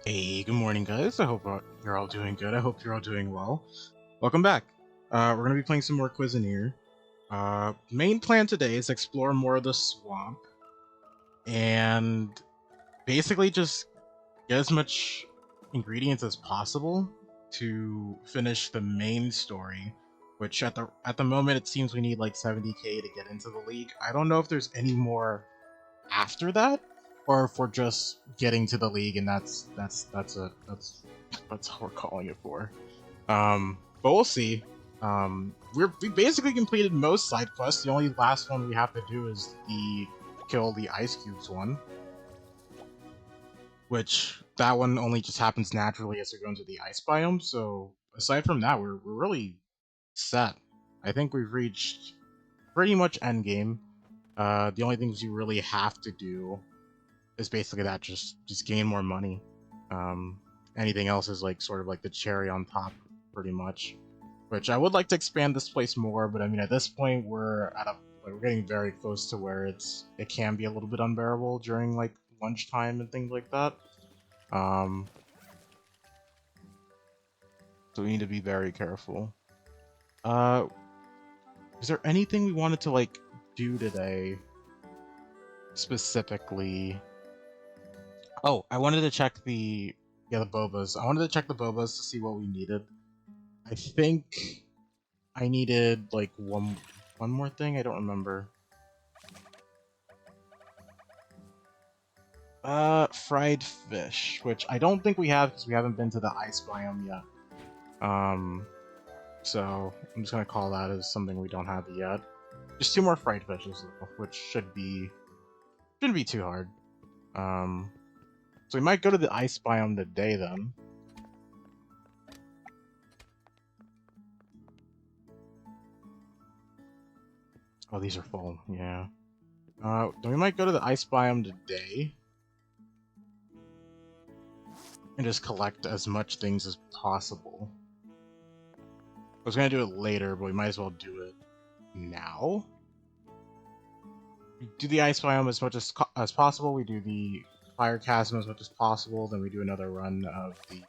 Hey, good morning, guys. I hope you're all doing good. I hope you're all doing well. Welcome back. We're gonna be playing some more Cuisineer. Main plan today is explore more of the swamp and basically just get as much ingredients as possible to finish the main story. Which at the moment it seems we need like 70k to get into the league. I don't know if there's any more after that, or if we're just getting to the league and that's what we're calling it for. But we'll see. We basically completed most side quests. The only last one we have to do is the kill the ice cubes one, which that one only just happens naturally as we go into the ice biome. So aside from that, we're really set. I think we've reached pretty much end game. The only things you really have to do is basically that, just gain more money. Um, Anything else is like sort of like the cherry on top, pretty much. Which I would like to expand this place more, but I mean at this point we're getting very close to where it can be a little bit unbearable during like lunchtime and things like that. Um, so we need to be very careful. Uh, is there anything we wanted to like do today specifically? Oh, I wanted to check the bobas. I wanted to check the bobas to see what we needed. I think I needed like one more thing. I don't remember. Fried fish, which I don't think we have because we haven't been to the ice biome yet. So I'm just gonna call that as something we don't have yet. Just two more fried fishes, though, which shouldn't be too hard. So we might go to the ice biome today then. Oh, these are full. Yeah. Then we might go to the ice biome today and just collect as much things as possible. I was gonna do it later, but we might as well do it now. We do the ice biome as much as possible. We do the fire chasm as much as possible. Then we do another run of the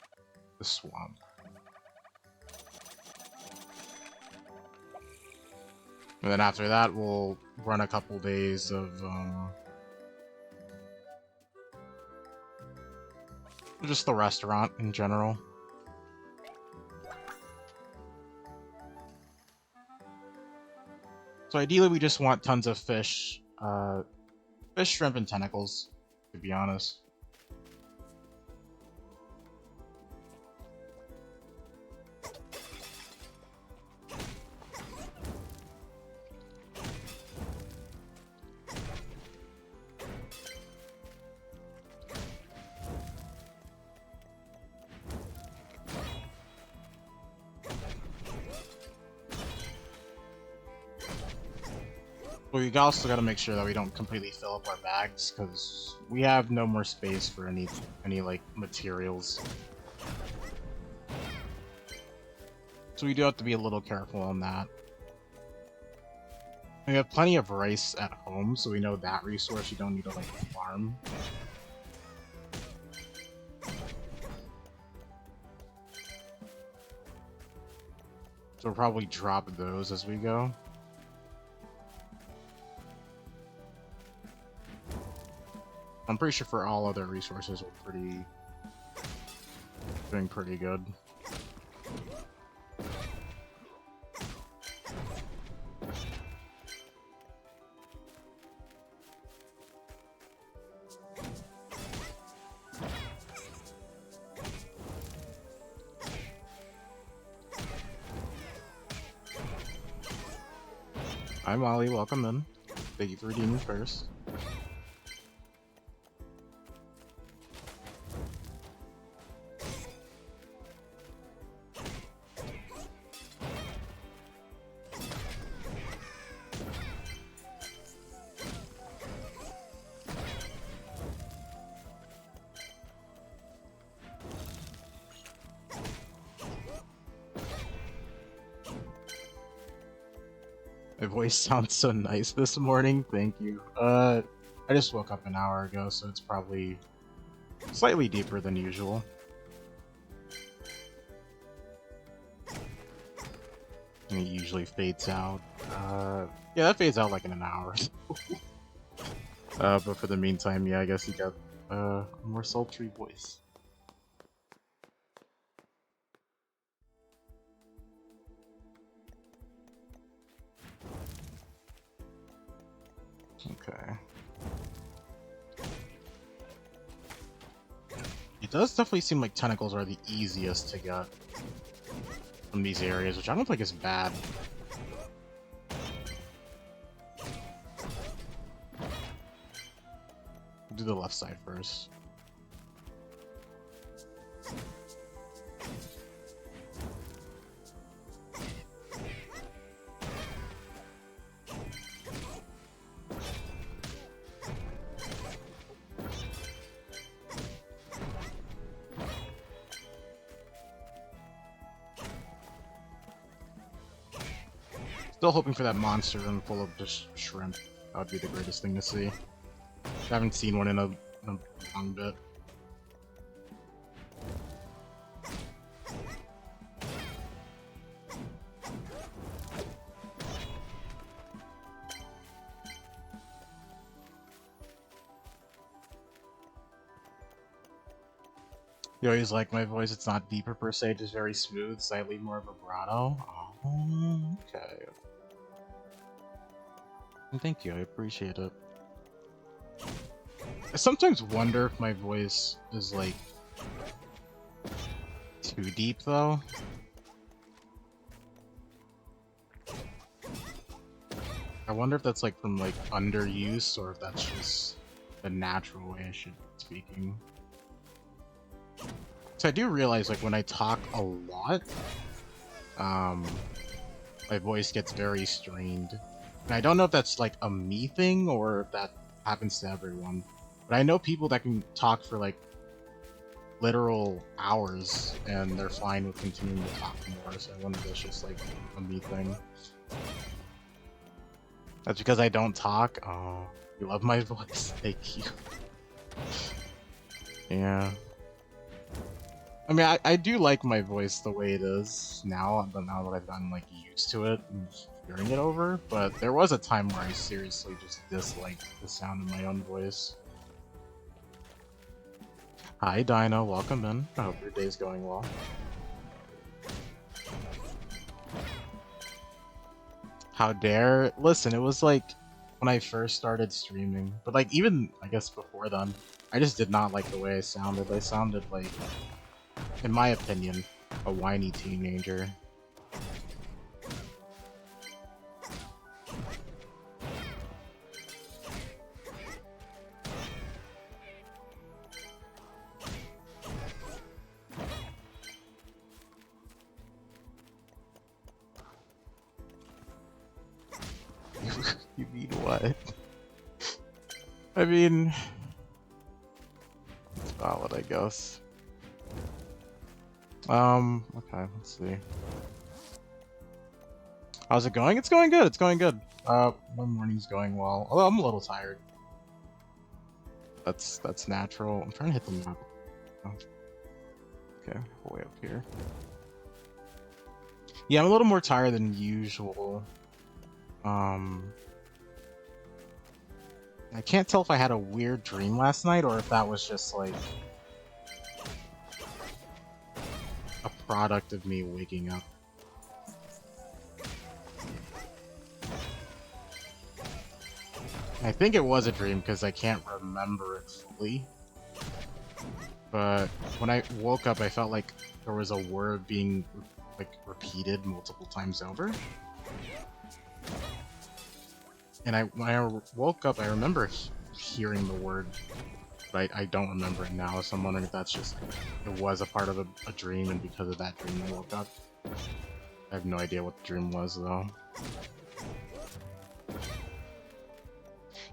swamp. And then after that, we'll run a couple days of just the restaurant in general. So ideally, we just want tons of fish, fish, shrimp, and tentacles, to be honest. But we also got to make sure that we don't completely fill up our bags, because we have no more space for any like materials. So we do have to be a little careful on that. We have plenty of rice at home, so we know that resource you don't need to like farm. So we'll probably drop those as we go. I'm pretty sure for all other resources we're doing pretty good. Hi Molly, welcome in. Thank you for redeeming first. My voice sounds so nice this morning. Thank you. I just woke up an hour ago, so it's probably Slightly deeper than usual. And it usually fades out. Yeah, that fades out like in an hour. But for the meantime, yeah, I guess you got a more sultry voice. Okay. It does definitely seem like tentacles are the easiest to get from these areas, which I don't think is bad. We'll do the left side first. Still hoping for that monster room full of just shrimp. That would be the greatest thing to see. I haven't seen one in a long bit. You always like my voice, it's not deeper per se, just very smooth, slightly more vibrato. Oh, okay. Thank you, I appreciate it. I sometimes wonder if my voice is, like, too deep, though. I wonder if that's, like, from, like, underuse, or if that's just the natural way I should be speaking. So I do realize, like, when I talk a lot, my voice gets very strained. And I don't know if that's, like, a me thing, or if that happens to everyone. But I know people that can talk for, like, literal hours, and they're fine with continuing to talk more, so I wonder if that's just, like, a me thing. That's because I don't talk? Oh, you love my voice? Thank you. Yeah. I mean, I do like my voice the way it is now, but now that I've gotten, like, used to it and hearing it over, but there was a time where I seriously just disliked the sound of my own voice. Hi, Dino. Welcome in. I hope your day's going well. How dare? Listen, it was like when I first started streaming, but like even I guess before then, I just did not like the way I sounded. I sounded like, in my opinion, a whiny teenager. You mean what? I mean, it's valid, I guess. Okay, let's see. How's it going? It's going good, it's going good. My morning's going well, although I'm a little tired. That's natural. I'm trying to hit the map. Oh. Okay, way up here. Yeah, I'm a little more tired than usual. I can't tell if I had a weird dream last night or if that was just like a product of me waking up. I think it was a dream because I can't remember it fully. But when I woke up, I felt like there was a word being like repeated multiple times over. And when I woke up, I remember hearing the word, but I don't remember it now, so I'm wondering if that's just, it was a part of a dream, and because of that dream I woke up. I have no idea what the dream was, though.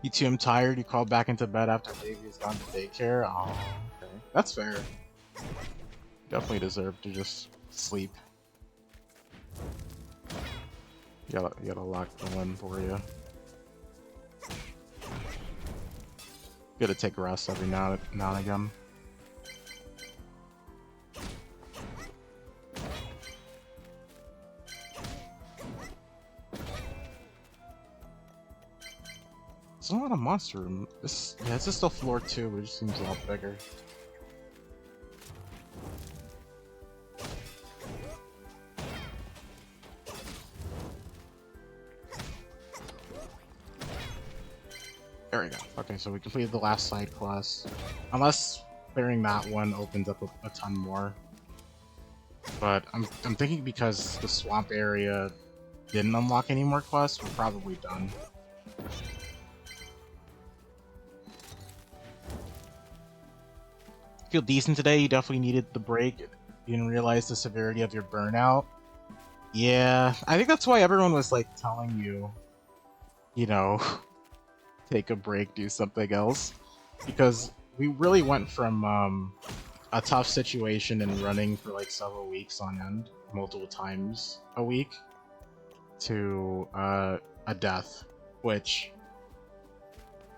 You too, I'm tired. You crawled back into bed after baby's gone to daycare? Oh, okay. That's fair. Definitely deserve to just sleep. You gotta lock the win for you. Gotta take a rest every now and again. There's a lot of monster room. Yeah, it's just a floor 2, which seems a lot bigger. There we go. Okay, so we completed the last side quest. Unless clearing that one opens up a ton more. But I'm thinking because the swamp area didn't unlock any more quests, we're probably done. Feel decent today? You definitely needed the break. You didn't realize the severity of your burnout. Yeah, I think that's why everyone was like telling you, you know, take a break, do something else. Because we really went from a tough situation and running for like several weeks on end, multiple times a week, to a death, which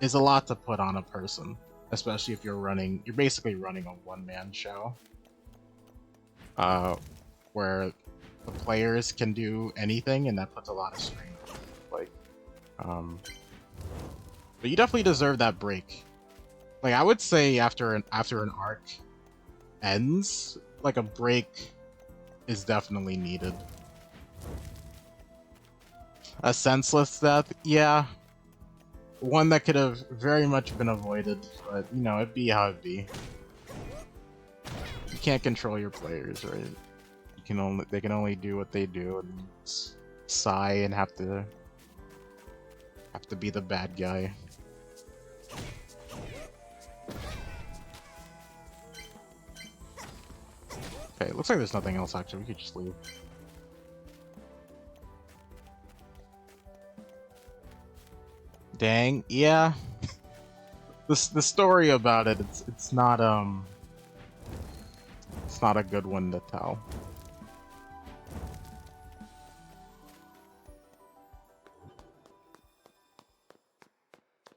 is a lot to put on a person, especially if you're basically running a one-man show, where the players can do anything, and that puts a lot of strain on it. Like, but you definitely deserve that break. Like, I would say after an arc ends, like a break is definitely needed. A senseless death, yeah. One that could have very much been avoided, but you know, it'd be how it'd be. You can't control your players, right? They can only do what they do and sigh and have to be the bad guy. Okay, looks like there's nothing else actually. We could just leave. Dang, yeah. The story about it, it's not a good one to tell.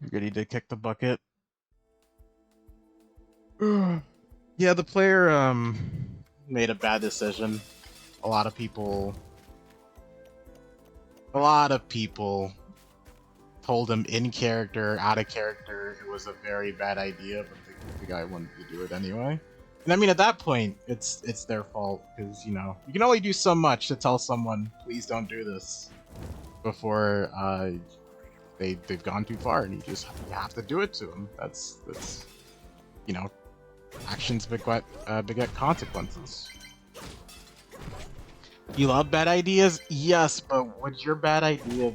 You're ready to kick the bucket. Yeah, the player made a bad decision. A lot of people told him in character, out of character, it was a very bad idea, but the guy wanted to do it anyway. And I mean, at that point, it's their fault, because, you know, you can only do so much to tell someone, please don't do this, before they've gone too far, and you have to do it to them. That's you know, actions beget consequences. You love bad ideas? Yes, but would your bad idea...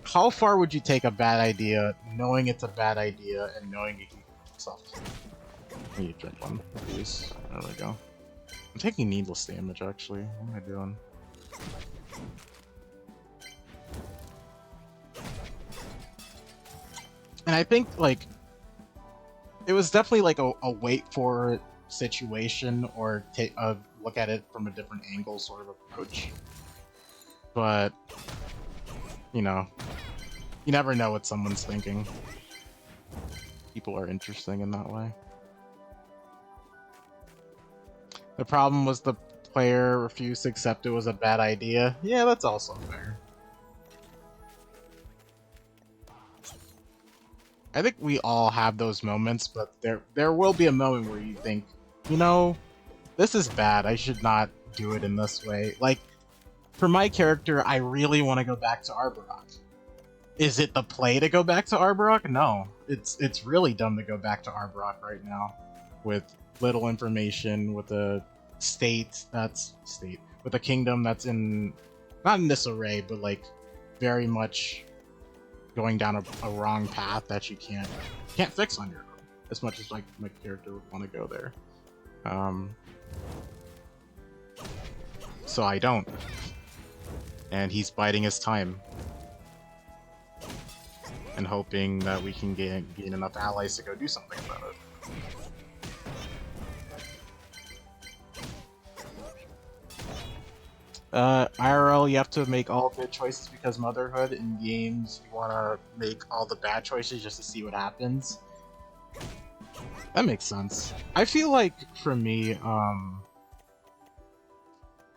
How far would you take a bad idea, knowing it's a bad idea, and knowing you can yourself? I need to drink one, please. There we go. I'm taking needless damage, actually. What am I doing? And I think, like, it was definitely like a wait for it situation, or take a look at it from a different angle sort of approach. But, you know, you never know what someone's thinking. People are interesting in that way. The problem was the player refused to accept it was a bad idea. Yeah, that's also fair. I think we all have those moments, but there will be a moment where you think, you know, this is bad. I should not do it in this way. Like, for my character, I really want to go back to Arborok. Is it the play to go back to Arborok? No. It's really dumb to go back to Arborok right now, with little information, with a with a kingdom that's in, not in disarray, but like very much going down a wrong path that you can't fix on your own, as much as like my character would want to go there. So I don't, and he's biding his time and hoping that we can gain enough allies to go do something about it. IRL, you have to make all good choices because motherhood. In games, you want to make all the bad choices just to see what happens. That makes sense. I feel like, for me,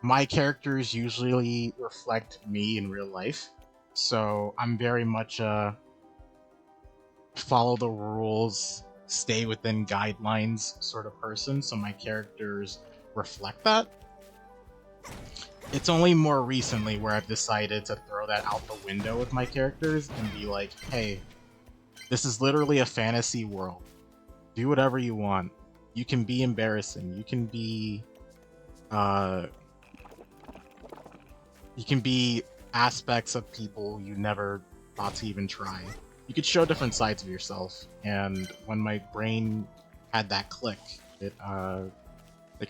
my characters usually reflect me in real life. So I'm very much follow the rules, stay within guidelines sort of person, so my characters reflect that. It's only more recently where I've decided to throw that out the window with my characters and be like, hey, this is literally a fantasy world. Do whatever you want. You can be embarrassing. Uh, you can be aspects of people you never thought to even try. You could show different sides of yourself. And when my brain had that click, it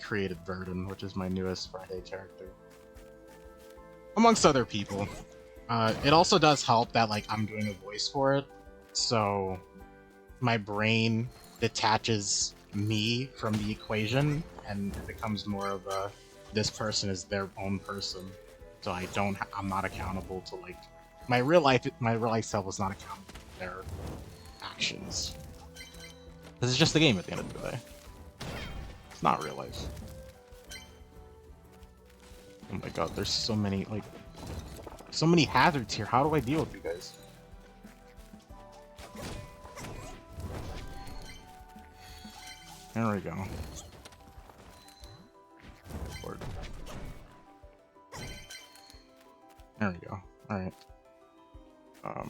created Verdun, which is my newest Friday character, amongst other people. It also does help that like I'm doing a voice for it, so my brain detaches me from the equation, and it becomes more of a this person is their own person. So I'm not accountable to like my real life self is not accountable for their actions. This is just a game at the end of the day. It's not real life. Oh my god, there's so many hazards here. How do I deal with you guys? There we go. Lord. There we go. Alright. As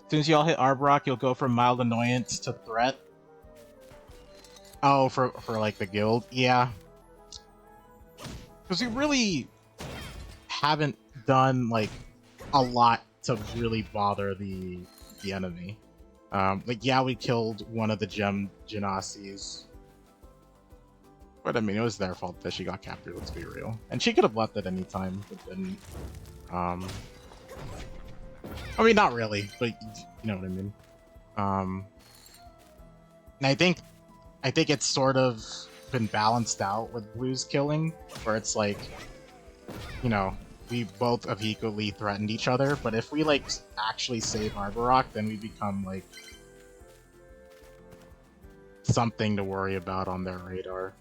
soon as y'all hit Arbrock, you'll go from mild annoyance to threat. Oh, for like the guild? Yeah. Because we really haven't done like a lot to really bother the enemy. Like yeah, we killed one of the Genasis. But I mean, it was their fault that she got captured, let's be real. And she could have left at any time, but didn't. I mean, not really, but you know what I mean. And I think it's sort of been balanced out with Blue's killing, where it's like, you know, we both have equally threatened each other, but if we like actually save Arborock, then we become like something to worry about on their radar.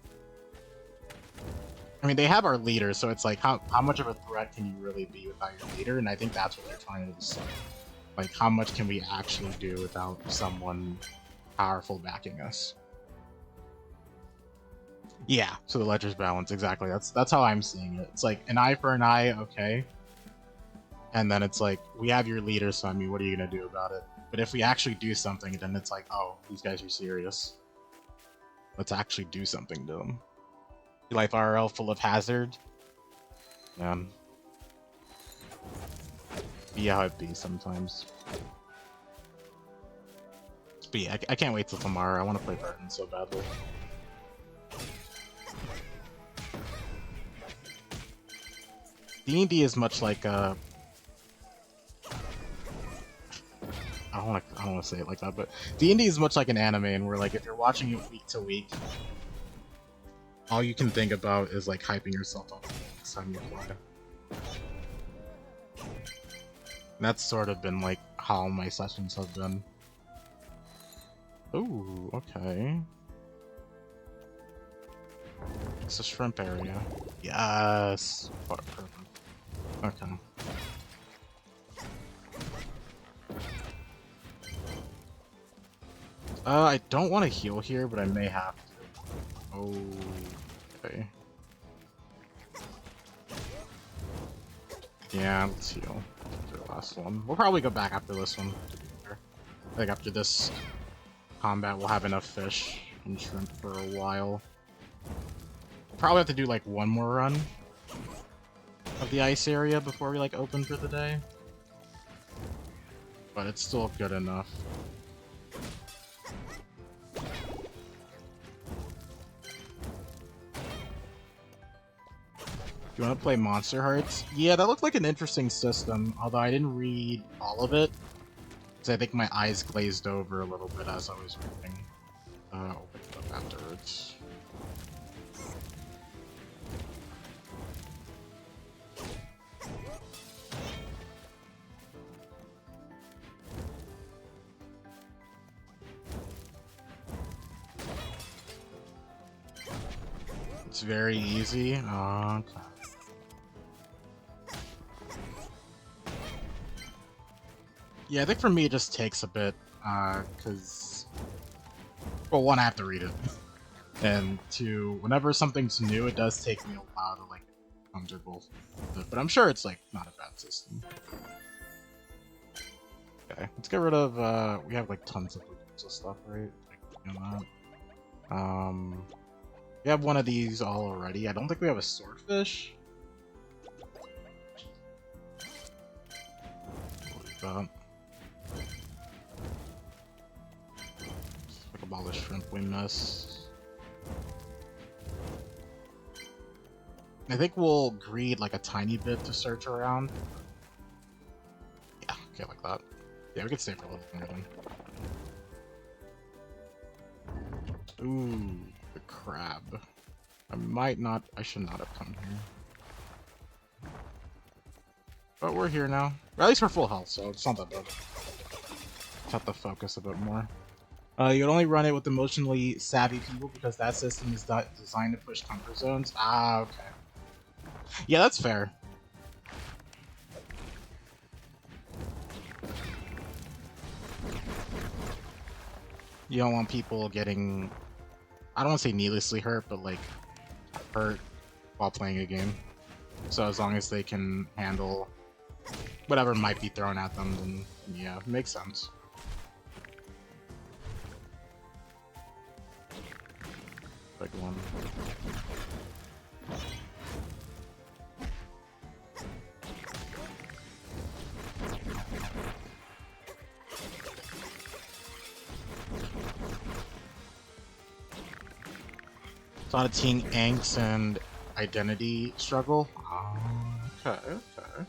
I mean, they have our leader, so it's like, how much of a threat can you really be without your leader? And I think that's what they're trying to decide. Like, how much can we actually do without someone powerful backing us? Yeah, so the ledger's balance, exactly. That's how I'm seeing it. It's like, an eye for an eye, okay. And then it's like, we have your leader, so I mean, what are you gonna do about it? But if we actually do something, then it's like, oh, these guys are serious. Let's actually do something to them. Life RL full of hazard. Be how it be sometimes. But yeah, I can't wait till tomorrow. I want to play Burton so badly. D&D is much like I don't want to say it like that, but D&D is much like an anime, and we're like, if you're watching it week to week, all you can think about is like hyping yourself up next time you play. And that's sort of been like how my sessions have been. Ooh, okay. It's a shrimp area. Yes. Perfect. Okay. I don't want to heal here, but I may have to. Oh, okay. Yeah, let's heal. After the last one. We'll probably go back after this one, to be fair. I think after this combat, we'll have enough fish and shrimp for a while. Probably have to do like one more run of the ice area before we like open for the day. But it's still good enough. Do you want to play Monster Hearts? Yeah, that looked like an interesting system, although I didn't read all of it. Because I think my eyes glazed over a little bit as I was reading. I'll pick it up afterwards. It's very easy. Okay. Yeah, I think for me it just takes a bit, because, well, one, I have to read it, and two, whenever something's new, it does take me a while to, like, get comfortable with it, but I'm sure it's, like, not a bad system. Okay, let's get rid of, we have, like, tons of useless stuff, right? Like, you know that. We have one of these all already. I don't think we have a swordfish. What is that? Like all the shrimp we missed. I think we'll greed like a tiny bit to search around. Yeah, okay, like that. Yeah, we can stay for a little longer then. Ooh, the crab. I should not have come here. But we're here now. Or at least we're full health, so it's not that bad. Just have to focus a bit more. You can only run it with emotionally savvy people because that system is designed to push comfort zones. Ah, okay. Yeah, that's fair. You don't want people getting, I don't want to say needlessly hurt, but like hurt while playing a game. So as long as they can handle whatever might be thrown at them, then yeah, makes sense. Like one. It's not a teen angst and identity struggle. Oh, okay, okay.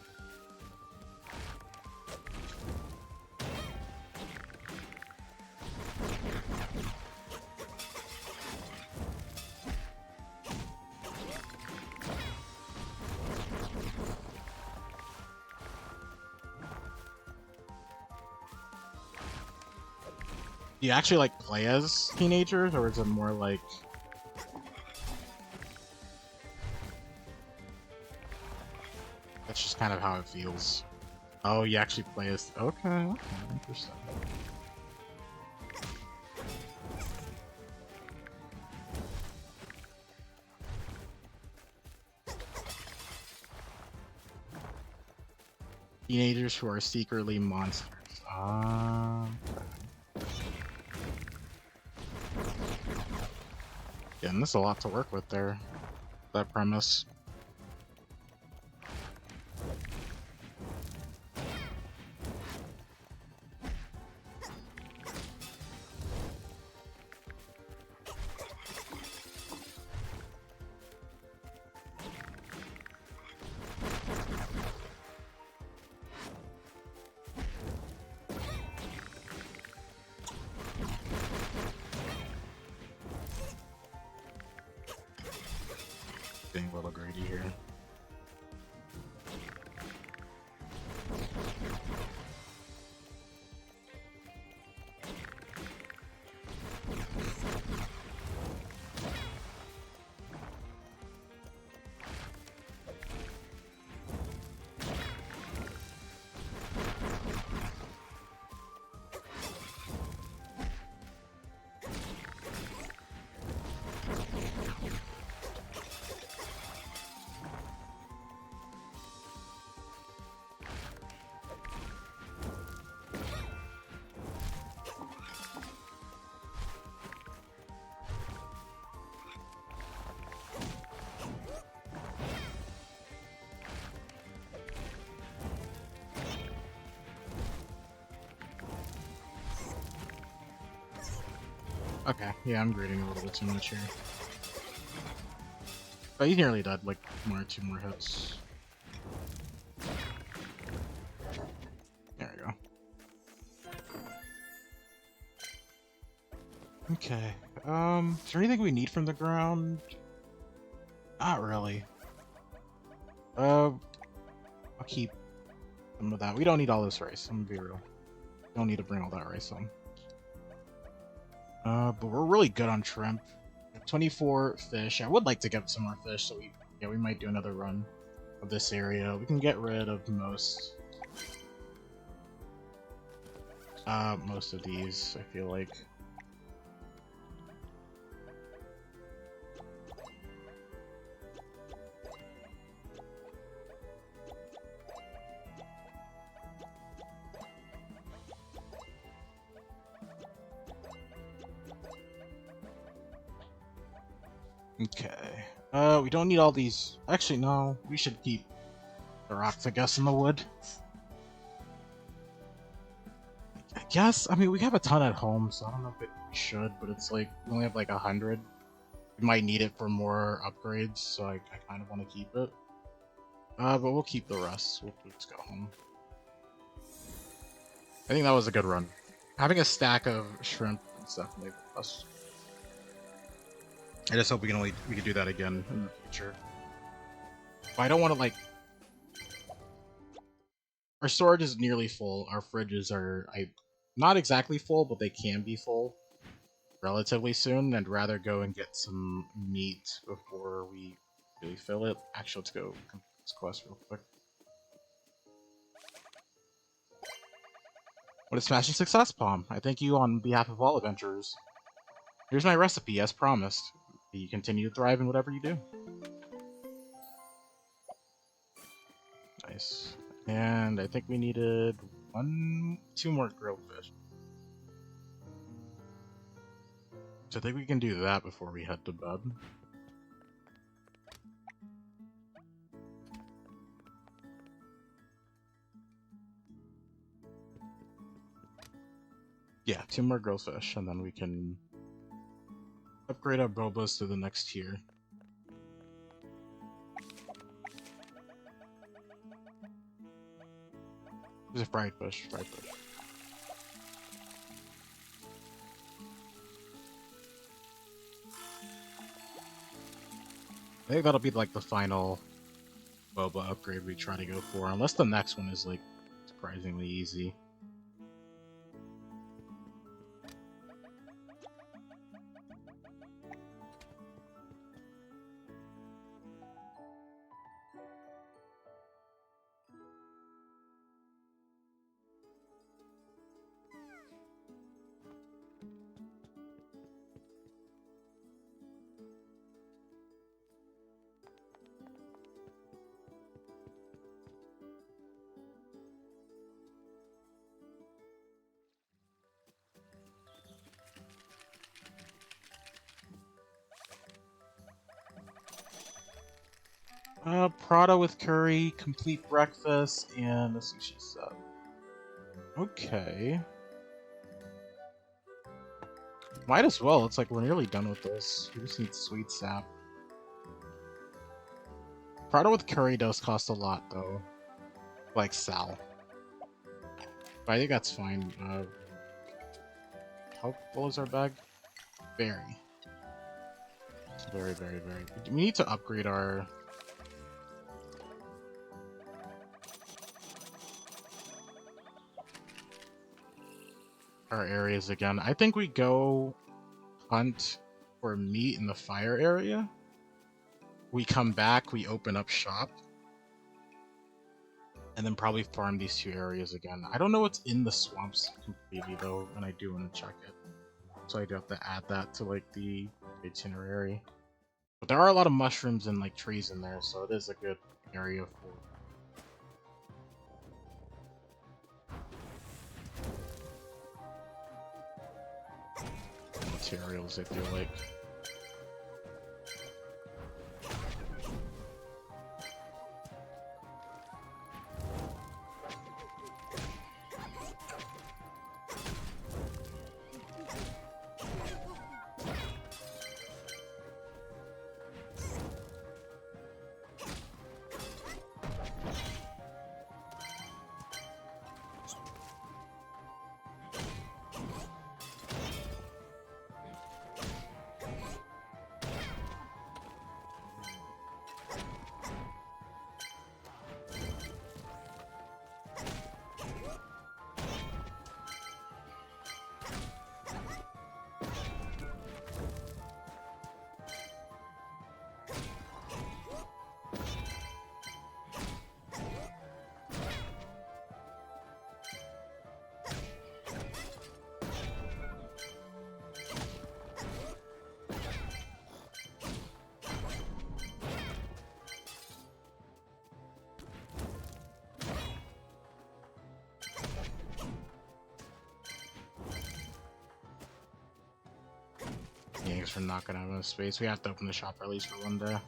Do you actually like play as teenagers, or is it more like? That's just kind of how it feels. Oh, you actually play as... Okay, okay, interesting. Teenagers who are secretly monsters. Ah, okay. Yeah, and there's a lot to work with there. That premise. Being a little greedy here. Okay, yeah, I'm grading a little bit too much here. But he's nearly dead, like, two more hits. There we go. Okay, is there anything we need from the ground? Not really. I'll keep some of that. We don't need all this rice, I'm gonna be real. Don't need to bring all that rice on. But we're really good on shrimp. 24 fish. I would like to get some more fish, so we might do another run of this area. We can get rid of most. Most of these, I feel like. Okay. We don't need all these. Actually, no. We should keep the rocks, I guess, in the wood. I guess. I mean, we have a ton at home, so I don't know if we should, but it's like, we only have like 100. We might need it for more upgrades, so I kind of want to keep it. But we'll keep the rest. We'll just go home. I think that was a good run. Having a stack of shrimp is definitely the plus. I just hope we can do that again in the future. But I don't want to like. Our storage is nearly full. Our fridges are not exactly full, but they can be full relatively soon. I'd rather go and get some meat before we really fill it. Actually, let's go complete this quest real quick. What a smashing success, Palm. I thank you on behalf of all adventurers. Here's my recipe, as promised. You continue to thrive in whatever you do. Nice. And I think we needed two more grilled fish. So I think we can do that before we head to bed. Yeah, two more grilled fish, and then we can upgrade our bobas to the next tier. There's a fried fish, fried fish. I think that'll be like the final boba upgrade we try to go for, unless the next one is like surprisingly easy. Prada with curry, complete breakfast, and a sushi set. Okay. Might as well, it's like we're nearly done with this. We just need sweet sap. Prada with curry does cost a lot, though. Like Sal. But I think that's fine. How full is our bag? Very. Very, very, very. We need to upgrade our areas again. I think we go hunt for meat in the fire area. We come back, we open up shop, and then probably farm these two areas again. I don't know what's in the swamps completely though, and I do want to check it. So I do have to add that to like the itinerary. But there are a lot of mushrooms and like trees in there, so it is a good area for materials, I feel like. excuse for not gonna have enough space. We have to open the shop at least for one day.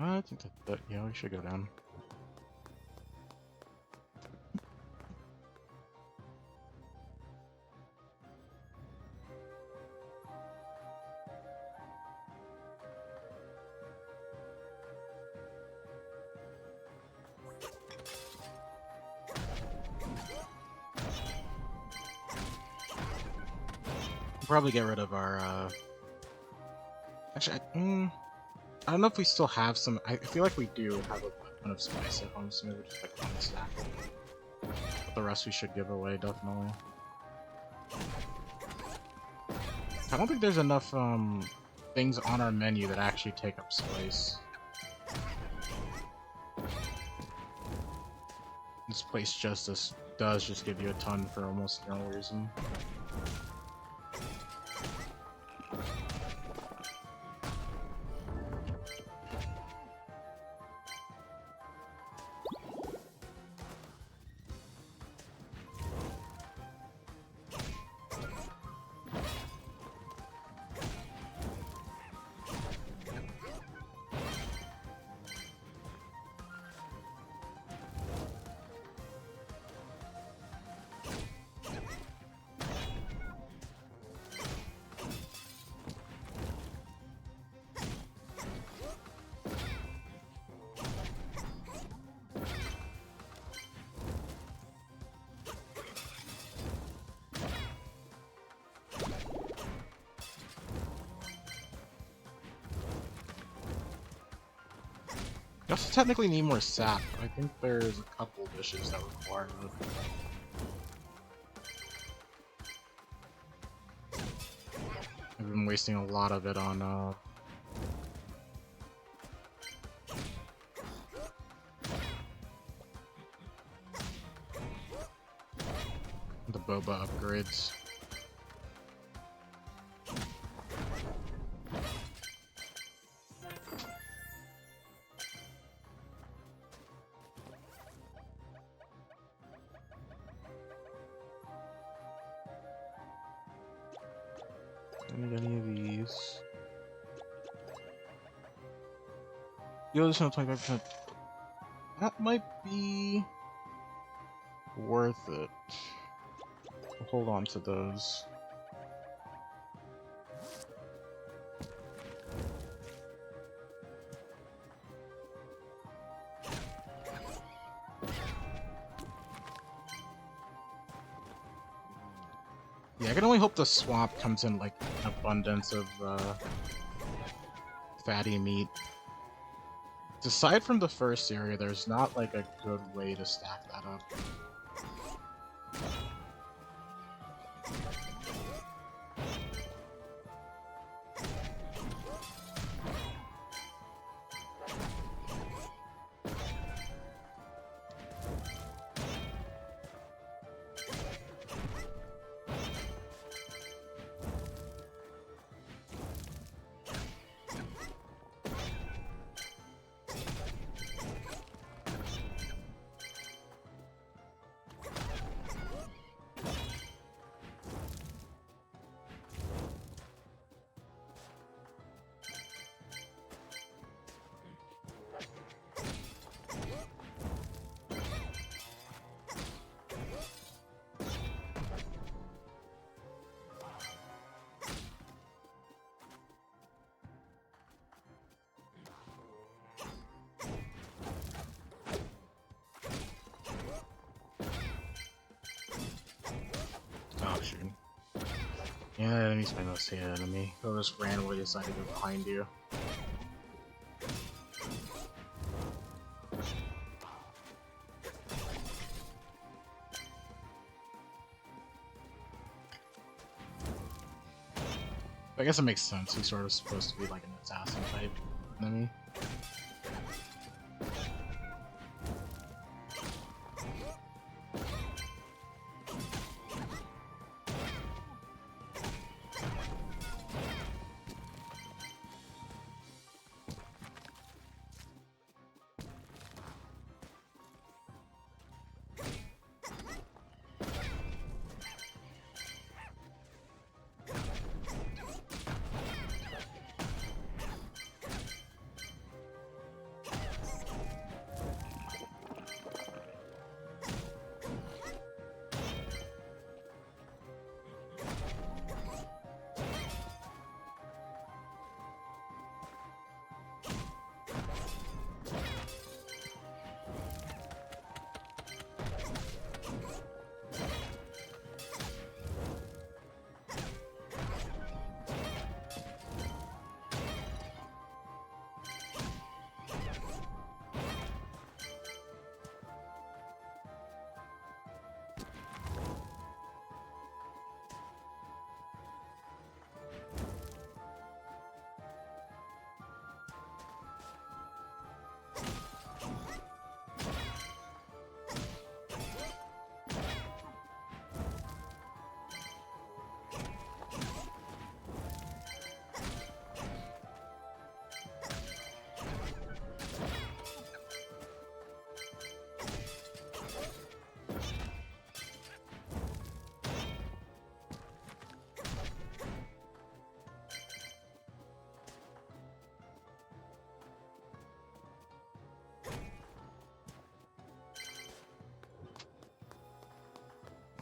I think that yeah, we should go down. Probably get rid of our actually I don't know if we still have some. I feel like we do have a ton of spice at home, so maybe just like one stack. But the rest we should give away, definitely. I don't think there's enough things on our menu that actually take up space. This place does just give you a ton for almost no reason. We also technically need more sap. I think there's a couple dishes that require it. I've been wasting a lot of it on the boba upgrades. Don't need any of these. The additional 25%. That might be worth it. We'll hold on to those. Yeah, I can only hope the swamp comes in like an abundance of fatty meat. Aside from the first area, there's not like a good way to stack that up. Yeah, that enemy's my most hated enemy. He'll just randomly decide to go behind you. I guess it makes sense. He's sort of supposed to be like an assassin type enemy.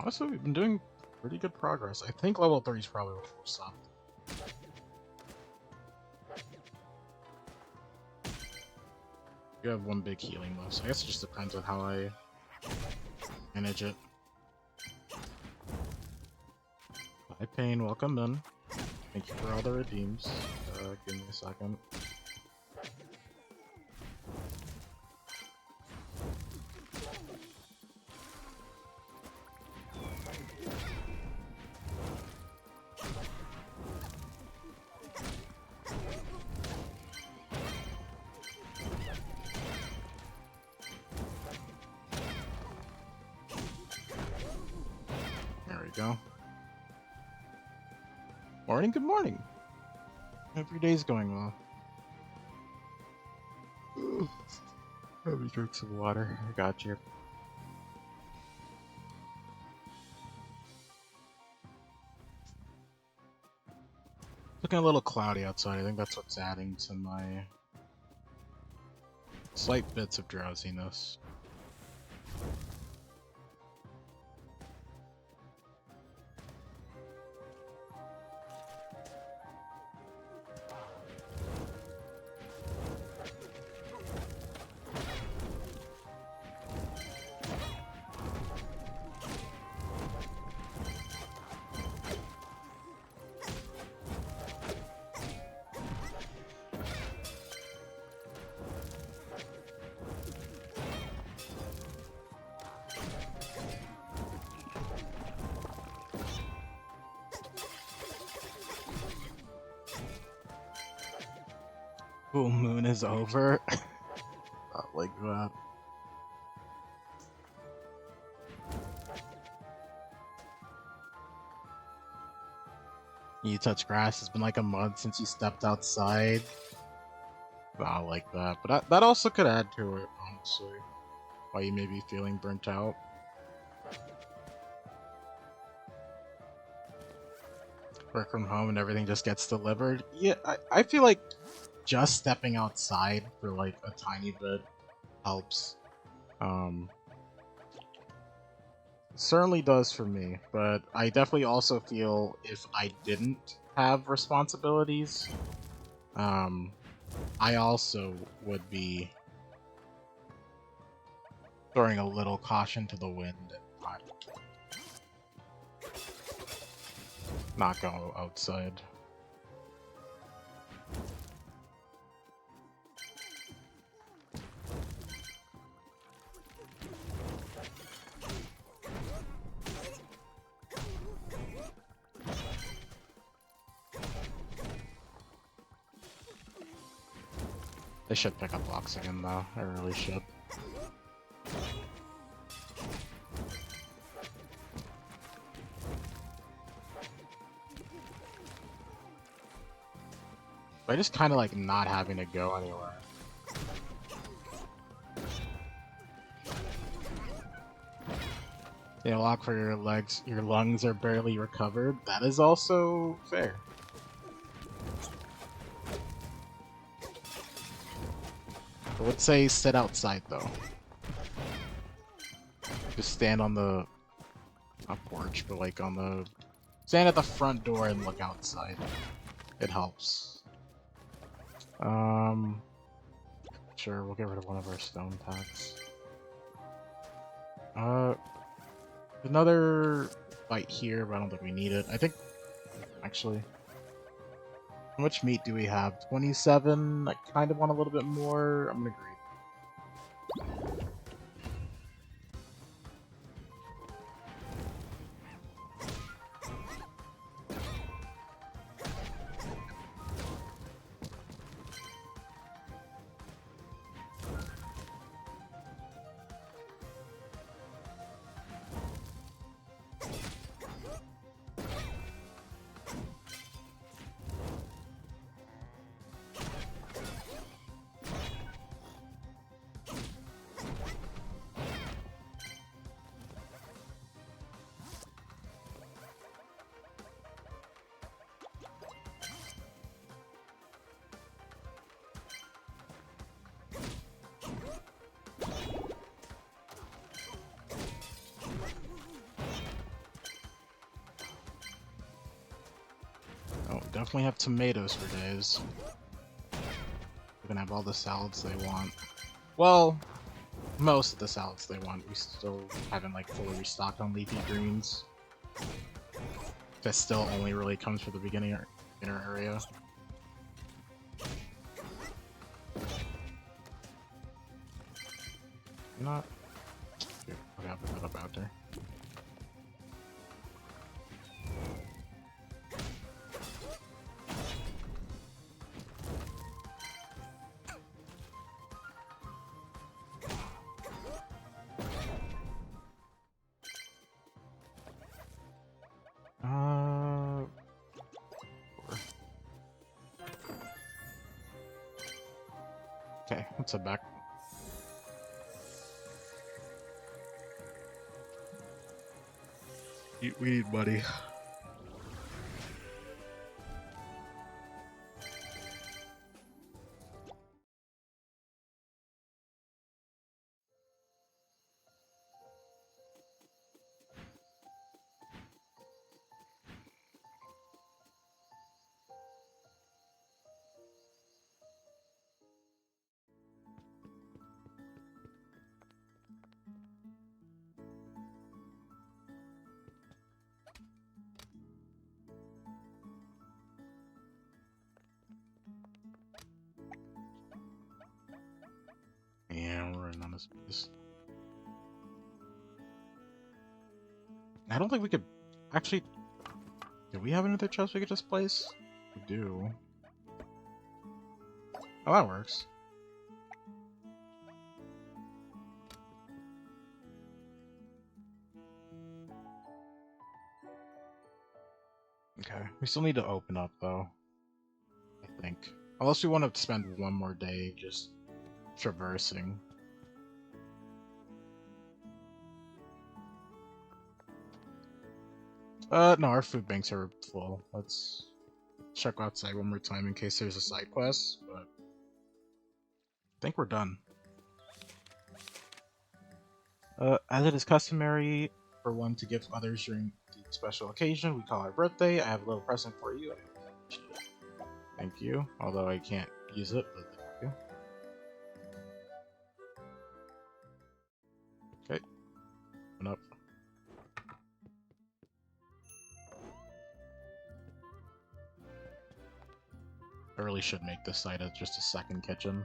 Also, we've been doing pretty good progress. I think level 3 is probably where we'll stop. You have one big healing though, so I guess it just depends on how I manage it. Hi Pain, welcome in. Thank you for all the redeems. Give me a second. There we go. Morning, good morning. Hope your day's going well. Let me drink some water. I got you. Looking a little cloudy outside. I think that's what's adding to my slight bits of drowsiness. Full moon is over. Not like that. You touch grass. It's been like a month since you stepped outside. Not like that. But that also could add to it, honestly. Why you may be feeling burnt out. Work from home and everything just gets delivered. Yeah, I feel like just stepping outside for like a tiny bit helps. Certainly does for me, but I definitely also feel if I didn't have responsibilities, I also would be throwing a little caution to the wind. not go outside. They should pick up blocks again though, I really should. But I just kind of like not having to go anywhere. Yeah, lock for your legs, your lungs are barely recovered. That is also fair. But let's say sit outside though. Just stand on the, not porch, but like on the, stand at the front door and look outside. It helps. Sure, we'll get rid of one of our stone tacks. Another bite here, but I don't think we need it. I think, actually, how much meat do we have? 27? I kind of want a little bit more. I'm gonna agree. Oh, definitely have tomatoes for days. We're gonna have all the salads they want. Well, most of the salads they want. We still haven't like fully restocked on leafy greens. That still only really comes for the beginner area. Not. Okay, I'll put that up out there. Okay, let's head back. We need money. Yeah, we're running out of space. I don't think we could... Actually, do we have another chest we could just place? We do. Oh, that works. Okay, we still need to open up, though. I think. Unless we want to spend one more day just traversing. No, our food banks are full. Let's check outside one more time in case there's a side quest, but I think we're done. As it is customary for one to give others during the special occasion we call our birthday, I have a little present for you. Thank you, although I can't use it, but thank you. Okay, open up. I really should make this site as just a second kitchen.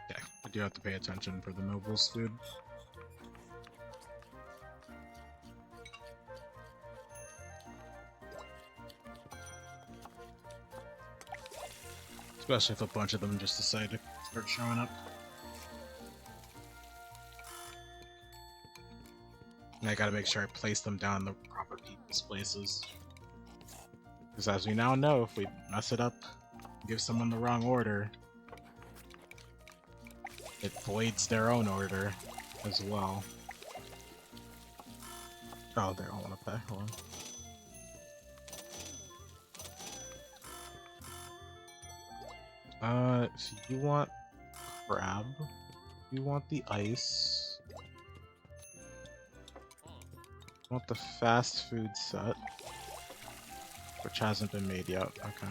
Yeah, I do have to pay attention for the nobles food. Especially if a bunch of them just decide to start showing up. And I gotta make sure I place them down in the proper people's places. Because as we now know, if we mess it up, give someone the wrong order, it voids their own order as well. Oh, they don't want to pay. Hold on. So you want crab? You want the ice? You want the fast food set, which hasn't been made yet. Okay.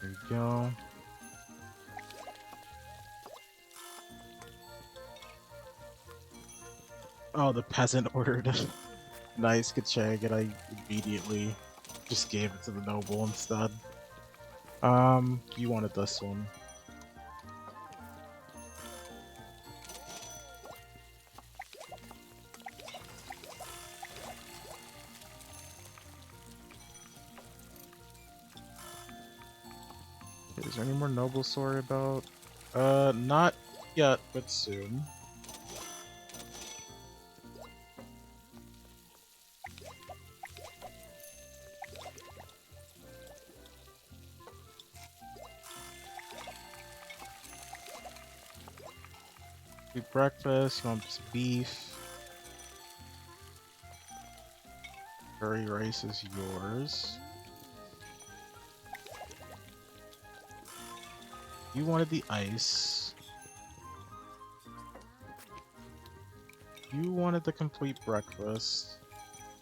There you go. Oh, the peasant ordered nice Kacheg, and I immediately just gave it to the noble instead. You wanted this one. Is there any more nobles to worry about? Not yet, but soon. Eat breakfast, you want some beef. Curry rice is yours. You wanted the ice. You wanted the complete breakfast.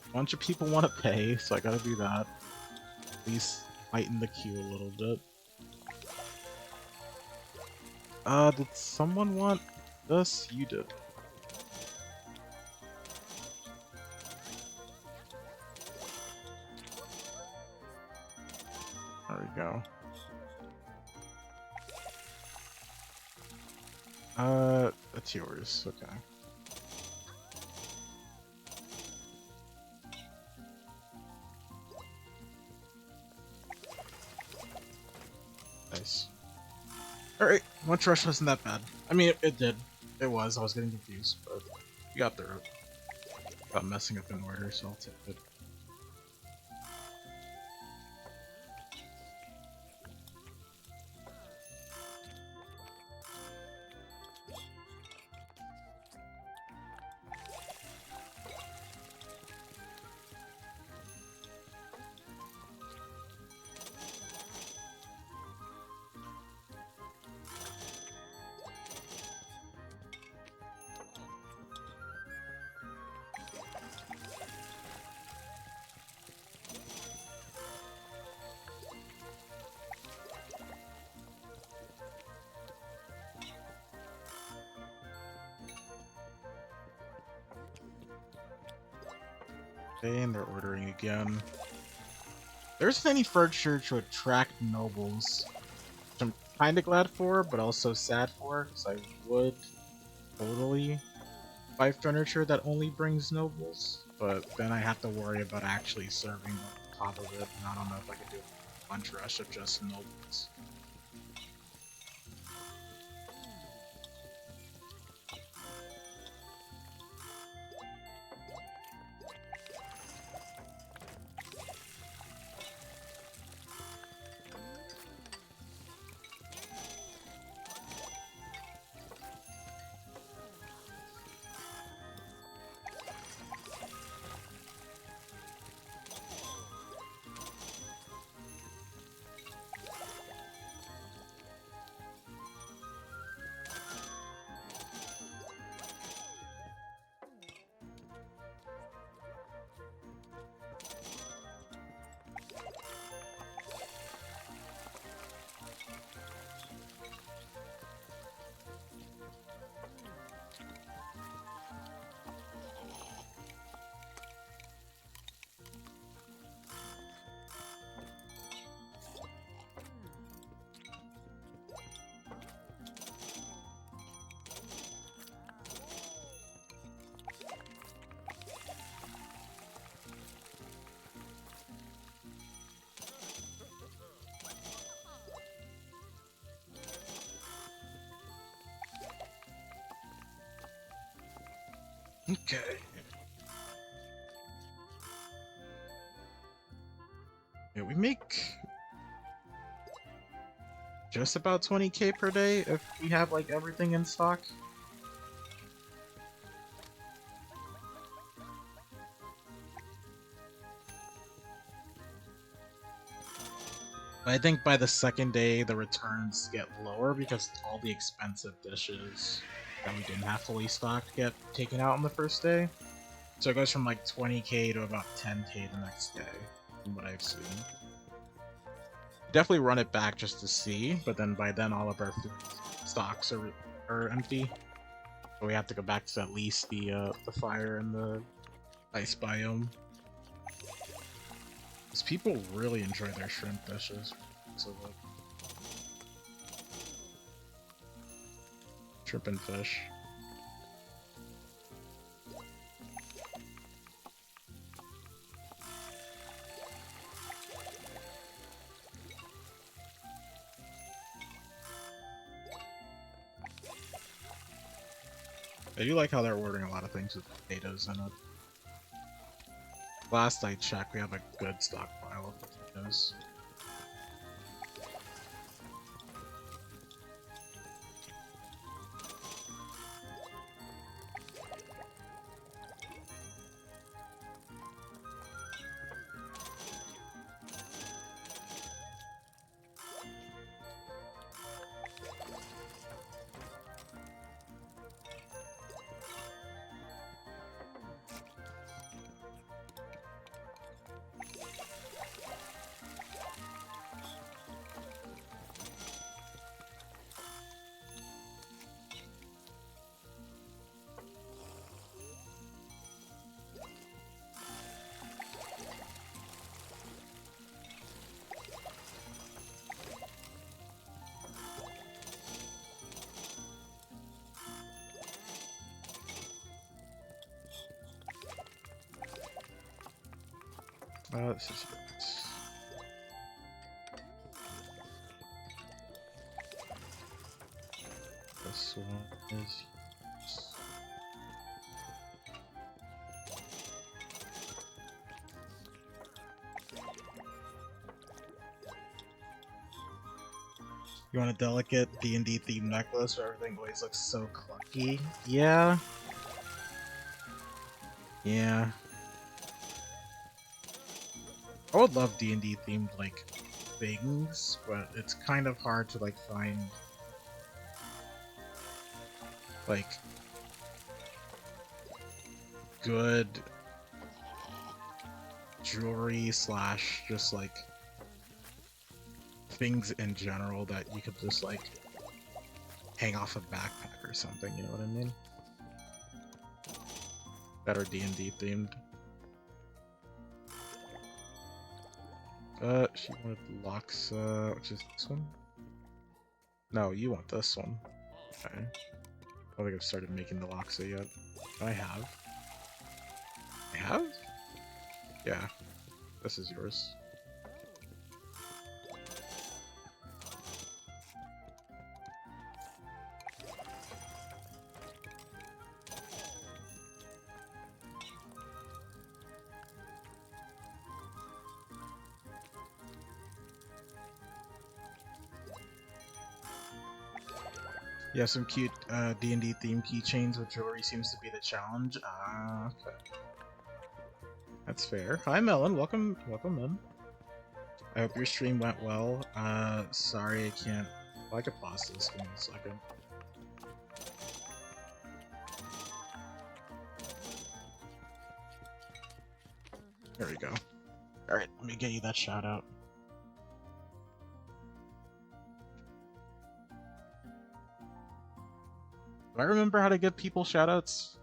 A bunch of people want to pay, so I gotta do that. At least lighten the queue a little bit. Did someone want this? You did. There we go. That's yours. Okay. Nice. Alright, Lunch Rush wasn't that bad. I mean, it did. It was. I was getting confused, but we got through it. Got messing up in order, so I'll take it. Okay, and they're ordering again. There isn't any furniture to attract nobles, which I'm kind of glad for, but also sad for, because I would totally buy furniture that only brings nobles, but then I have to worry about actually serving on top of it, and I don't know if I could do a Lunch Rush of just nobles. Okay. Yeah, we make just about 20k per day if we have like everything in stock. But I think by the second day the returns get lower because all the expensive dishes that we didn't have fully stocked get taken out on the first day. So it goes from like 20k to about 10k the next day, from what I've seen. Definitely run it back just to see, but then by then all of our food stocks are empty. So we have to go back to at least the fire and the ice biome. Because people really enjoy their shrimp dishes. So like shrimp and fish. I do like how they're ordering a lot of things with potatoes in it. Last I checked, we have a good stockpile of potatoes. This is it. This one is. You want a delicate D&D themed necklace where everything always looks so clunky? Yeah. Yeah. I would love D&D themed, like, things, but it's kind of hard to, like, find, like, good jewelry slash just, like, things in general that you could just, like, hang off a backpack or something, you know what I mean? Better D&D themed. She wanted locks, which is this one? No, you want this one. Okay. I don't think I've started making the Loxa yet. I have. I have? Yeah. This is yours. Yeah, some cute D&D themed keychains with jewelry seems to be the challenge. Okay. That's fair. Hi Melon, welcome in. I hope your stream went well. Sorry I can't. Well, I could pause this. Give me a second. There we go. Alright, let me get you that shout out. Do I remember how to give people shoutouts?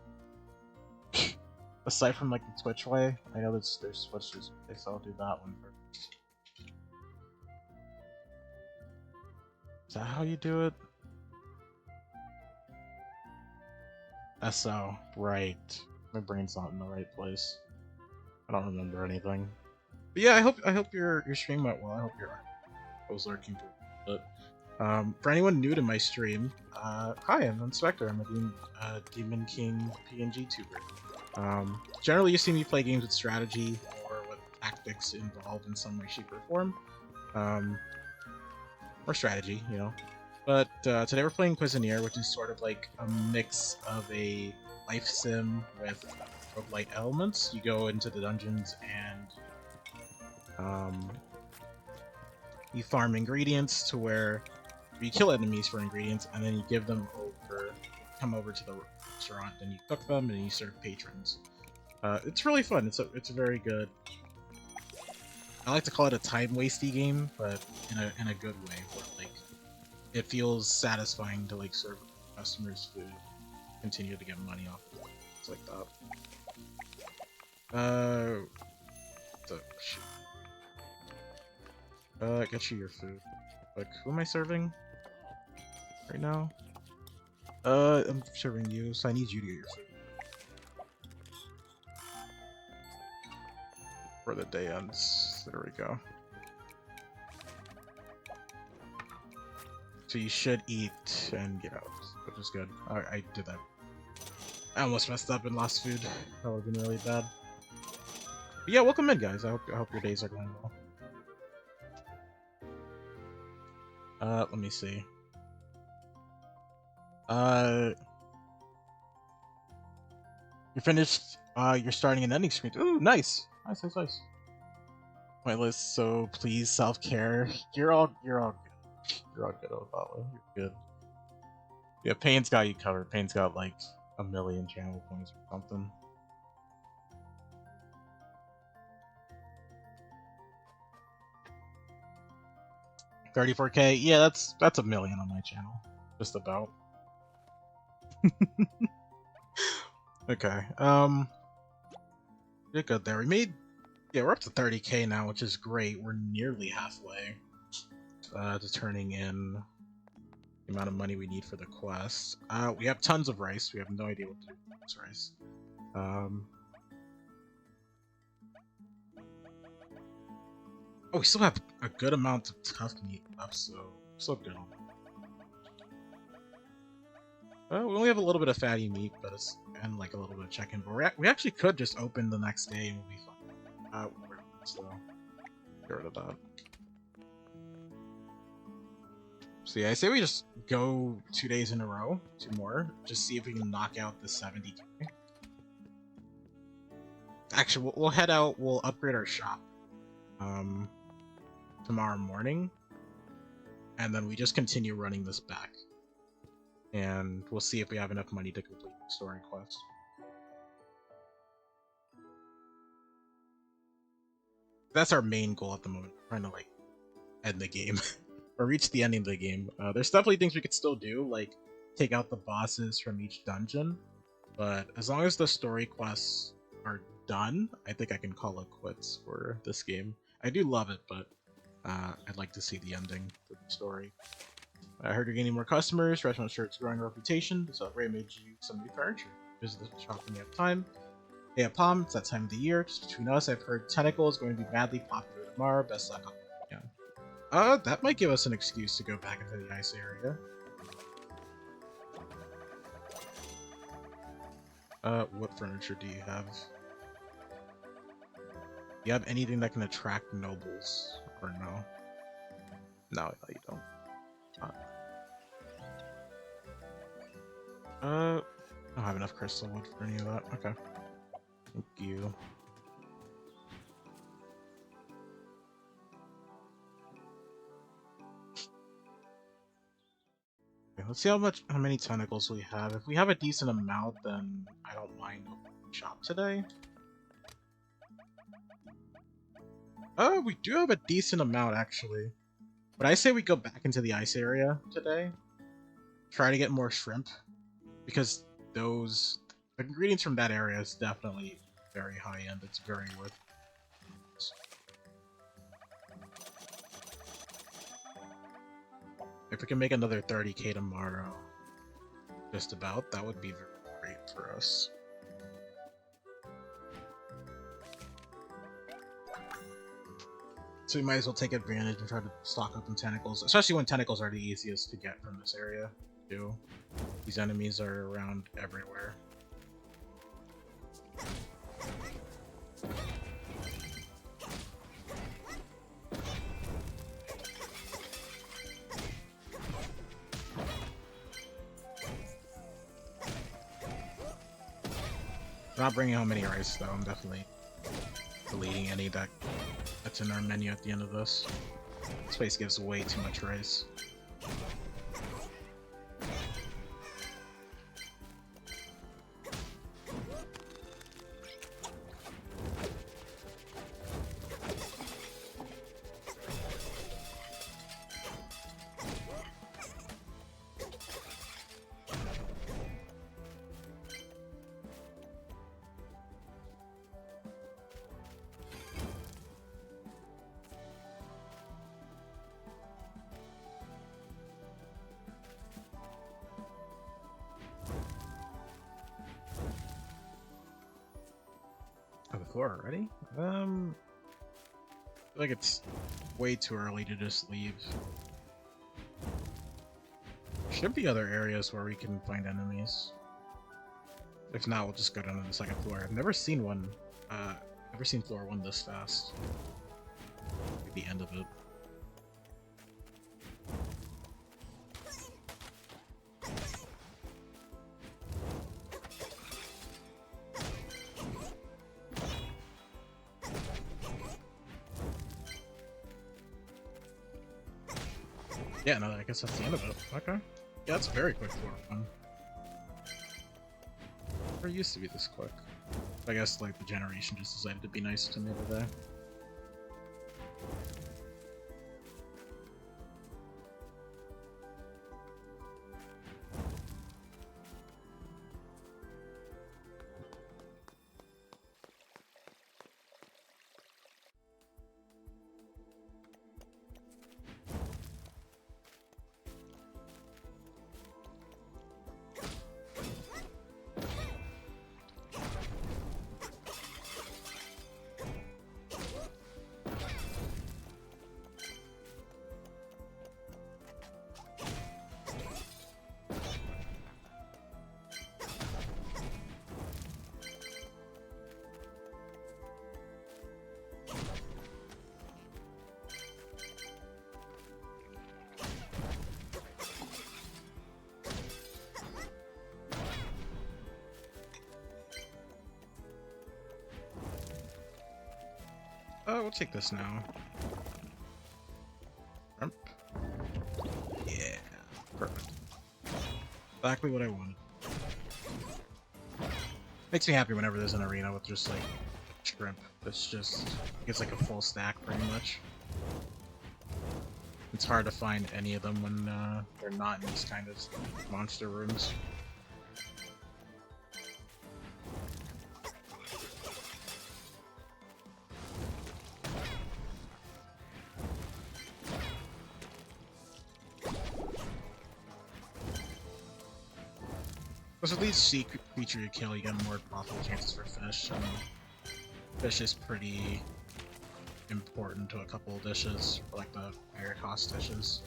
Aside from like the Twitch way, I know there's Twitchers, so I'll do that one first. Is that how you do it? SO, right. My brain's not in the right place. I don't remember anything. But yeah, I hope your stream went well. I hope I was lurking for a bit. For anyone new to my stream, hi, I'm Inspector. I'm a Demon King PNG tuber. Generally, you see me play games with strategy or with tactics involved in some way, shape, or form. Or strategy, you know. But today we're playing Cuisineer, which is sort of like a mix of a life sim with roguelite elements. You go into the dungeons and you farm ingredients to where you kill enemies for ingredients, and then you give them come over to the restaurant, and you cook them, and you serve patrons. It's really fun. It's a very good. I like to call it a time-wasty game, but in a good way, where like it feels satisfying to like serve customers food, continue to get money off of it. It's like that. Get you your food. Like, who am I serving right now? I'm serving you, so I need you to get your food. Before the day ends. There we go. So you should eat and get out, which is good. I did that. I almost messed up and lost food. That would have been really bad. But yeah, welcome in, guys. I hope your days are going well. Let me see. You're finished. You're starting an ending screen. Ooh, nice. Nice. Pointless. So please, self-care. You're all good. You're all good, Ovallo. You're good. Yeah, Payne's got you covered. Payne's got like 1,000,000 channel points or something. $34K. Yeah, that's 1,000,000 on my channel. Just about. Okay. You're good there. Yeah, we're up to 30K now, which is great. We're nearly halfway to turning in the amount of money we need for the quest. We have tons of rice. We have no idea what to do with this rice. Oh, we still have a good amount of tough meat left, so still good. We only have a little bit of fatty meat, but it's and like a little bit of chicken. But we actually could just open the next day and we'll be fine. So get rid of that. So yeah, I say we just go 2 days in a row, 2 more, just see if we can knock out the 70k. Actually, we'll head out. We'll upgrade our shop tomorrow morning, and then we just continue running this back, and we'll see if we have enough money to complete the story quest. That's our main goal at the moment. We're trying to like end the game or reach the ending of the game. There's definitely things we could still do, like take out the bosses from each dungeon, but as long as the story quests are done, I think I can call it quits for this game. I do love it, but I'd like to see the ending to the story. I heard you're gaining more customers. Restaurant Shirt's growing reputation. This upgrade made you some new furniture. Visit the shop when you have time. Hey, Palm, it's that time of the year. Just between us, I've heard Tentacle is going to be madly popular tomorrow. Best luck on the weekend. That might give us an excuse to go back into the ice area. What furniture do you have? Do you have anything that can attract nobles? Or no? No, you don't. I don't have enough crystal wood for any of that. Okay. Thank you. Okay, let's see how many tentacles we have. If we have a decent amount, then I don't mind opening the shop today. Oh, we do have a decent amount actually. But I say we go back into the ice area today. Try to get more shrimp. Because the ingredients from that area is definitely very high end. It's very worth it. If we can make another 30k tomorrow, just about, that would be very great for us. So we might as well take advantage and try to stock up on tentacles, especially when tentacles are the easiest to get from this area, too. These enemies are around everywhere. Not bringing home any rice, though. I'm definitely deleting any that's in our menu at the end of this. This place gives way too much rice. Oh, the floor already? I feel like it's way too early to just leave. Should be other areas where we can find enemies. If not, we'll just go down to the second floor. I've never seen one, never seen floor 1 this fast. Like the end of it. Yeah, no, I guess that's the end of it. Okay. Yeah, that's very quick floor 1. Never used to be this quick. I guess, like, the generation just decided to be nice to me today. Oh, we'll take this now. Shrimp. Yeah, perfect. Exactly what I wanted. Makes me happy whenever there's an arena with just like shrimp. That's just gets like a full stack pretty much. It's hard to find any of them when they're not in these kind of monster rooms. Because with each sea creature you kill, you get more profitable chances for fish, and fish is pretty important to a couple of dishes, like the higher cost dishes.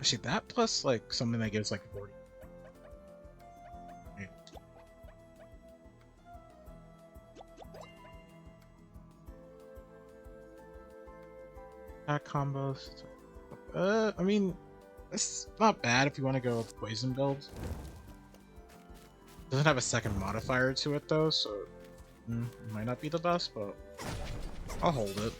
Actually, that plus like something that gives like 40. Right. Attack combos. I mean, it's not bad if you want to go with poison build. Doesn't have a second modifier to it though, so it might not be the best, but I'll hold it.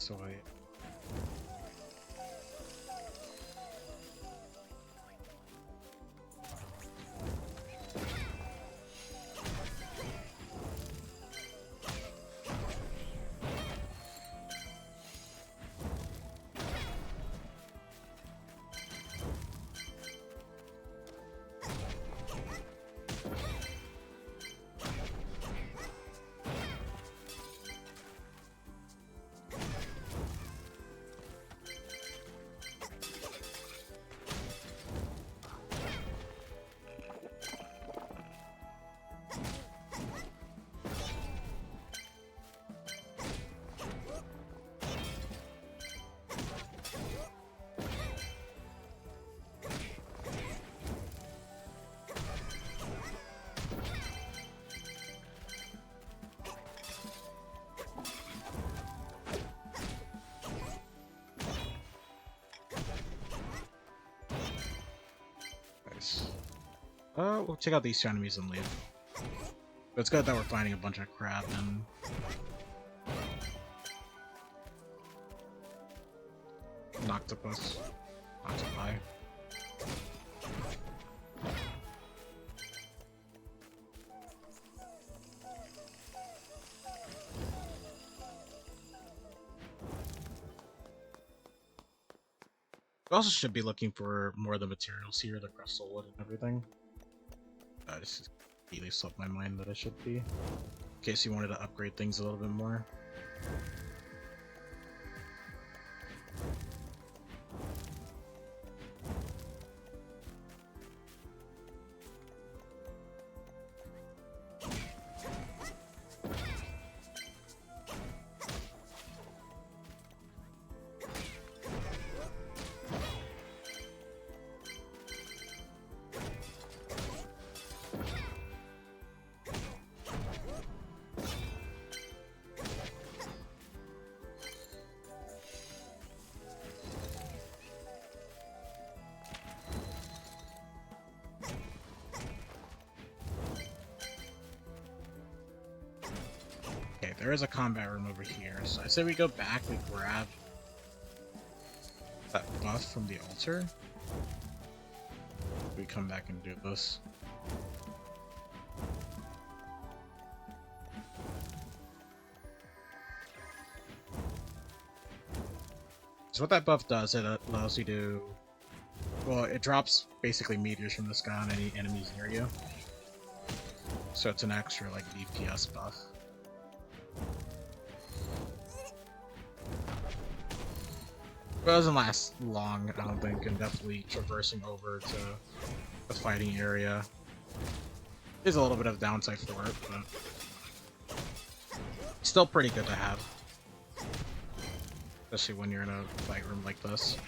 So nice. We'll check out these two enemies and leave. But it's good that we're finding a bunch of crap and octopus. Octopi. We also should be looking for more of the materials here, the crystal wood and everything. This is completely slipped my mind that I should be. In case you wanted to upgrade things a little bit more. there is a combat room over here, so I say we go back, we grab that buff from the altar. We come back and do this. So what that buff does, it allows you to, well, it drops basically meteors from the sky on any enemies near you. So it's an extra, like, DPS buff. But it doesn't last long, I don't think, and definitely traversing over to the fighting area is a little bit of downside for it, but still pretty good to have. Especially when you're in a fight room like this.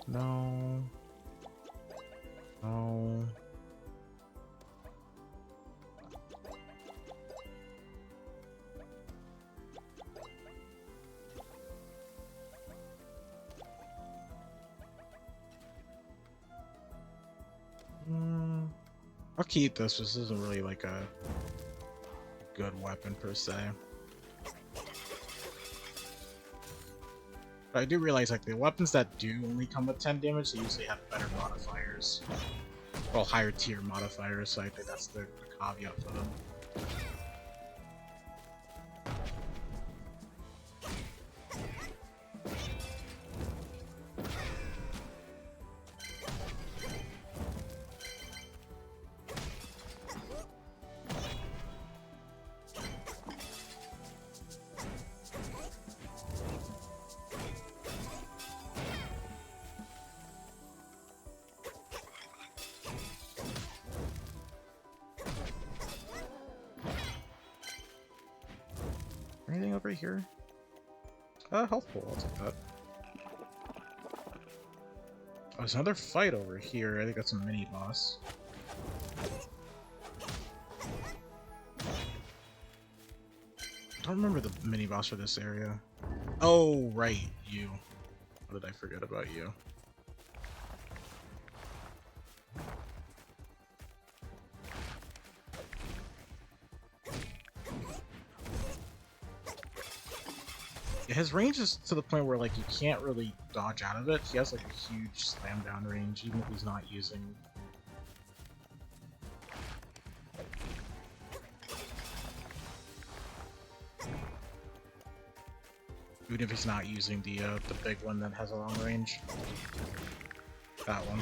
No. No. I'll keep this. This isn't really like a good weapon per se. But I do realize, like, the weapons that do only come with 10 damage, they usually have better modifiers. Well, higher tier modifiers, so I think that's the caveat for them. Anything over here? Health pool, I'll take that. Oh, there's another fight over here. I think that's a mini boss. I don't remember the mini boss for this area. Oh, right, you. How did I forget about you? His range is to the point where, like, you can't really dodge out of it. He has, like, a huge slam down range, even if he's not using... Even if he's not using the big one that has a long range. That one.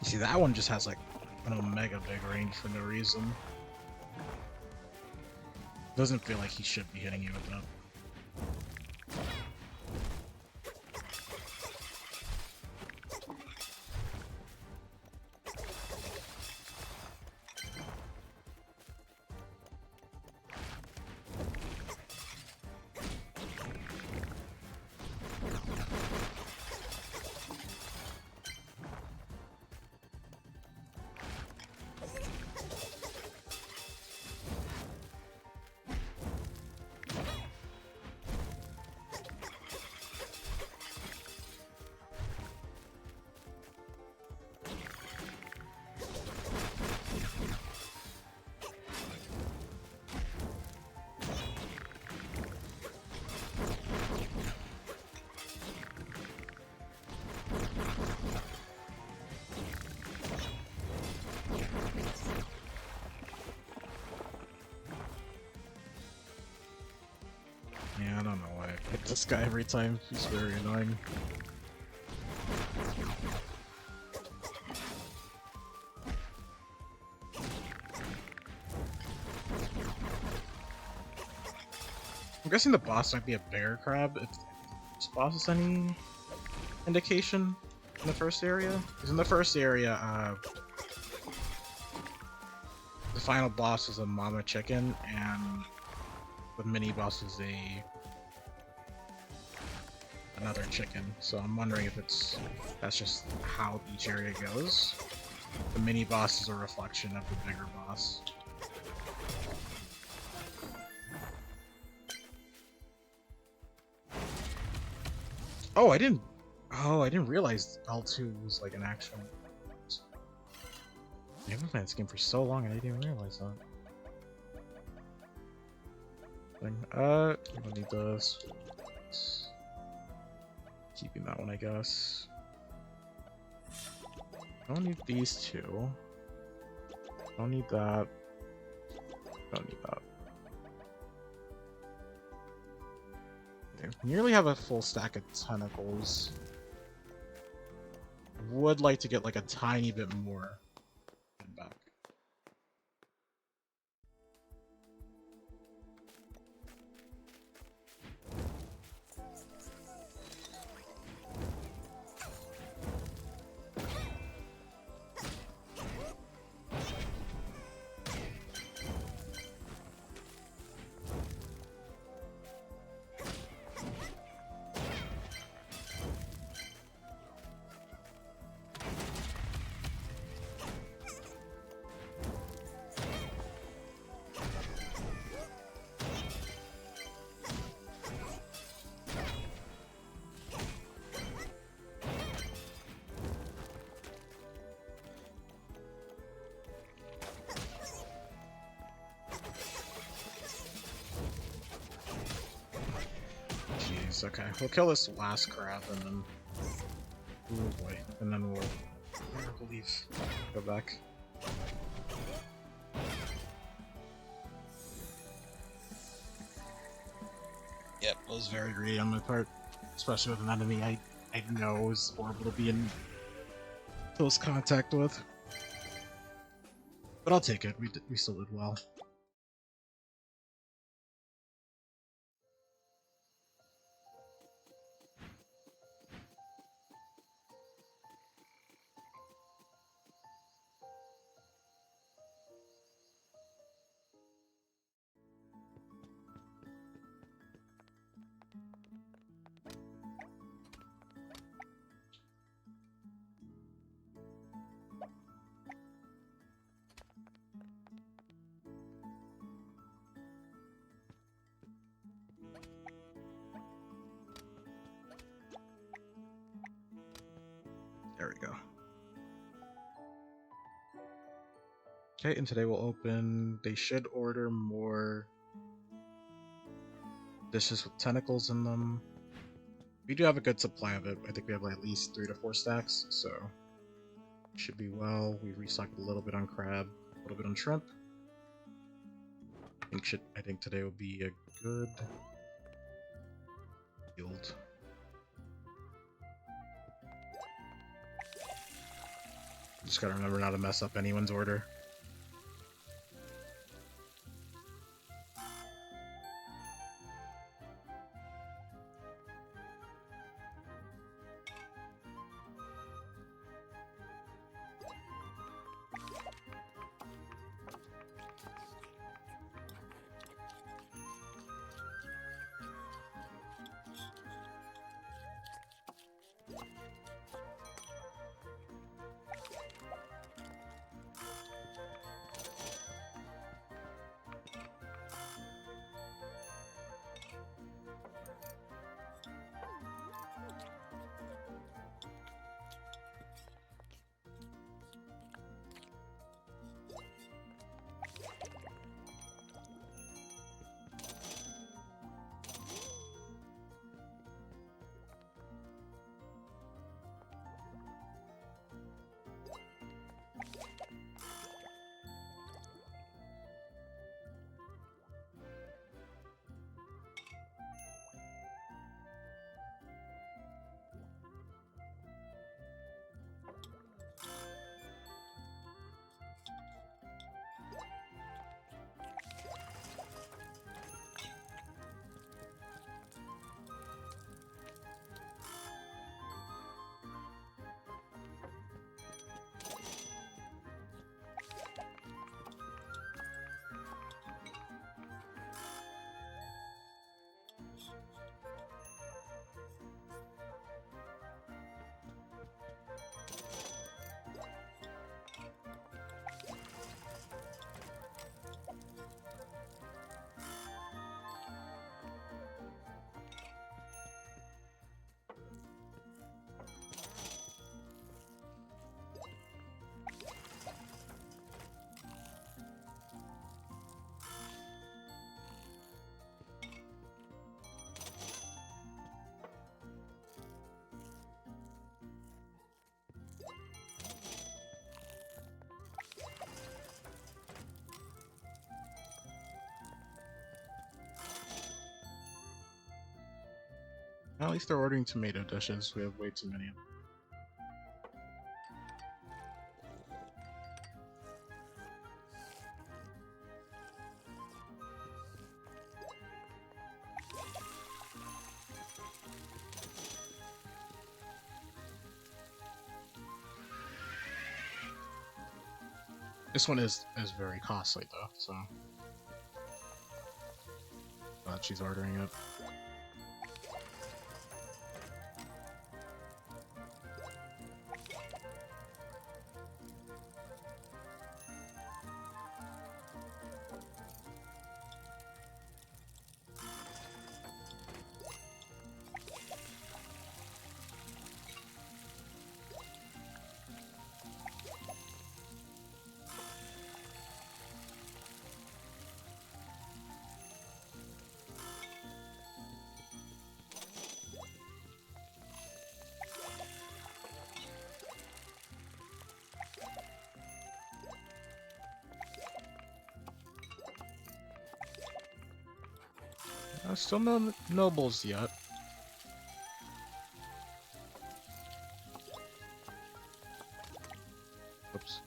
See, that one just has like an omega big range for no reason. Doesn't feel like he should be hitting you with that. This guy every time. He's very annoying. I'm guessing the boss might be a bear crab if this boss is any indication in the first area. Because in the first area, the final boss is a mama chicken, and the mini boss is another chicken. So I'm wondering if that's just how each area goes. The mini boss is a reflection of the bigger boss. Oh, I didn't realize L2 was like an actual. I haven't played this game for so long and I didn't even realize that. You don't need those. Keeping that one, I guess. Don't need these two. Don't need that. Don't need that. Okay, nearly have a full stack of tentacles. Would like to get like a tiny bit more back. Okay, we'll kill this last crab and then... Oh boy, and then we'll leave. Go back. Yep, that was very greedy on my part. Especially with an enemy I know is horrible to be in close contact with. But I'll take it, we still did well. There we go. Okay, and today we'll open... They should order more dishes with tentacles in them. We do have a good supply of it. I think we have like at least 3 to 4 stacks, so should be well. We restocked a little bit on crab, a little bit on shrimp. I think today will be a good yield. Just gotta remember not to mess up anyone's order. At least they're ordering tomato dishes. We have way too many of them. This one is very costly though, so glad she's ordering it. Still no nobles yet. Oops.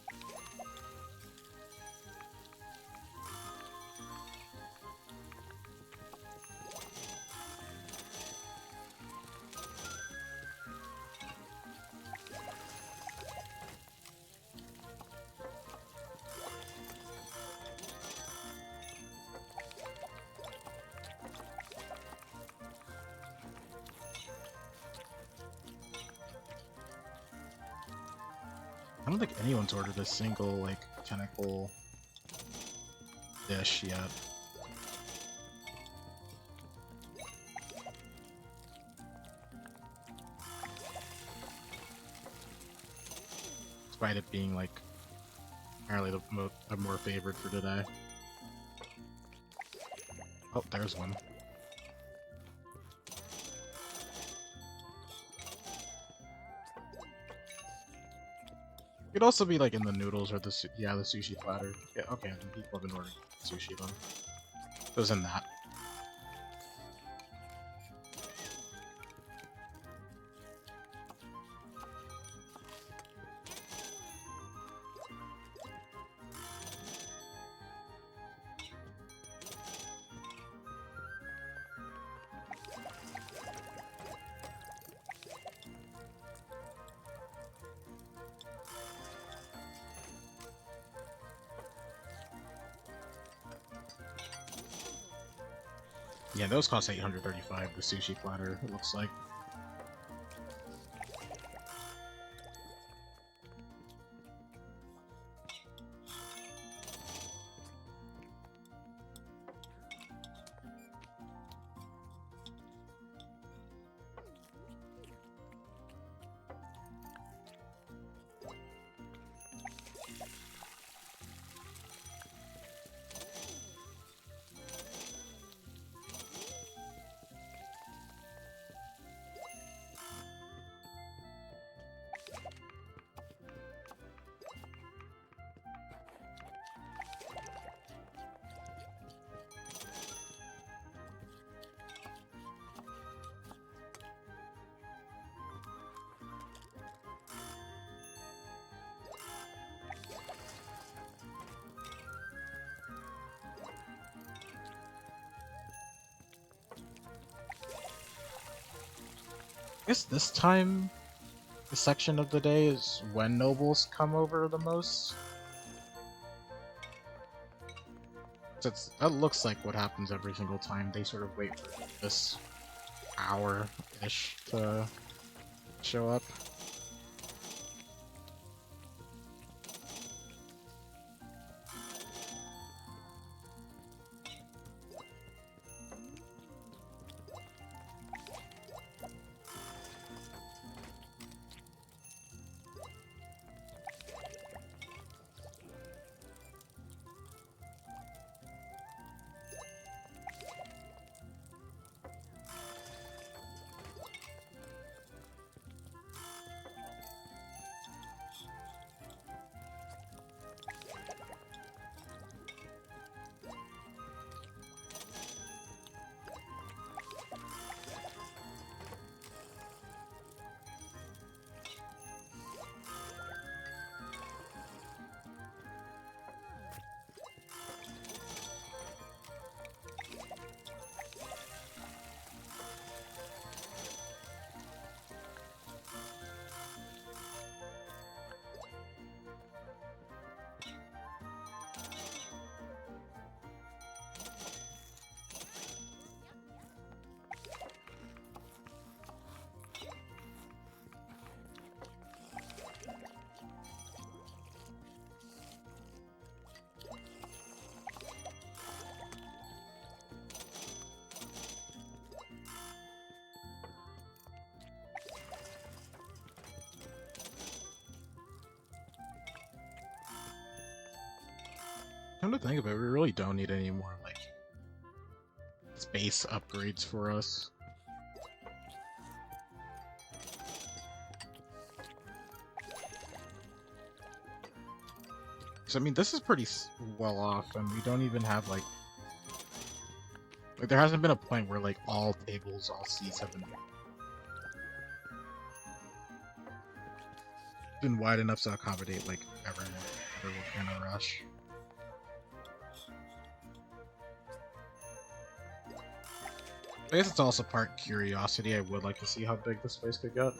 I don't think anyone's ordered a single, like, tentacle dish yet. Despite it being, like, apparently the more favored for today. Oh, there's one. It could also be like in the noodles or the the sushi platter. Yeah, okay, then people have been ordering sushi then. It was in that. Yeah, those cost 835, the sushi platter, it looks like. I guess this time, the section of the day is when nobles come over the most. That looks like what happens every single time. They sort of wait for this hour-ish to show up. Come to think of it, we really don't need any more, like, space upgrades for us. So, I mean, this is pretty well off, and we don't even have, like, there hasn't been a point where, like, all tables, all seats have been wide enough to accommodate, like, everyone in a rush. I guess it's also part curiosity. I would like to see how big this place could get.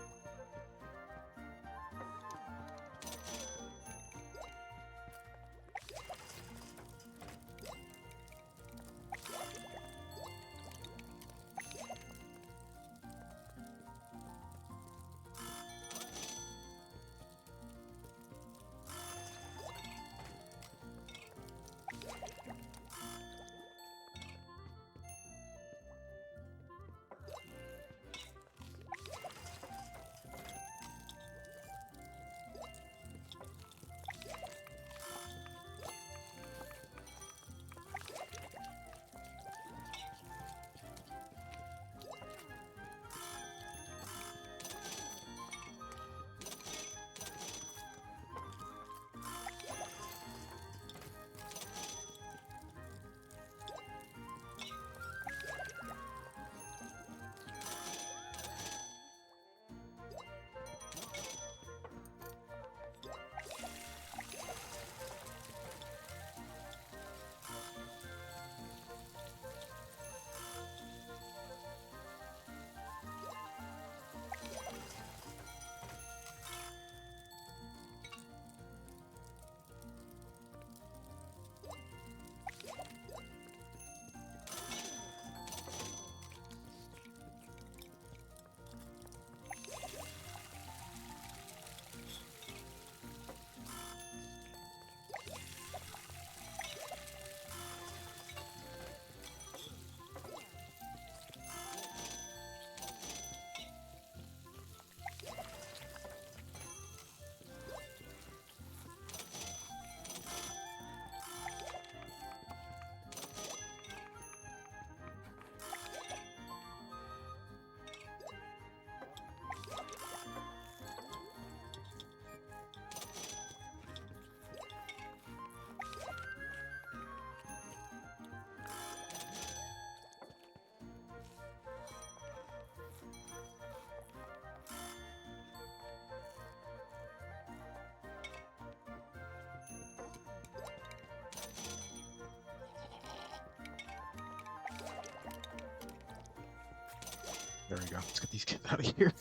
There we go. Let's get these kids out of here.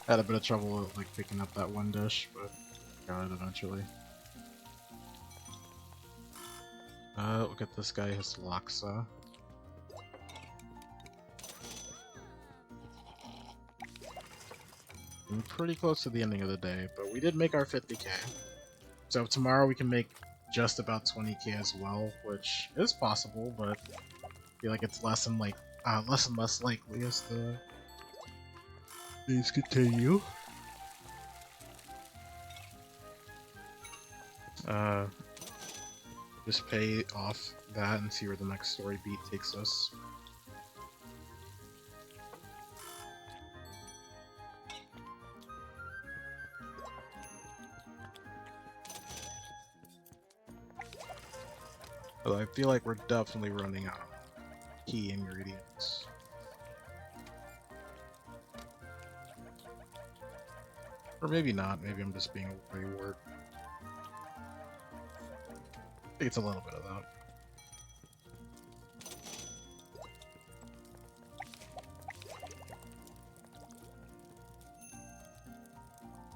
Had a bit of trouble with, like, picking up that one dish, but got it eventually. Look at this guy, his Laksa. I'm pretty close to the ending of the day, but we did make our 50k. So tomorrow we can make just about 20k as well, which is possible, but I feel like it's less and less likely as the days continue. Just pay off that and see where the next story beat takes us. Although I feel like we're definitely running out of key ingredients. Or maybe not, maybe I'm just being a wayward. I think it's a little bit of that.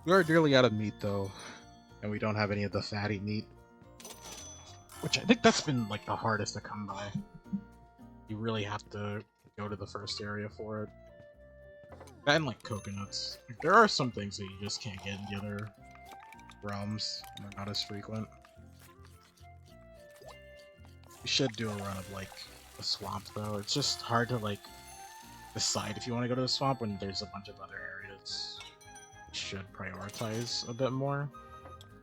We are nearly out of meat though, and we don't have any of the fatty meat. Which I think that's been like the hardest to come by. You really have to go to the first area for it. And like coconuts. Like, there are some things that you just can't get in the other realms, and they're not as frequent. You should do a run of like the swamp though. It's just hard to like decide if you want to go to the swamp when there's a bunch of other areas. You should prioritize a bit more.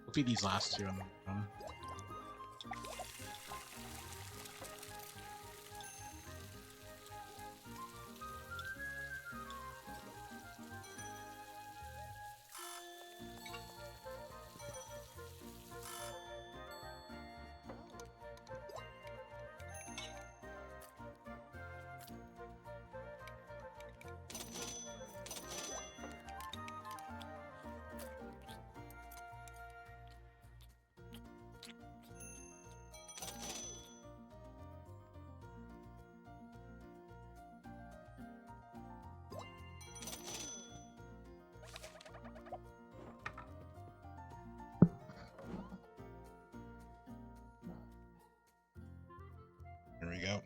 We'll feed these last two and then go.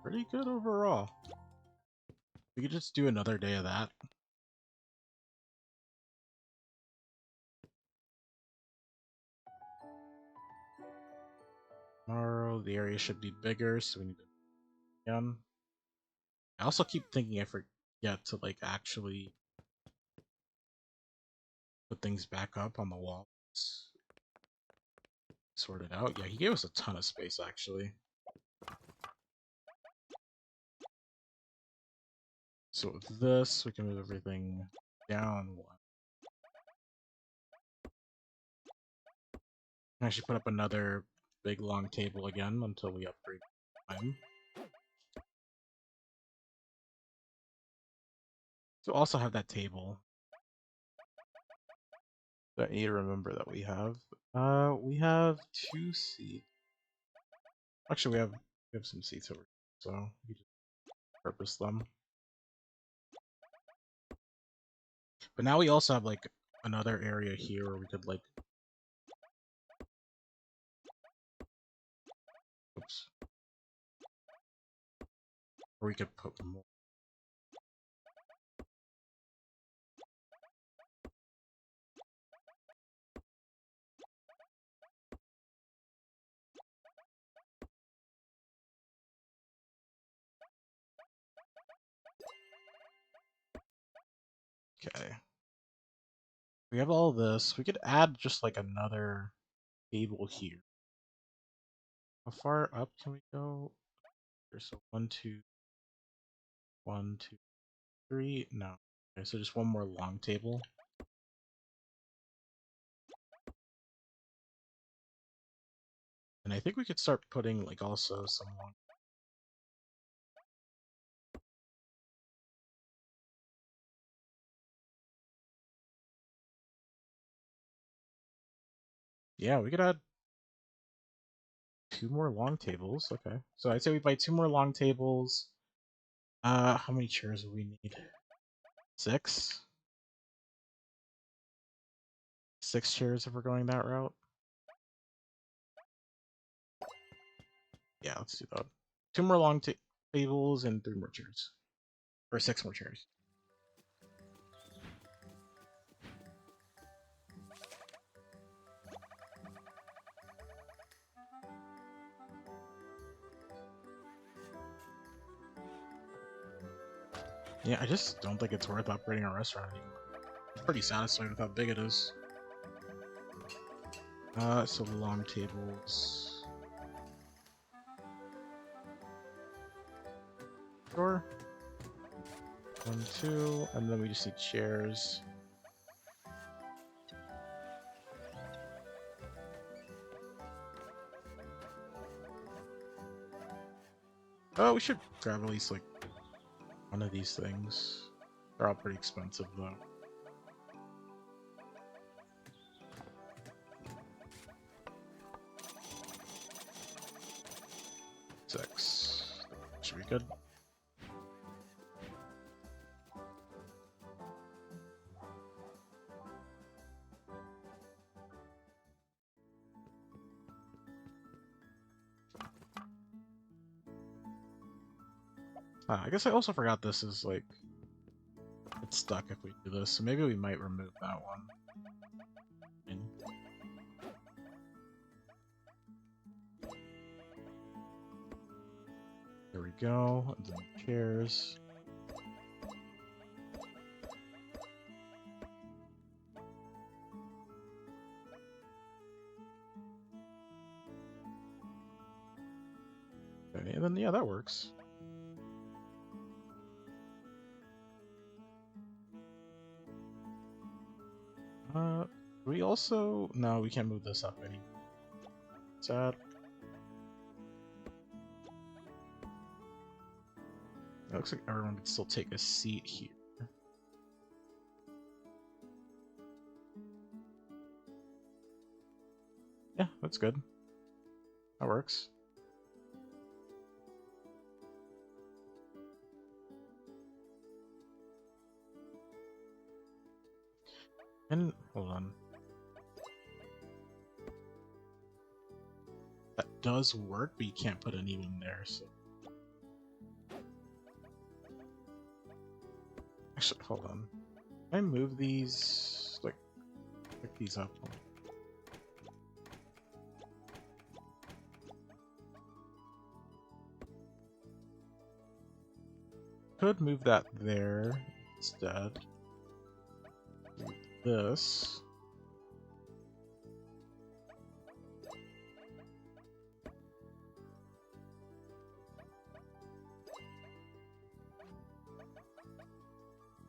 Pretty good overall. We could just do another day of that. Tomorrow, the area should be bigger, so we need to again. I also keep thinking I forget to like actually put things back up on the walls. Sort it out. Yeah, he gave us a ton of space actually. So with this, we can move everything down one. Actually put up another big long table again until we upgrade time. So also have that table. That I need to remember that we have. We have 2 seats. Actually, we have some seats over here, so we just purpose them. But now we also have like another area here where we could like. Oops. Or we could put more. Okay. We have all this. We could add just like another table here. How far up can we go? There's so 1, 2, 1, 2, 3. No. Okay, so just one more long table. And I think we could start putting like also some long. Yeah, we could add 2 more long tables. Okay. So I'd say we buy 2 more long tables. How many chairs do we need? 6? 6 chairs if we're going that route. Yeah, let's do that. 2 more long tables and 3 more chairs. Or 6 more chairs. Yeah, I just don't think it's worth upgrading our restaurant anymore. I'm pretty satisfied with how big it is. So long tables. Sure. 1, 2, and then we just need chairs. Oh, we should grab at least like one of these things. They're all pretty expensive though. 6. Should be good. I guess I also forgot this is like it's stuck if we do this, so maybe we might remove that one. And there we go. And then chairs. Okay, and then yeah, that works. We also no, we can't move this up anymore. Sad. It looks like everyone can still take a seat here. Yeah, that's good. That works. And hold on. That does work, but you can't put anyone there, so. Actually, hold on. Can I move these? Like, pick these up? Could move that there instead. Do this.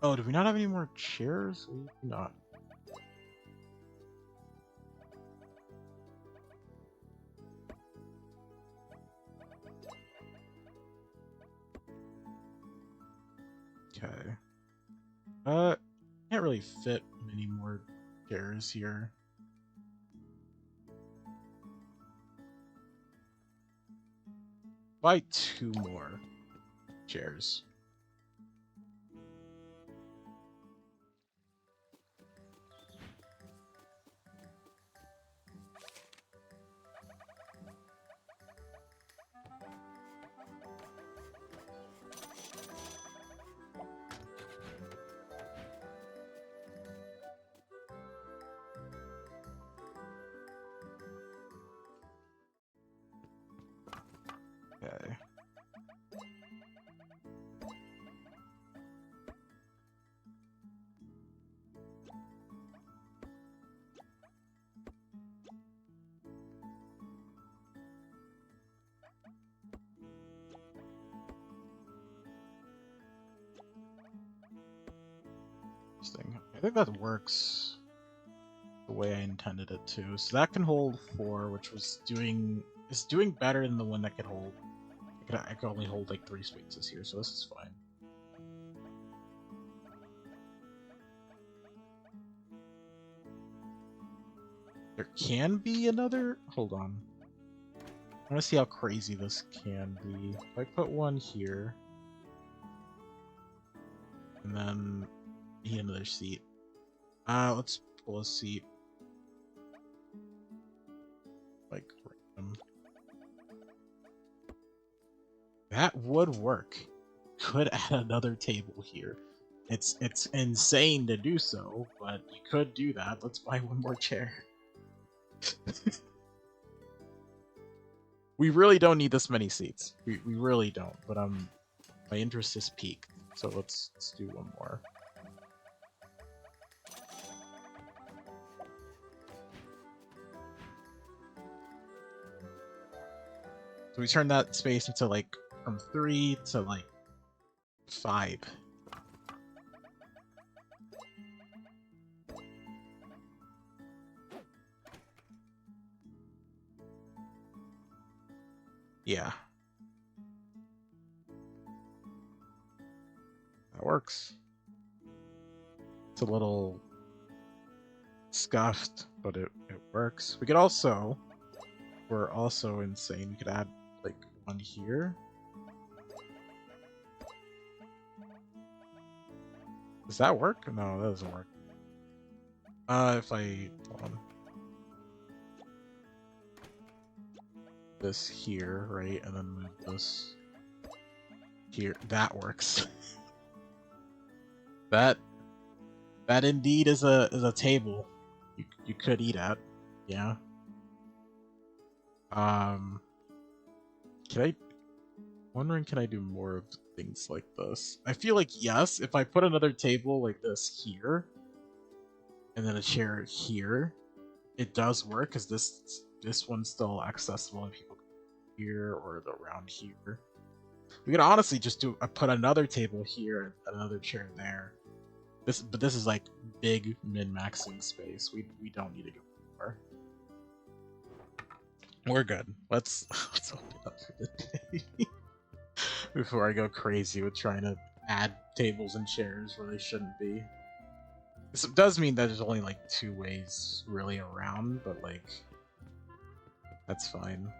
Oh, do we not have any more chairs? We do not. Okay. Can't really fit many more chairs here. Buy 2 more chairs. Okay. Interesting. I think that works the way I intended it to. So that can hold 4, which is doing better than the one that could hold. I could only hold like 3 spaces here, so this is fine. There can be another. Hold on. I want to see how crazy this can be. If I put one here, and then another seat. Let's pull a seat. Like random. That would work. Could add another table here. It's insane to do so, but you could do that. Let's buy 1 more chair. We really don't need this many seats. We really don't. But my interest is peaked. So let's do 1 more. So we turn that space into like from 3 to like 5. Yeah. That works. It's a little scuffed, but it works. We could also, we're also insane. We could add like 1 here. Does that work? No, that doesn't work. If I hold on. This here, right, and then move this here. That works. that indeed is a table you could eat at. Yeah. Can I? Wondering, can I do more of things like this? I feel like yes. If I put another table like this here, and then a chair here, it does work because this one's still accessible and people here or around here. We could honestly just put another table here and another chair there. But this is like big min-maxing space. We don't need to go more. We're good. Let's open up for the day before I go crazy with trying to add tables and chairs where they shouldn't be. This does mean that there's only like 2 ways really around, but like that's fine.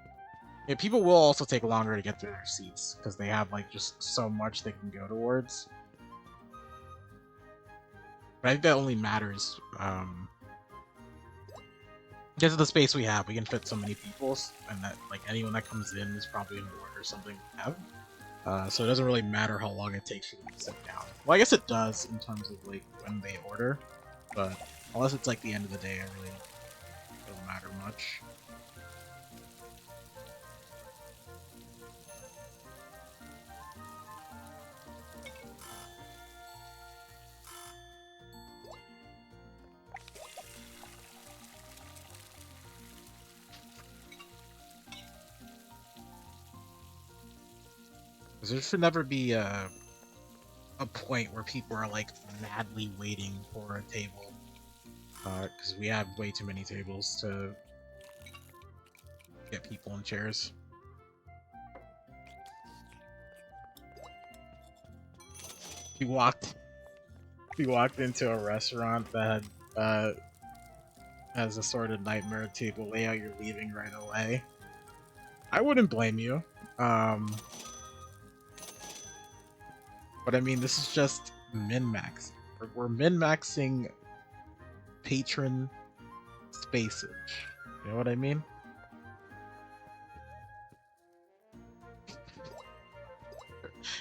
Yeah, people will also take longer to get to their seats because they have like just so much they can go towards. But I think that only matters because of the space we have. We can fit so many people, and that like anyone that comes in is probably gonna order something we have. So it doesn't really matter how long it takes for them to sit down. Well, I guess it does in terms of like when they order, but unless it's like the end of the day, I really don't matter much. Because there should never be a point where people are like madly waiting for a table. Because we have way too many tables to get people in chairs. If you walked into a restaurant that has a sort of nightmare table layout, you're leaving right away. I wouldn't blame you. But I mean, this is just min-max. We're min-maxing patron spacage. You know what I mean?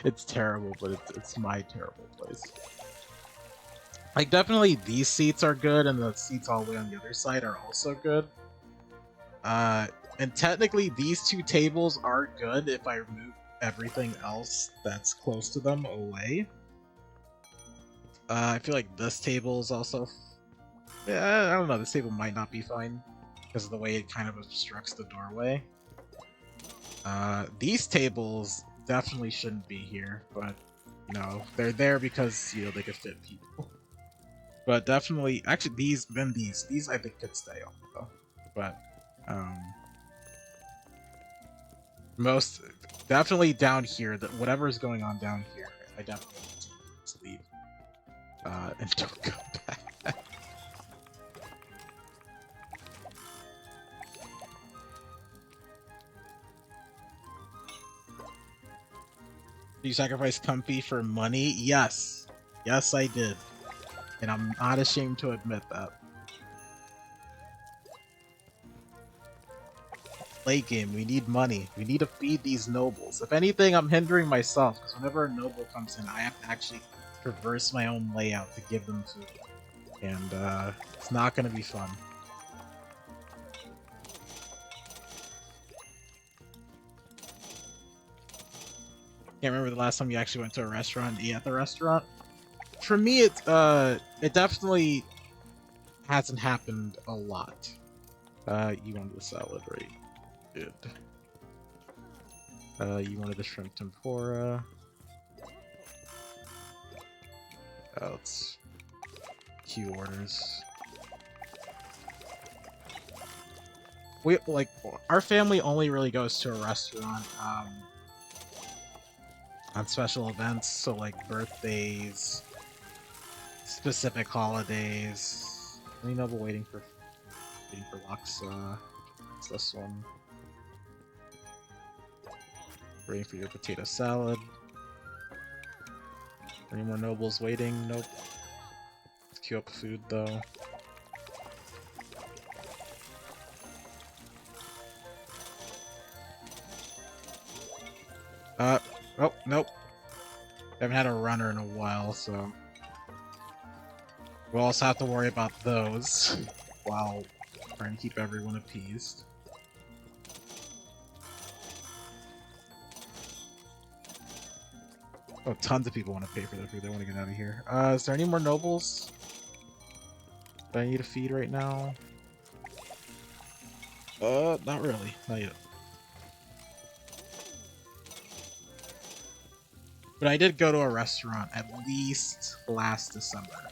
It's terrible, but it's my terrible place. Like, definitely these seats are good, and the seats all the way on the other side are also good. And technically, these two tables are good if I remove everything else that's close to them away. I feel like this table is also... Yeah, I don't know, this table might not be fine because of the way it kind of obstructs the doorway. These tables definitely shouldn't be here, but, you know, they're there because, you know, they could fit people. But definitely, actually, these I think could stay on, though. But, most, definitely down here, that whatever's going on down here, I definitely need to leave. And don't go back. You sacrificed Comfy for money? Yes. Yes, I did. And I'm not ashamed to admit that. Late game, we need money. We need to feed these nobles. If anything, I'm hindering myself, because whenever a noble comes in, I have to actually traverse my own layout to give them food. And, it's not gonna be fun. Can't remember the last time you actually went to a restaurant and ate at the restaurant. For me, it definitely hasn't happened a lot. You wanted the salad, right? Good. You wanted the shrimp tempura. Let's queue orders. We, like, our family only really goes to a restaurant, on special events, so like birthdays, specific holidays. Any noble waiting for Lux, it's this one. Waiting for your potato salad. Any more nobles waiting? Nope. Let's queue up food though. Oh, nope. Haven't had a runner in a while, so we'll also have to worry about those while trying to keep everyone appeased. Oh, tons of people want to pay for their food. They want to get out of here. Is there any more nobles that I need to feed right now? Not really. Not yet. But I did go to a restaurant at least last December.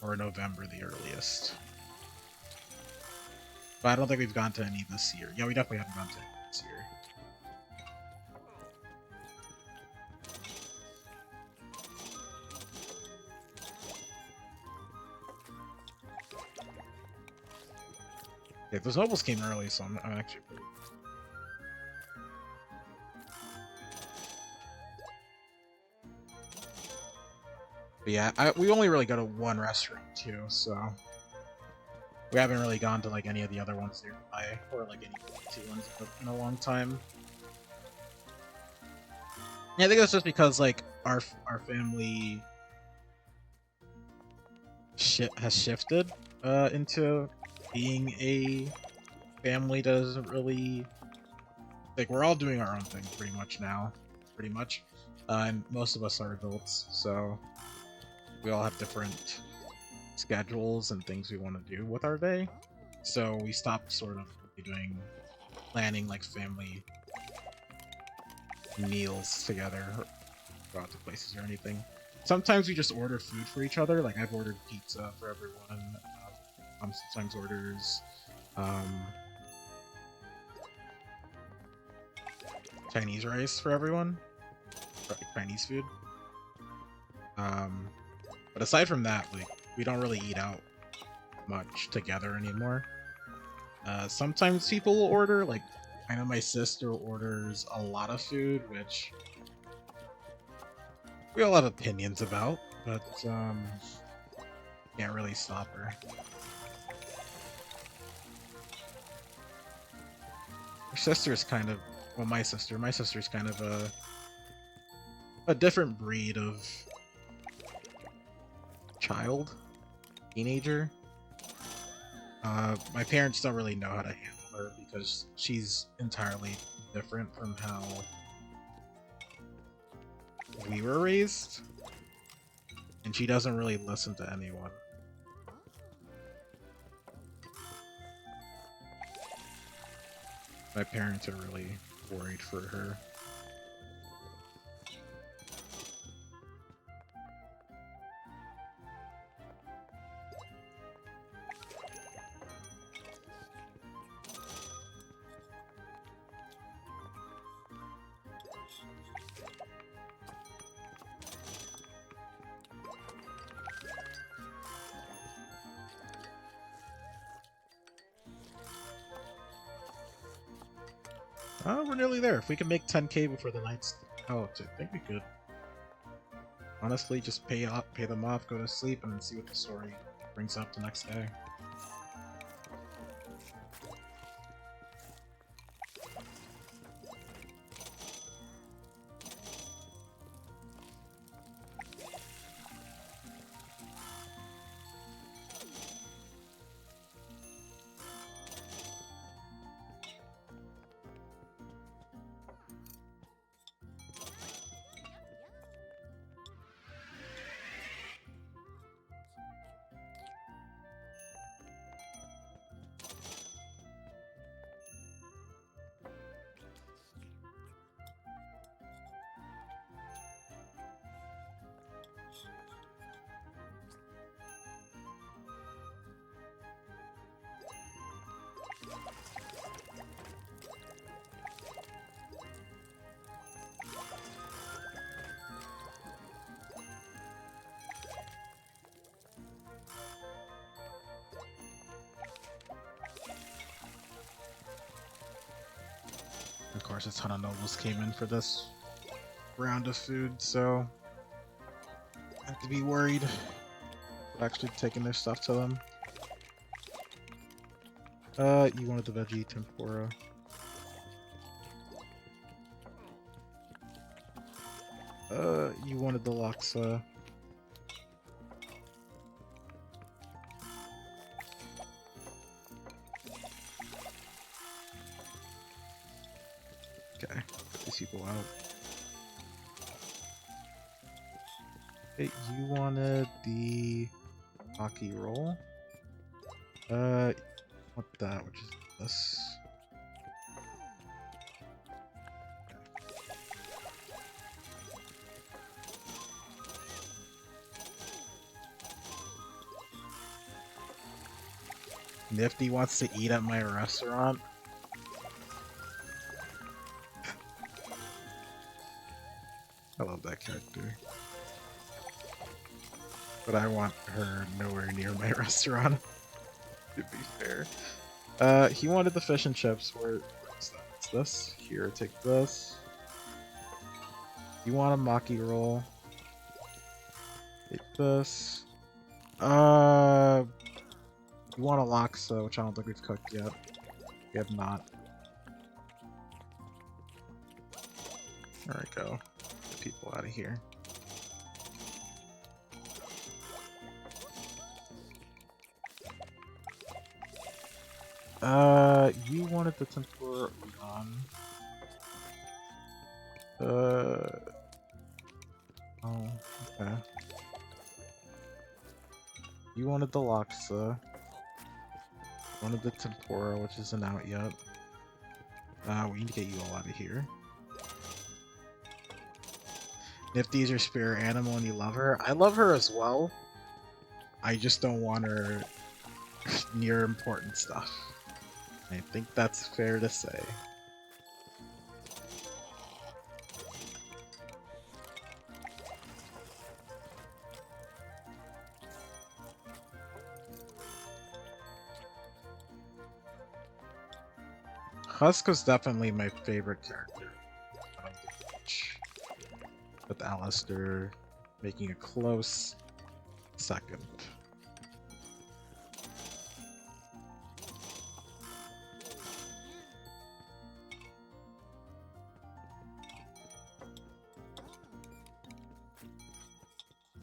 Or November, the earliest. But I don't think we've gone to any this year. Yeah, we definitely haven't gone to any this year. Yeah, those nobles came early, so I'm actually pretty... But yeah, we only really go to one restaurant too, so we haven't really gone to like any of the other ones nearby or like any fancy ones in a long time. Yeah, I think that's just because like our family has shifted into being a family that doesn't really like we're all doing our own thing pretty much now, pretty much, and most of us are adults, so we all have different schedules and things we want to do with our day. So we stopped sort of doing planning like family meals together or go out to places or anything. Sometimes we just order food for each other. Like I've ordered pizza for everyone. Sometimes orders Chinese rice for everyone, or, like, Chinese food. But aside from that, like we don't really eat out much together anymore. Sometimes people will order, like I know my sister orders a lot of food, which we all have opinions about, but can't really stop her. Her sister's kind of, well, my sister's kind of a different breed of child, teenager. My parents don't really know how to handle her because she's entirely different from how we were raised, and she doesn't really listen to anyone. My parents are really worried for her. Oh, we're nearly there. If we can make 10k before the night's out, I think we could. Honestly, just pay them off, go to sleep, and then see what the story brings up the next day. Of course, a ton of nobles came in for this round of food, so I have to be worried about actually taking their stuff to them. You wanted the veggie tempura. You wanted the laksa. Okay, put these people out. Okay, you wanted the hockey roll. What that, which is this. Nifty wants to eat at my restaurant. I love that character. But I want her nowhere near my restaurant, to be fair. He wanted the fish and chips. Where's that? It's this. Here, take this. You want a maki roll? Take this. You want a Laksa, which I don't think we've cooked yet. We have not. There we go. Get people out of here. You wanted the tempura udon. Oh, okay. You wanted the laksa. Wanted the tempura, which isn't out yet. We need to get you all out of here. Nifty's your spirit animal and you love her. I love her as well. I just don't want her near important stuff. I think that's fair to say. Husk was definitely my favorite character out of the bunch, with Alistair making a close second.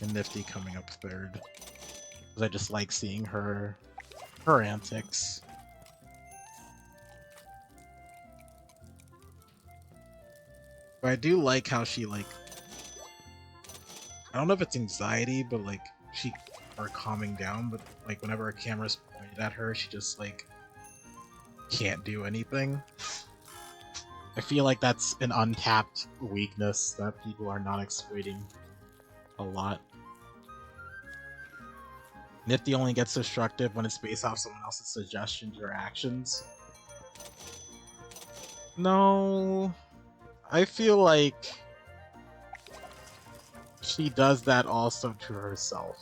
And Nifty coming up third, because I just like seeing her antics. But I do like how she, like, I don't know if it's anxiety, but like she or calming down, but like whenever a camera's pointed at her, she just like can't do anything. I feel like that's an untapped weakness that people are not exploiting a lot. Nifty only gets destructive when it's based off someone else's suggestions or actions. No, I feel like she does that also to herself.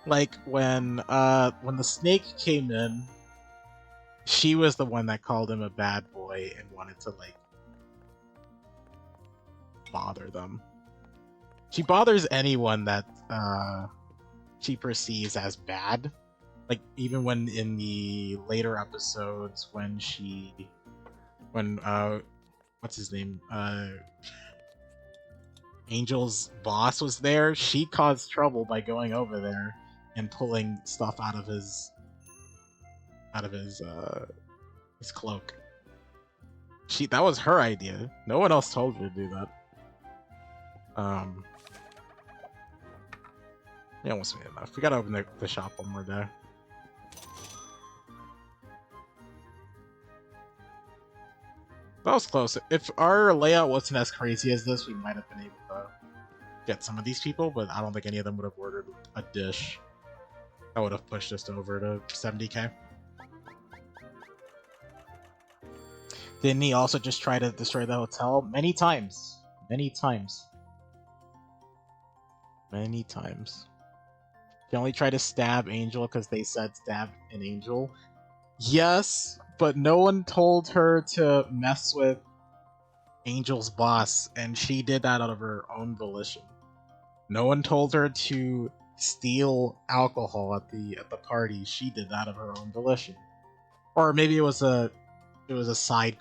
Like when the snake came in, she was the one that called him a bad boy and wanted to like bother them. She bothers anyone that she perceives as bad. Like even when in the later episodes when what's his name? Angel's boss was there, she caused trouble by going over there and pulling stuff out of his cloak. That was her idea. No one else told her to do that. Yeah, almost made enough. We gotta open the shop one more day. That was close. If our layout wasn't as crazy as this, we might have been able to get some of these people, but I don't think any of them would have ordered a dish. That would have pushed us over to 70k. Didn't he also just try to destroy the hotel? Many times. Many times. Many times. He only tried to stab Angel because they said stab an Angel. Yes, but no one told her to mess with Angel's boss, and she did that out of her own volition. No one told her to steal alcohol at the party. She did that of her own volition. Or maybe it was a side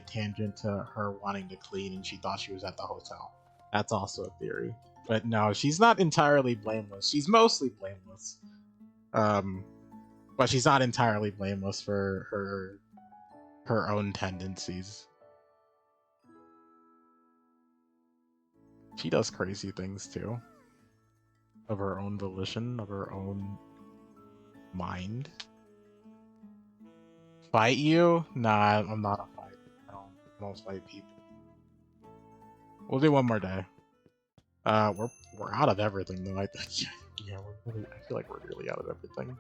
tangent to her wanting to clean, and she thought she was at the hotel. That's also a theory. But no, she's not entirely blameless. She's mostly blameless. But she's not entirely blameless for her own tendencies. She does crazy things too. Of her own volition, of her own mind. Fight you? Nah, I'm not a fighter. I don't fight people. We'll do one more day. We're out of everything though. Yeah, I feel like we're really out of everything.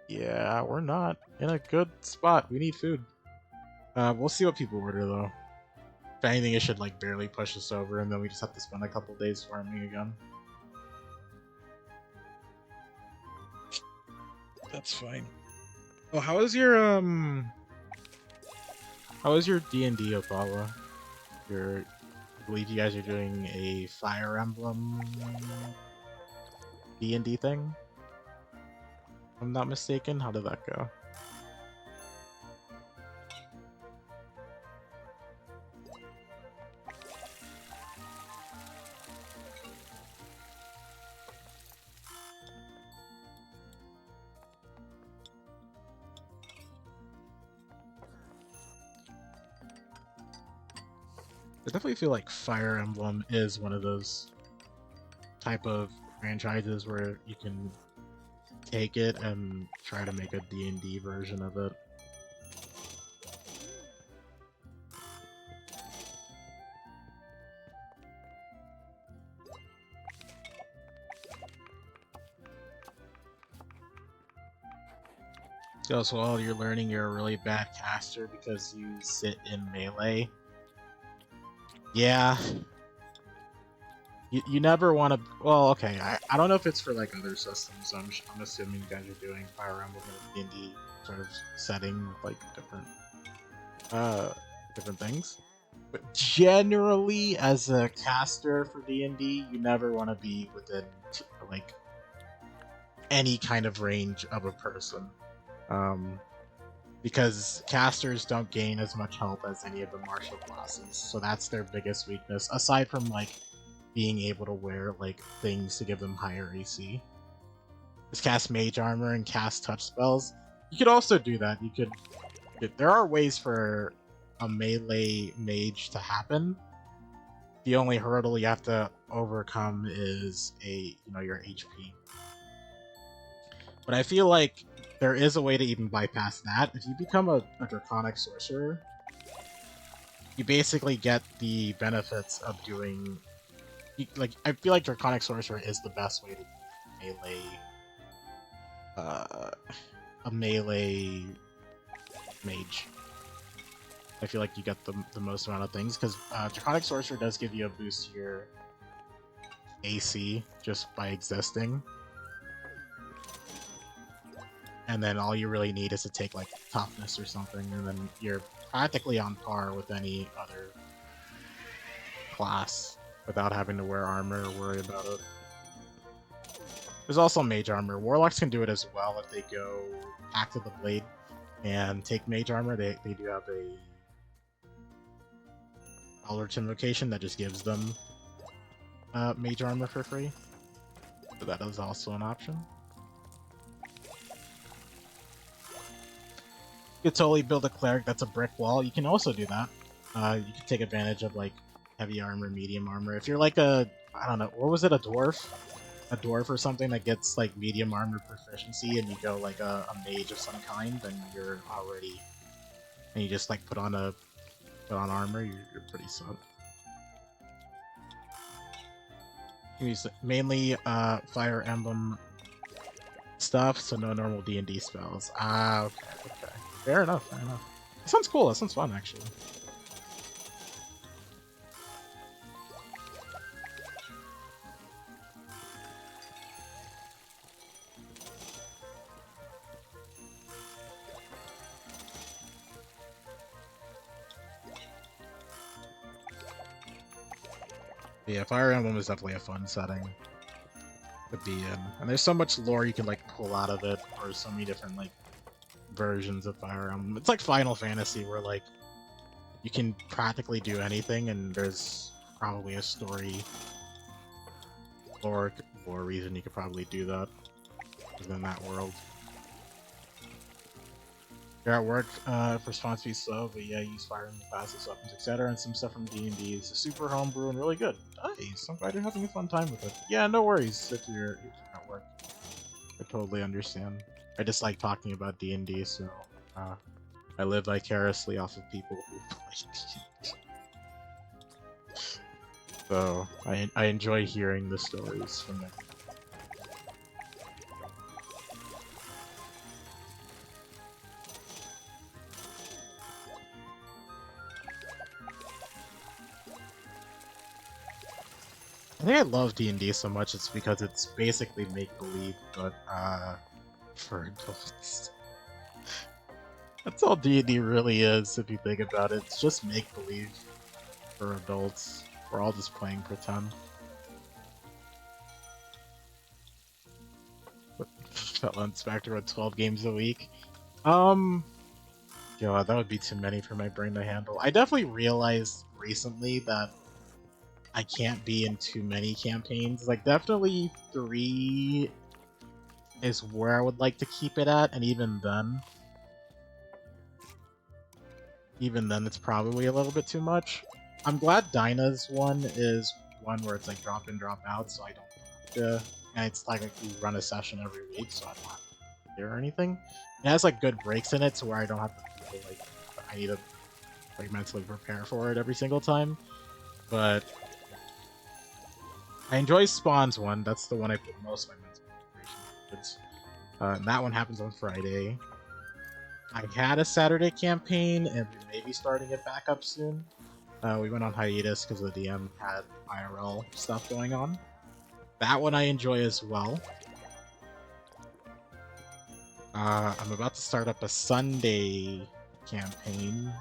Yeah, we're not in a good spot. We need food. We'll see what people order though. If anything, it should like barely push us over, and then we just have to spend a couple days farming again. That's fine. Oh, how is your How is your D&D, Opawa? I believe you guys are doing a Fire Emblem D&D thing? If I'm not mistaken. How did that go? I definitely feel like Fire Emblem is one of those type of franchises where you can take it and try to make a D&D version of it. Also, while you're learning, you're a really bad caster because you sit in melee. Yeah. You never want to... Well, okay, I don't know if it's for, like, other systems, so I'm assuming you guys are doing Fire Emblem in a D&D sort of setting with, like, different things. But generally, as a caster for D&D, you never want to be within, like, any kind of range of a person. Because casters don't gain as much health as any of the martial classes, so that's their biggest weakness, aside from, like, being able to wear, like, things to give them higher AC. Just cast mage armor and cast touch spells. You could also do that. There are ways for a melee mage to happen. The only hurdle you have to overcome is your HP. But I feel like there is a way to even bypass that. If you become a Draconic Sorcerer, you basically get the benefits of doing... I feel like Draconic Sorcerer is the best way to melee... a melee mage. I feel like you get the most amount of things, because Draconic Sorcerer does give you a boost to your AC just by existing. And then all you really need is to take, like, toughness or something, and then you're practically on par with any other class without having to wear armor or worry about it. There's also mage armor. Warlocks can do it as well if they go Pact of the Blade and take mage armor. They do have a Eldritch Invocation that just gives them mage armor for free. So that is also an option. You could totally build a cleric that's a brick wall. You can also do that. You can take advantage of, like, heavy armor, medium armor. If you're like I don't know, what was it, a dwarf? A dwarf or something that gets, like, medium armor proficiency, and you go, like, a mage of some kind, then you're already... And you just, like, put on armor, you're pretty set. You use mainly Fire Emblem stuff, so no normal D&D spells. Ah, okay. Fair enough, fair enough. That sounds cool, that sounds fun, actually. Yeah, Fire Emblem is definitely a fun setting to be in. And there's so much lore you can, like, pull out of it, or so many different, like, versions of Fire Emblem. It's like Final Fantasy, where, like, you can practically do anything, and there's probably a story lore reason you could probably do that within that world. You're at work, if response speed's slow, but yeah, use Fire Emblem classes, weapons, etc., and some stuff from D&D. It's a super homebrew and really good. Nice! I'm glad you're having a fun time with it. Yeah, no worries if you're at work. I totally understand. I just like talking about D&D, so I live vicariously off of people who play D&D. So I enjoy hearing the stories from them. I think I love D&D so much, it's because it's basically make-believe, but for adults. That's all D&D really is, if you think about it. It's just make-believe for adults. We're all just playing pretend. Felt Inspector with 12 games a week. God, that would be too many for my brain to handle. I definitely realized recently that I can't be in too many campaigns. Like, definitely 3 is where I would like to keep it at, and even then it's probably a little bit too much. I'm glad Dinah's one is one where it's like drop in, drop out, so I don't have to, and it's like you run a session every week, so I don't have to do or anything. It has like good breaks in it, so where I don't have to feel like I need to like mentally prepare for it every single time. But I enjoy Spawn's one. That's the one I put most of my mental preparation towards. And that one happens on Friday. I had a Saturday campaign, and we may be starting it back up soon. We went on hiatus because the DM had IRL stuff going on. That one I enjoy as well. I'm about to start up a Sunday campaign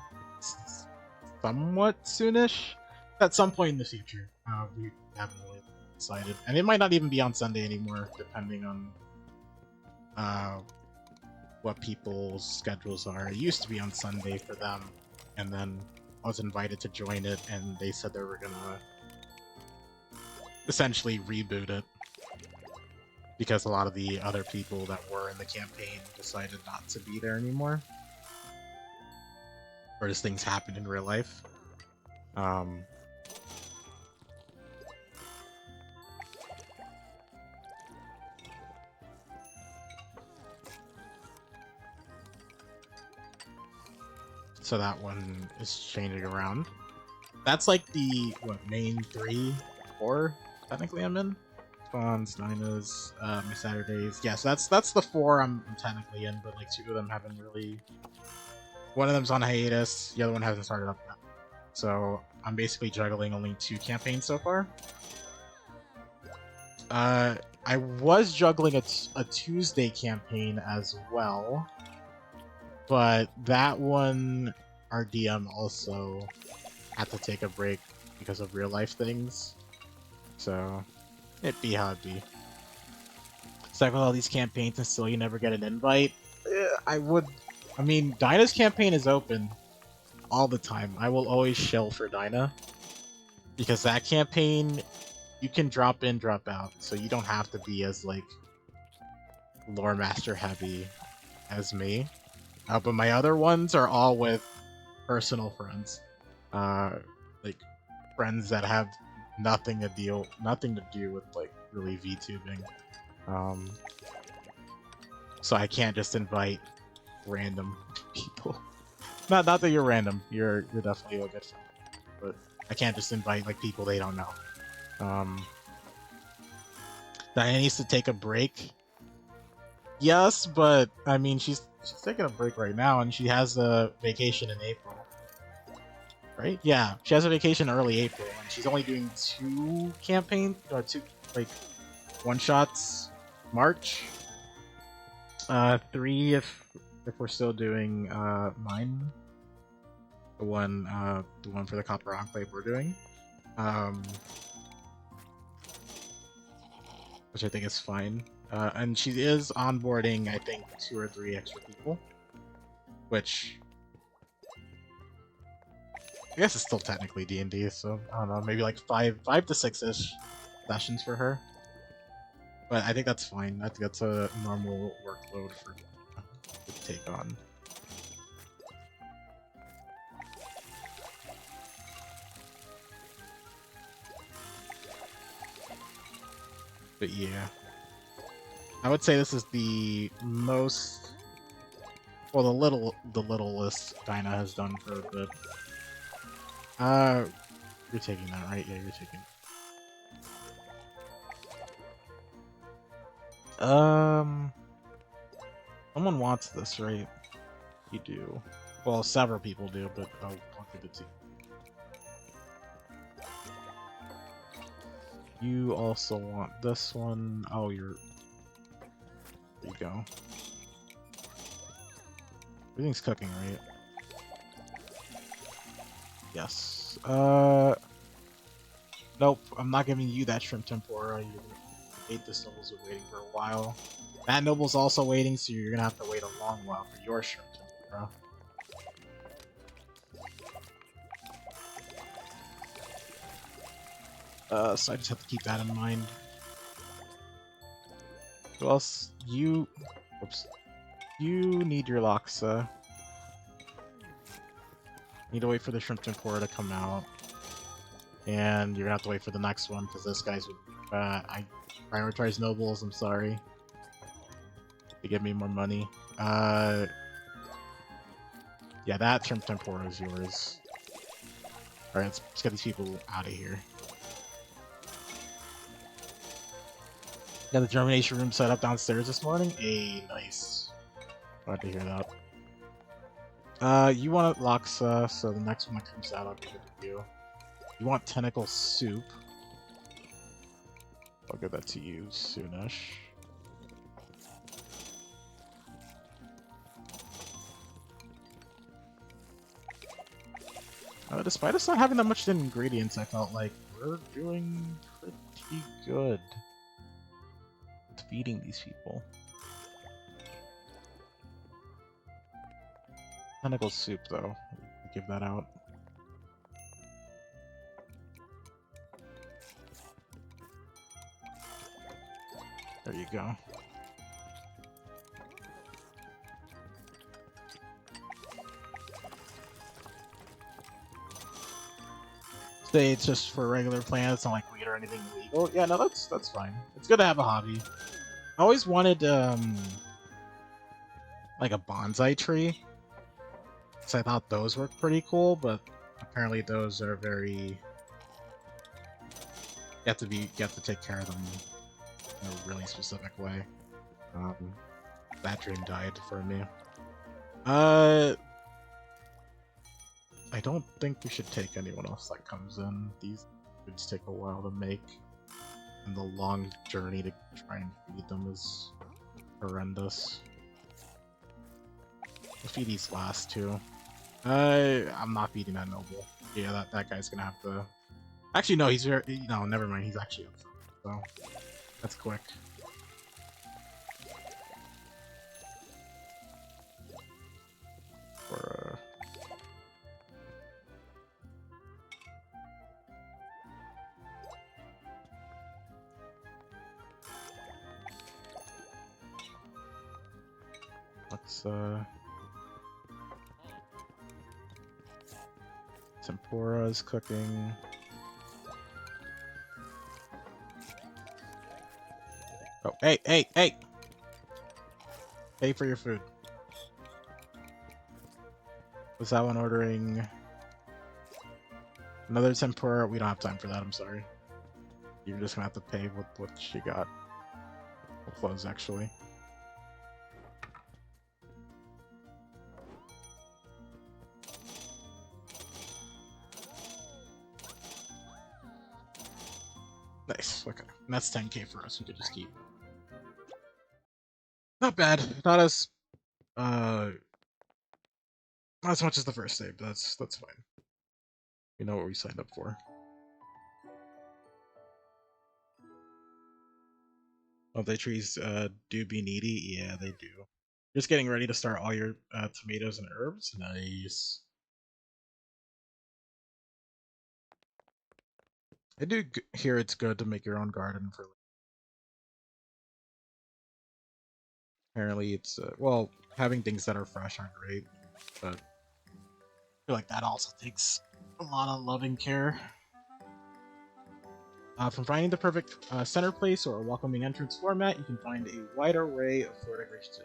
somewhat soonish. At some point in the future. We haven't really decided. And it might not even be on Sunday anymore, depending on what people's schedules are. It used to be on Sunday for them, and then I was invited to join it, and they said they were gonna essentially reboot it because a lot of the other people that were in the campaign decided not to be there anymore. Or as things happened in real life. So that one is changing around. That's like the, main 3, 4, technically I'm in? Spawns, Dinah's, my Saturdays. Yeah, so that's the 4 I'm technically in, but like 2 of them haven't really... One of them's on hiatus, the other one hasn't started up yet. So I'm basically juggling only 2 campaigns so far. I was juggling a Tuesday campaign as well, but that one, our DM also had to take a break because of real life things. So it be how it be. Stuck with all these campaigns and still you never get an invite. I mean, Dinah's campaign is open all the time. I will always shell for Dinah because that campaign you can drop in, drop out, so you don't have to be as like lore master heavy as me. But my other ones are all with personal friends, like friends that have nothing to do with like really VTubing. So I can't just invite random people. Not that you're random. You're definitely a good friend, but I can't just invite like people they don't know. Diana needs to take a break. Yes, but I mean she's taking a break right now, and she has a vacation in April. Right? Yeah, she has a vacation early April, and she's only doing 2 campaigns or 2 like one-shots March. 3 if we're still doing mine. The one for the Copper Enclave we're doing. Which I think is fine. And she is onboarding, I think, 2 or 3 extra people. Which I guess it's still technically D&D, so I don't know, maybe like 5 to 6-ish sessions for her. But I think that's fine. I think that's a normal workload for to take on. But yeah, I would say this is the most, well, the littlest Dinah has done for a bit. You're taking that, right? Yeah, you're taking. Someone wants this, right? You do. Well, several people do, but I'll give it to you. You also want this one. Oh, there you go. Everything's cooking, right? Yes. Nope. I'm not giving you that shrimp tempura. You ate this nobles are waiting for a while. That noble's also waiting, so you're gonna have to wait a long while for your shrimp tempura. So I just have to keep that in mind. Who else? You... Oops. You need your laksa. Need to wait for the shrimp tempura to come out. And you're gonna have to wait for the next one, because this guy's... I prioritize nobles, I'm sorry. To give me more money. Yeah, that shrimp tempura is yours. Alright, let's get these people out of here. Got the germination room set up downstairs this morning? Hey, nice. Glad to hear that. You want laksa, so the next one that comes out, I'll give it to you. You want tentacle soup. I'll give that to you soonish. Despite us not having that much ingredients, I felt like we're doing pretty good with feeding these people. Tentacle soup, though. I'll give that out. There you go. Say it's just for regular plants, it's not like weed or anything illegal. Yeah, no, that's fine. It's good to have a hobby. I always wanted like a bonsai tree, because I thought those were pretty cool, but apparently those are very... You have to take care of them in a really specific way. That dream died for me. I don't think we should take anyone else that comes in. These foods take a while to make, and the long journey to try and feed them is horrendous. We'll feed these last two. I'm not feeding that noble. Yeah, that guy's gonna have to... Actually, no, he's very... No, never mind, he's actually upset. So, that's quick. For, let's, tempura's cooking. Oh, hey, hey, hey! Pay for your food. Was that one ordering another tempura? We don't have time for that, I'm sorry. You're just gonna have to pay with what she got. We'll close, actually. Nice, okay. And that's 10k for us, we could just keep. Not bad. Not as not as much as the first day, but that's fine. We know what we signed up for. Oh, the trees do be needy? Yeah, they do. Just getting ready to start all your tomatoes and herbs? Nice. I do hear it's good to make your own garden for... Apparently it's, well, having things that are fresh are great, but I feel like that also takes a lot of loving care. From finding the perfect center place or a welcoming entrance format, you can find a wide array of floor decorations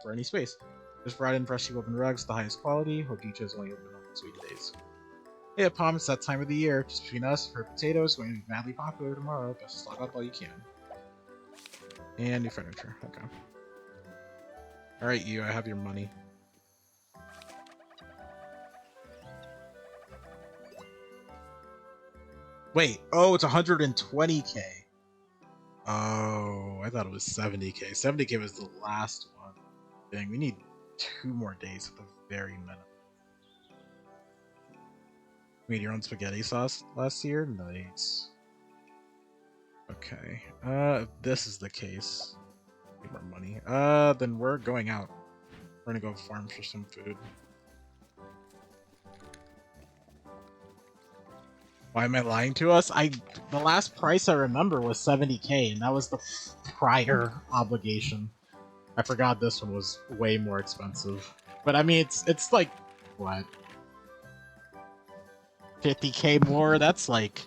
for any space. Just brought in freshly woven rugs, the highest quality. Hojicha is only open on sweet days. Hey, Palm, it's that time of the year. Just between us, for potatoes going to be madly popular tomorrow. Best stock up all you can. And new furniture. Okay. Alright, you, I have your money. Wait, oh, it's 120k. Oh, I thought it was 70k. 70k was the last one. Dang, we need 2 more days at the very minimum. Made your own spaghetti sauce last year? Nice. Okay. If this is the case, need more money. Then we're going out. We're gonna go farm for some food. Why am I lying to us? The last price I remember was 70k, and that was the prior obligation. I forgot this one was way more expensive. But I mean, it's like what, 50k more? That's like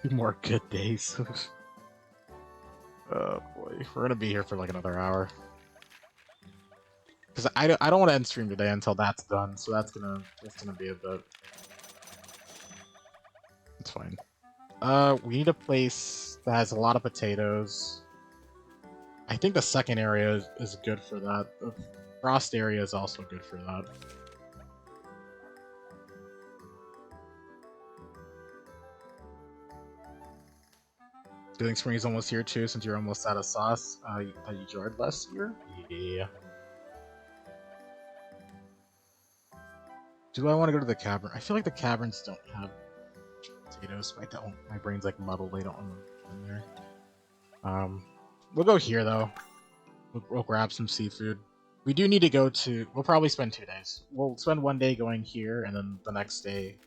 2 more good days. Oh boy, we're gonna be here for like another hour. Because I don't want to end stream today until that's done, so that's gonna be a bit. It's fine. We need a place that has a lot of potatoes. I think the second area is good for that. The frost area is also good for that. Feeling spring is almost here too, since you're almost out of sauce. You joined last year? Yeah. Do I want to go to the cavern? I feel like the caverns don't have potatoes. My brain's like muddled. I don't want to in there. We'll go here though. We'll grab some seafood. We do need to go to. We'll probably spend 2 days. We'll spend 1 day going here, and then the next day,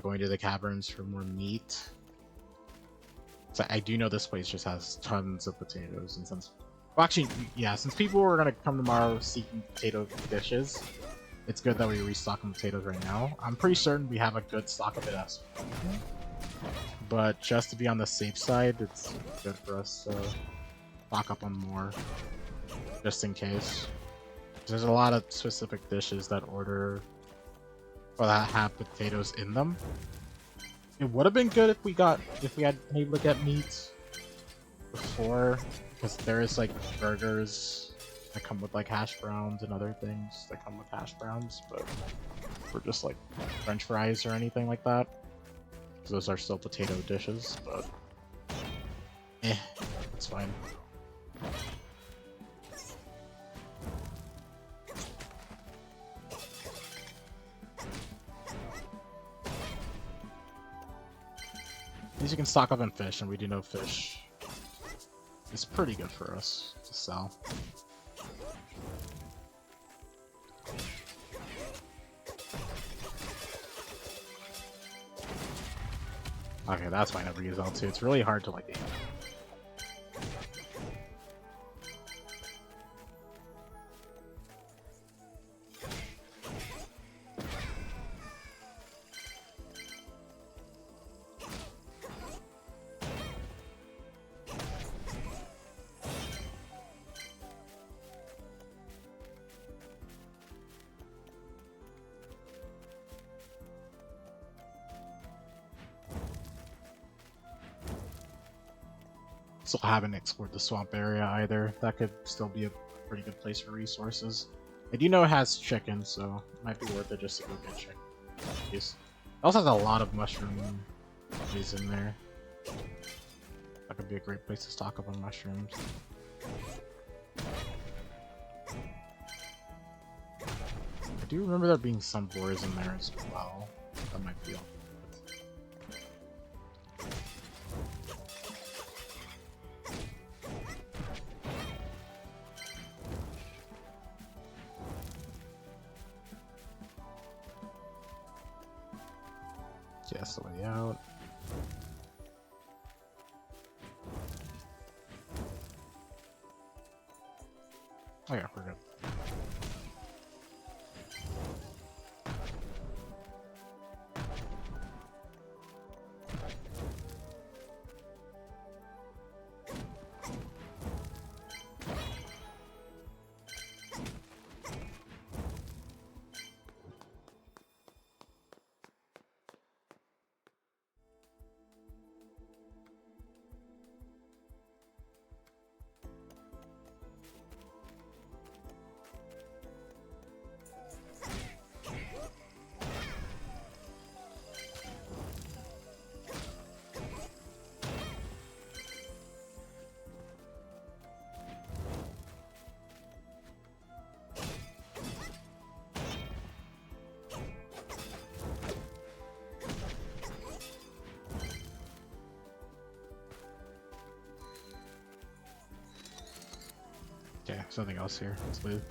going to the caverns for more meat. So I do know this place just has tons of potatoes, and since, well, actually, yeah, since people are gonna come tomorrow seeking potato dishes, it's good that we restock on potatoes right now. I'm pretty certain we have a good stock of it as well. But just to be on the safe side, it's good for us to stock up on more, just in case. There's a lot of specific dishes that order, or that have potatoes in them. It would have been good if we had been able to get meat before, because there is like burgers that come with like hash browns and other things that come with hash browns, but for just like French fries or anything like that, because those are still potato dishes. But it's fine. At least you can stock up on fish, and we do know fish is pretty good for us to sell. Okay, that's fine over Gazelle too. It's really hard to like aim. Still haven't explored the swamp area either. That could still be a pretty good place for resources. I do know it has chicken, so it might be worth it just to go get chicken. It also has a lot of mushroom trees in there. That could be a great place to stock up on mushrooms. I do remember there being some boars in there as well. That might be all. Yes, the way out. Oh yeah, we're good. nothing else here. Let's leave.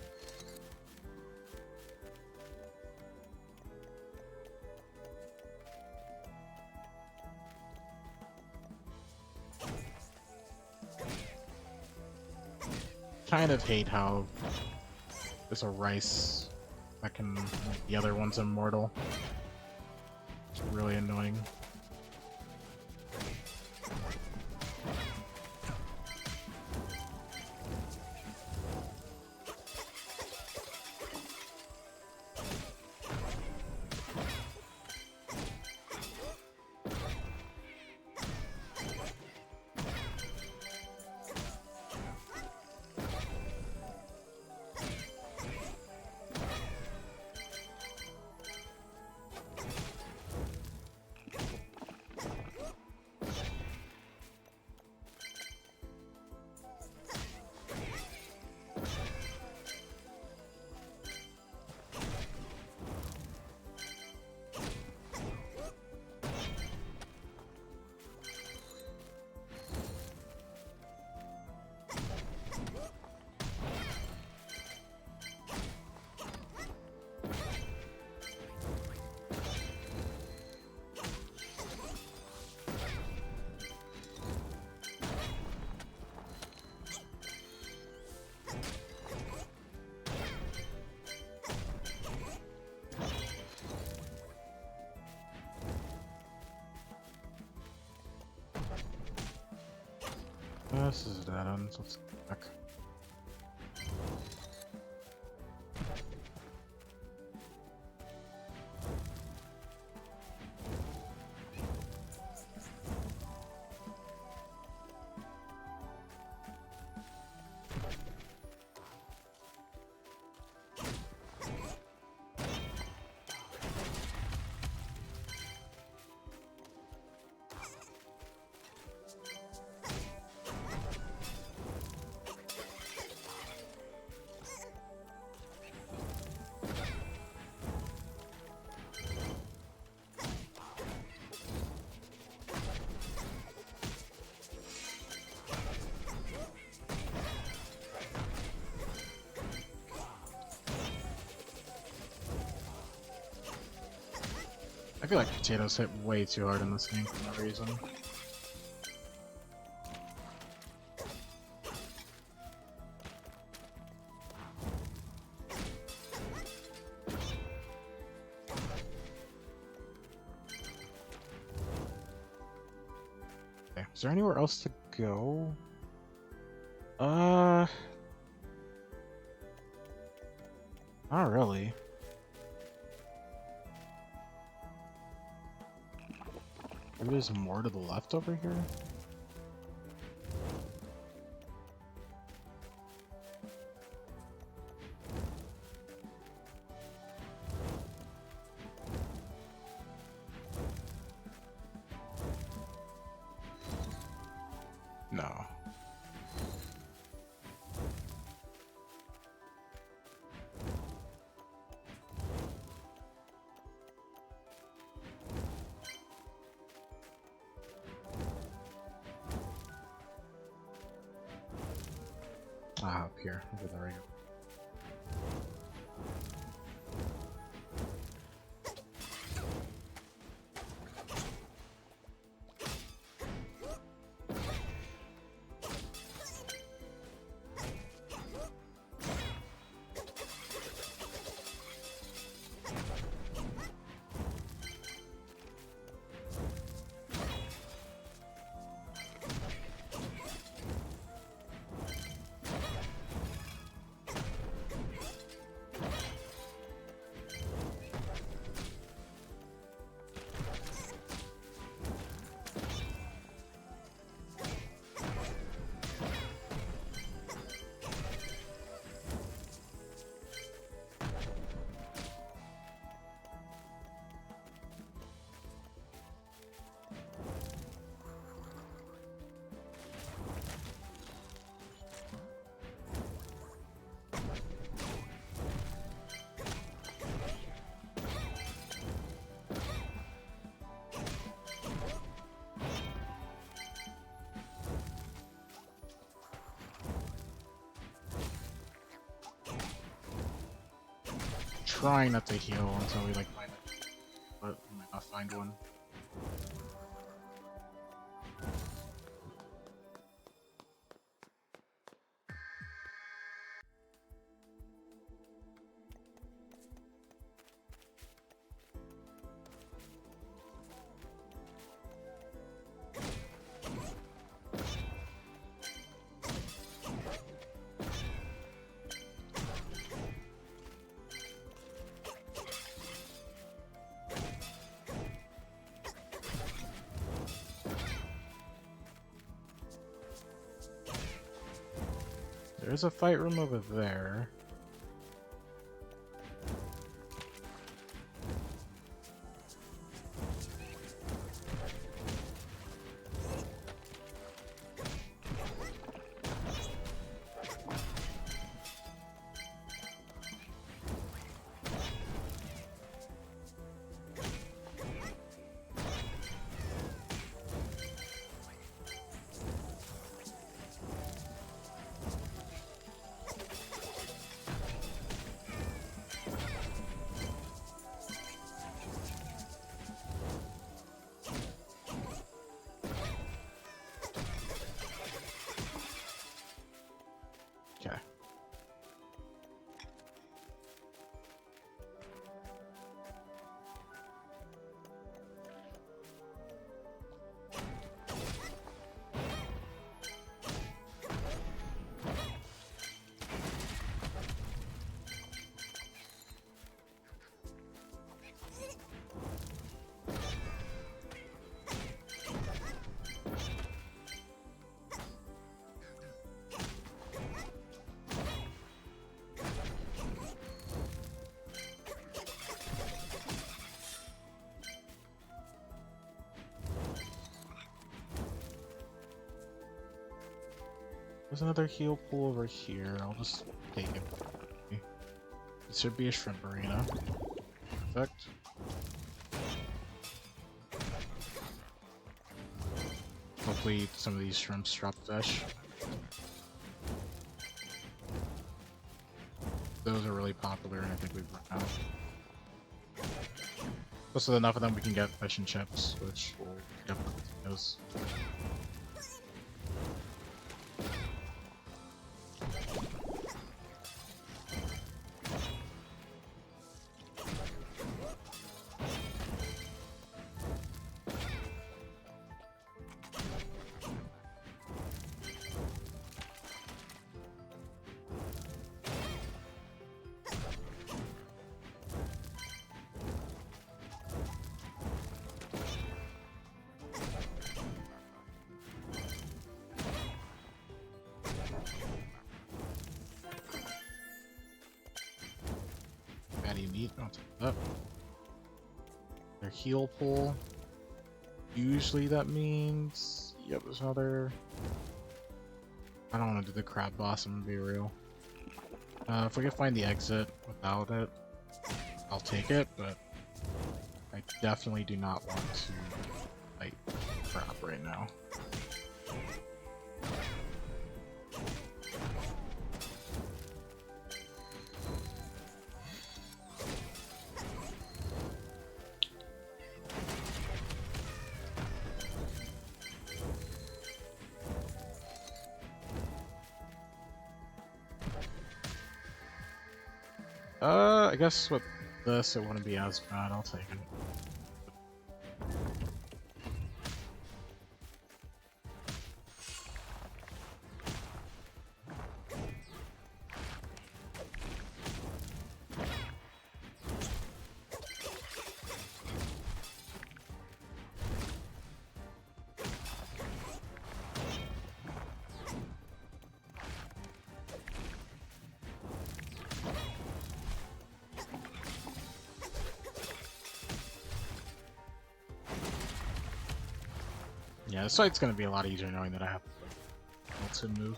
Kind of hate how there's a rice that can make the other one's immortal. It's really annoying. This is dead end. Let's go back. I feel like potatoes hit way too hard in this game for no reason. Okay, is there anywhere else to go? Not really. Maybe there's more to the left over here? No. Ah, up here. Over there we go. trying not to heal until we like find it, but we might not find one. There's a fight room over there. Okay. There's another heal pool over here. I'll just take it. It should be a shrimp arena. Perfect. Hopefully some of these shrimps drop fish. Those are really popular and I think we've run out. Plus with enough of them we can get fish and chips, which will definitely take those. Meat, I'll take that. Their heal pool. Usually that means... Yep, there's another... I don't want to do the crab boss, I'm gonna be real. If we can find the exit without it, I'll take it, but I definitely do not want to fight crab right now. I guess with this it wouldn't be as bad, I'll take it. Yeah, this fight's gonna be a lot easier knowing that I have to move.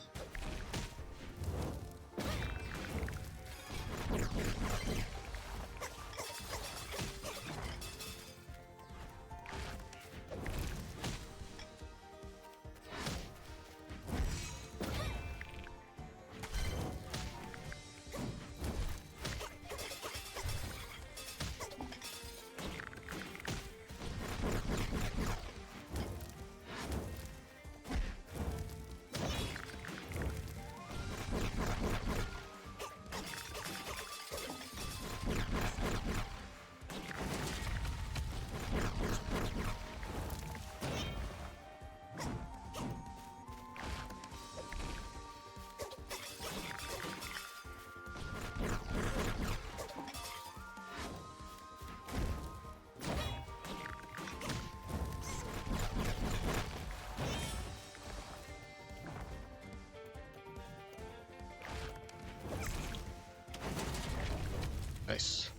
Nice.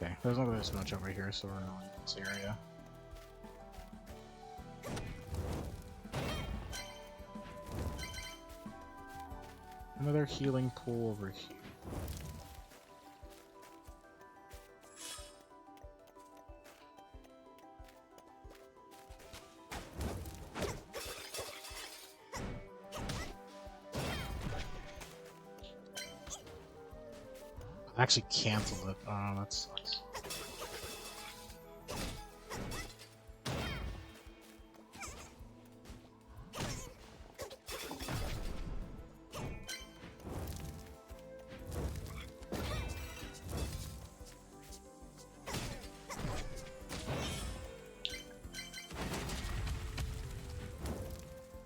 Okay, there's not this much over here, so we're not in this area. Another healing pool over here. I actually canceled it. Oh, that sucks.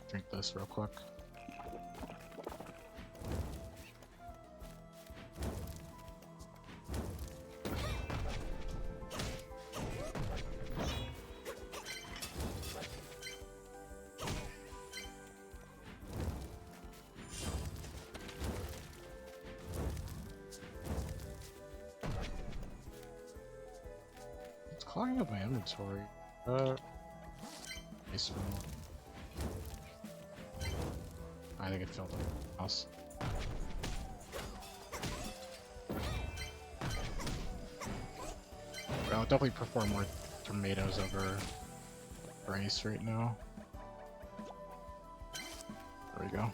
Drink this real quick. It's clogging up my inventory. Nice one. I think it filled up the house. I would definitely prefer more tomatoes over rice right now. There we go.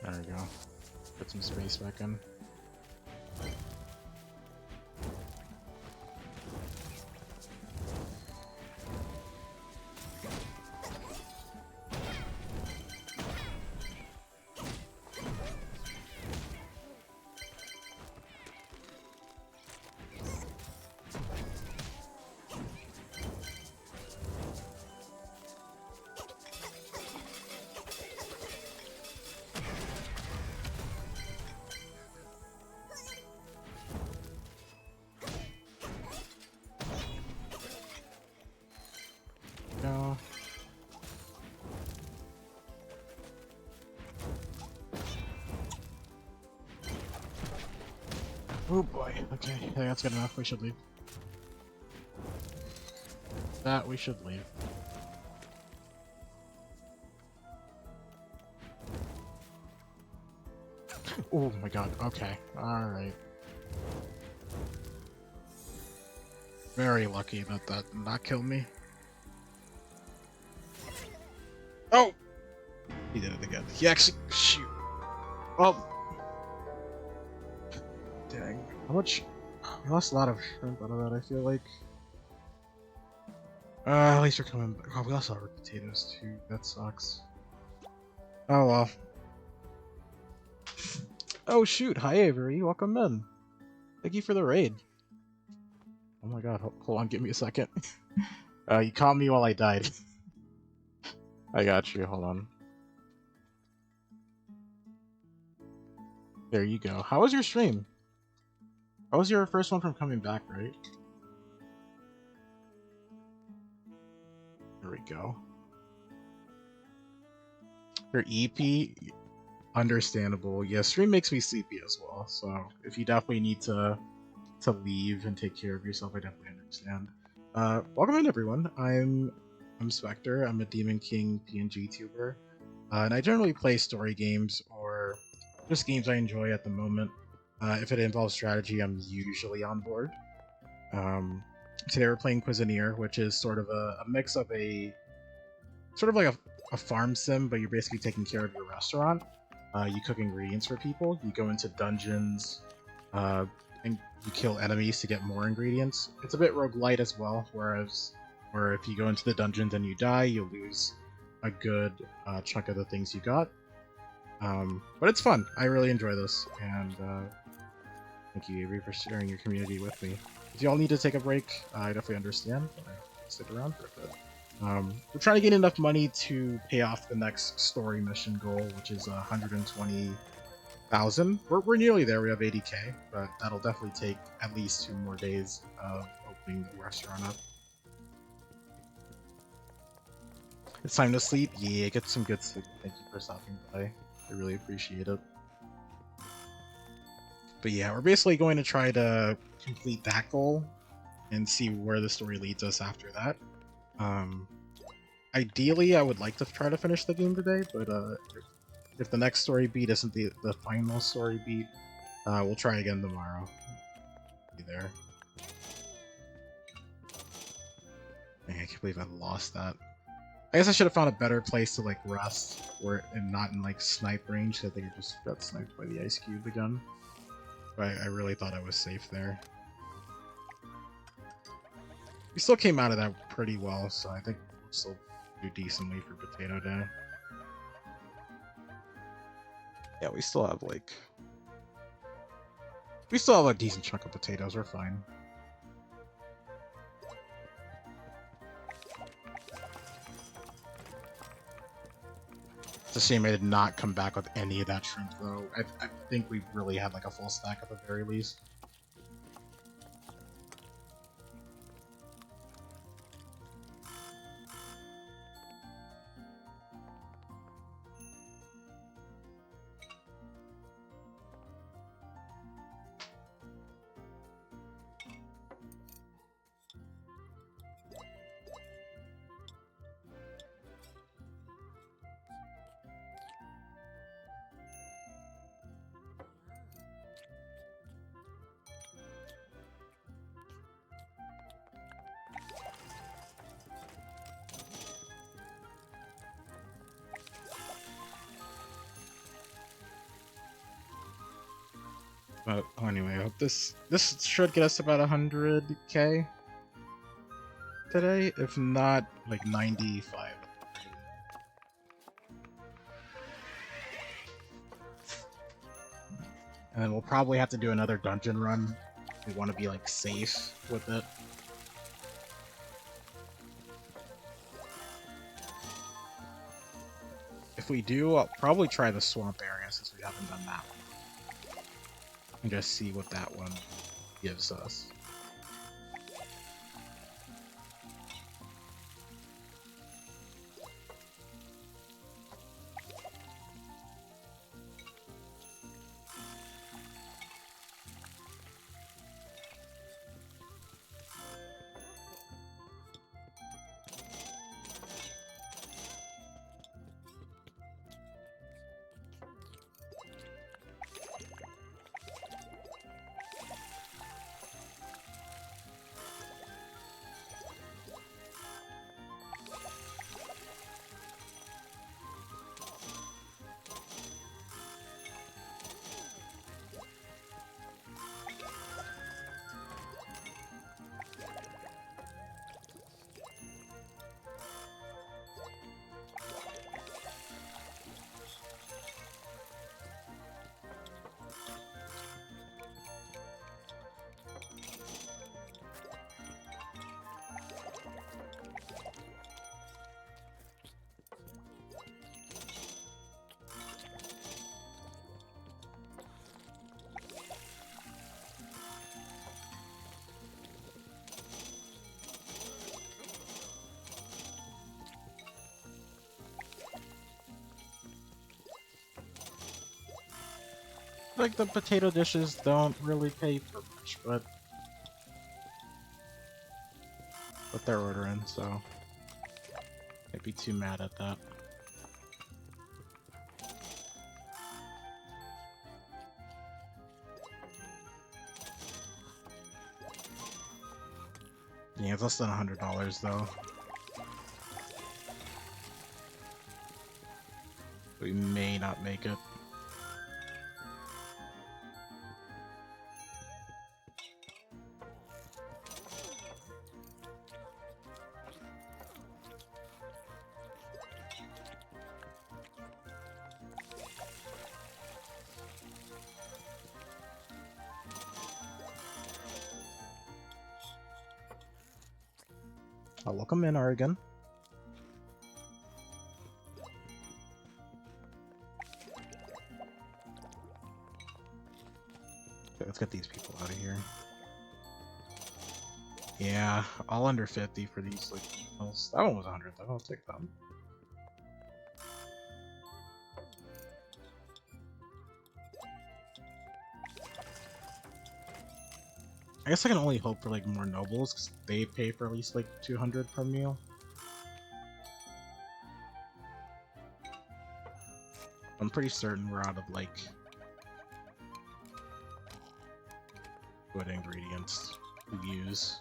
There we go. Put some space back in. Go. Oh boy. Okay, I think that's good enough. We should leave. We should leave. Oh my god, okay. Alright. Very lucky that that did not kill me. Oh! He did it again. He actually... Shoot. Oh! Dang. How much... We lost a lot of shrimp out of that, I feel like. At least we're coming back. Oh, we lost all our potatoes too. That sucks. Oh well. Oh shoot, hi Avery, welcome in. Thank you for the raid. Oh my god, hold on, give me a second. You caught me while I died. I got you, hold on. There you go. How was your stream? How was your first one from coming back, right? There we go. Your EP, understandable. Yeah, stream makes me sleepy as well, so if you definitely need to leave and take care of yourself, I definitely understand. Welcome in everyone. I'm Spectre. I'm a Demon King PNG tuber, and I generally play story games or just games I enjoy at the moment. If it involves strategy, I'm usually on board. Today we're playing Cuisineer, which is sort of a mix of sort of like a farm sim, but you're basically taking care of your restaurant. You cook ingredients for people. You go into dungeons, and you kill enemies to get more ingredients. It's a bit roguelite as well, where if you go into the dungeons and you die, you lose a good chunk of the things you got. But it's fun. I really enjoy this, and thank you, Avery, for sharing your community with me. If y'all need to take a break, I definitely understand. Stick around for a bit. We're trying to get enough money to pay off the next story mission goal, which is 120,000. We're nearly there. We have 80k, but that'll definitely take at least 2 more days of opening the restaurant up. It's time to sleep. Yeah, get some good sleep. Thank you for stopping by. I really appreciate it. But yeah, we're basically going to try to complete that goal and see where the story leads us after that. Ideally, I would like to try to finish the game today, but if the next story beat isn't the final story beat, we'll try again tomorrow. Be there. Dang, I can't believe I lost that. I guess I should have found a better place to like rest, and not in like snipe range. I think I just got sniped by the ice cube again. But I really thought I was safe there. We still came out of that pretty well, so I think we'll still do decently for Potato Day. Yeah, we still have a decent chunk of potatoes. We're fine. It's a shame I did not come back with any of that shrimp, though. I think we really had like a full stack at the very least. But anyway, I hope this should get us about 100k today, if not like 95. And then we'll probably have to do another dungeon run. We want to be like safe with it. If we do, I'll probably try the swamp area since we haven't done that one. And just see what that one gives us. Like, the potato dishes don't really pay for much, but they're ordering, so can't be too mad at that. Yeah, it's less than $100 though. We may not make it. Welcome in, Oregon. Okay, let's get these people out of here. Yeah, all under 50 for these, like, meals. That one was 100 though, I'll take them. I guess I can only hope for, like, more nobles, because they pay for at least, like, 200 per meal. I'm pretty certain we're out of, like, good ingredients to use.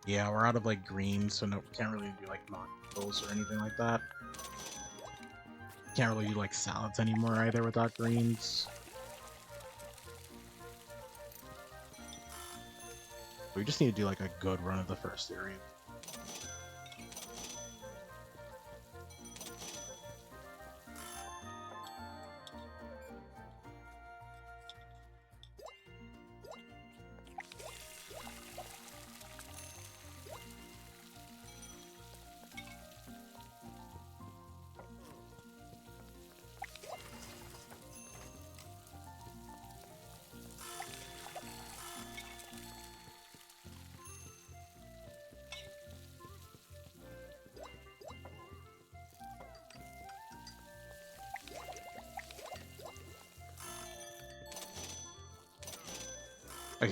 Yeah, we're out of, like, greens, so no, we can't really do, like, non-noodles or anything like that. Can't really do, like, salads anymore either without greens. We just need to do, like, a good run of the first area.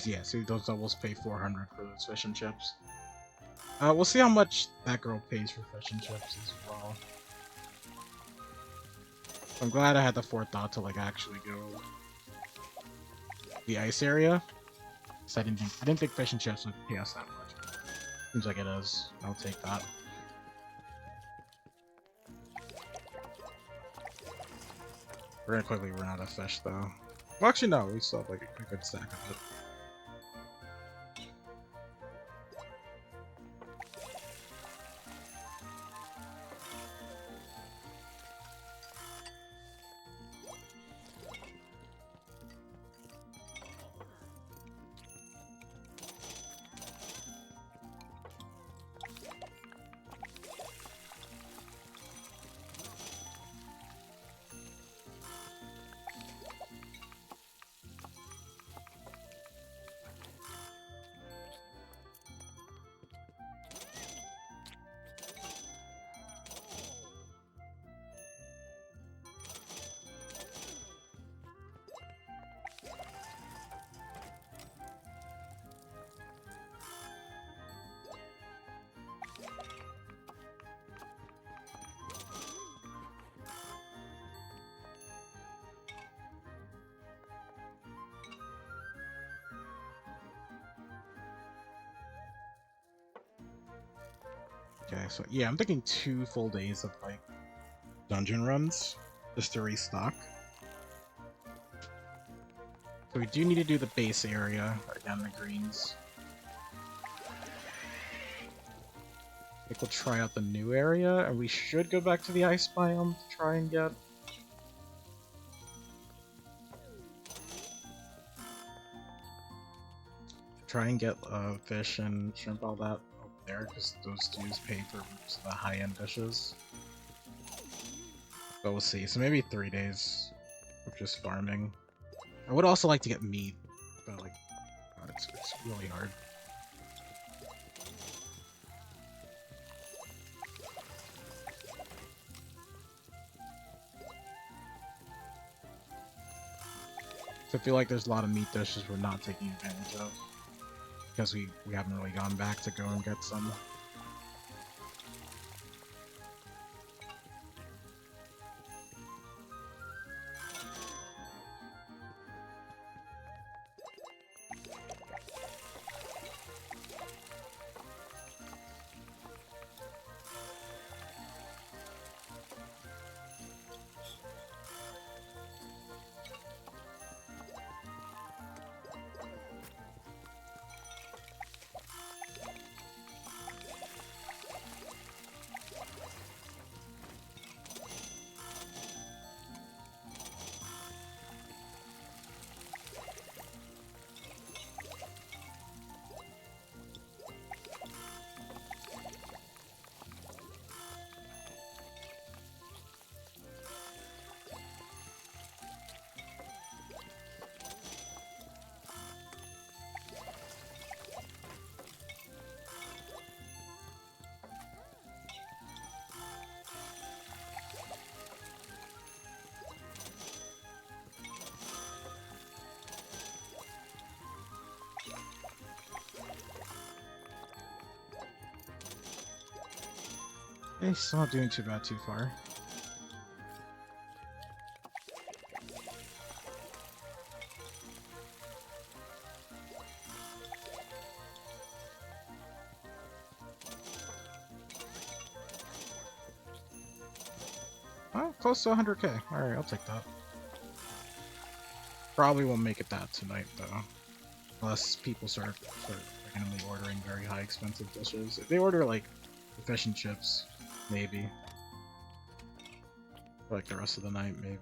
Yeah, see, those doubles pay 400 for those fish and chips. We'll see how much that girl pays for fish and chips as well. I'm glad I had the forethought to, like, actually go the ice area. Cause I didn't think fish and chips would pay us that much. Seems like it is. I'll take that. We're gonna quickly run out of fish though. Well, actually no, we still have like a good stack of it. Okay, so yeah, I'm thinking 2 full days of like dungeon runs just to restock. So we do need to do the base area, again the greens. I think we'll try out the new area, and we should go back to the ice biome to try and get fish and shrimp, all that over there, because those dues pay for the high-end dishes. But we'll see. So maybe 3 days of just farming. I would also like to get meat, but like, God, it's really hard. So I feel like there's a lot of meat dishes we're not taking advantage of because we haven't really gone back to go and get some. Okay, still not doing too bad too far. Oh, close to 100k. Alright, I'll take that. Probably won't make it that tonight, though. Unless people start randomly ordering very high expensive dishes. If they order, like, the fish and chips, maybe. For, like, the rest of the night, maybe.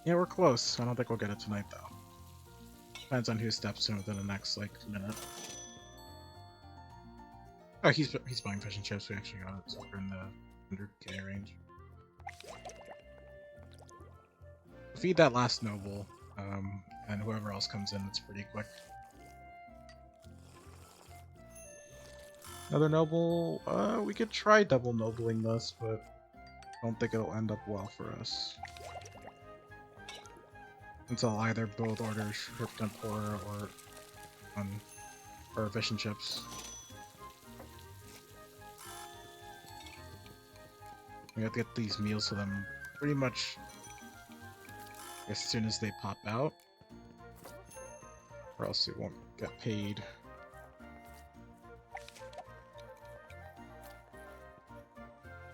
Yeah, we're close. I don't think we'll get it tonight, though. Depends on who steps in within the next, like, minute. Oh, he's buying fish and chips. We actually got it, so we're in the 100k range. Feed that last noble, and whoever else comes in, it's pretty quick. Another noble, we could try double nobling this, but I don't think it'll end up well for us. Until either both orders shrimp tempura or fish and chips. We have to get these meals to them pretty much as soon as they pop out, or else they won't get paid.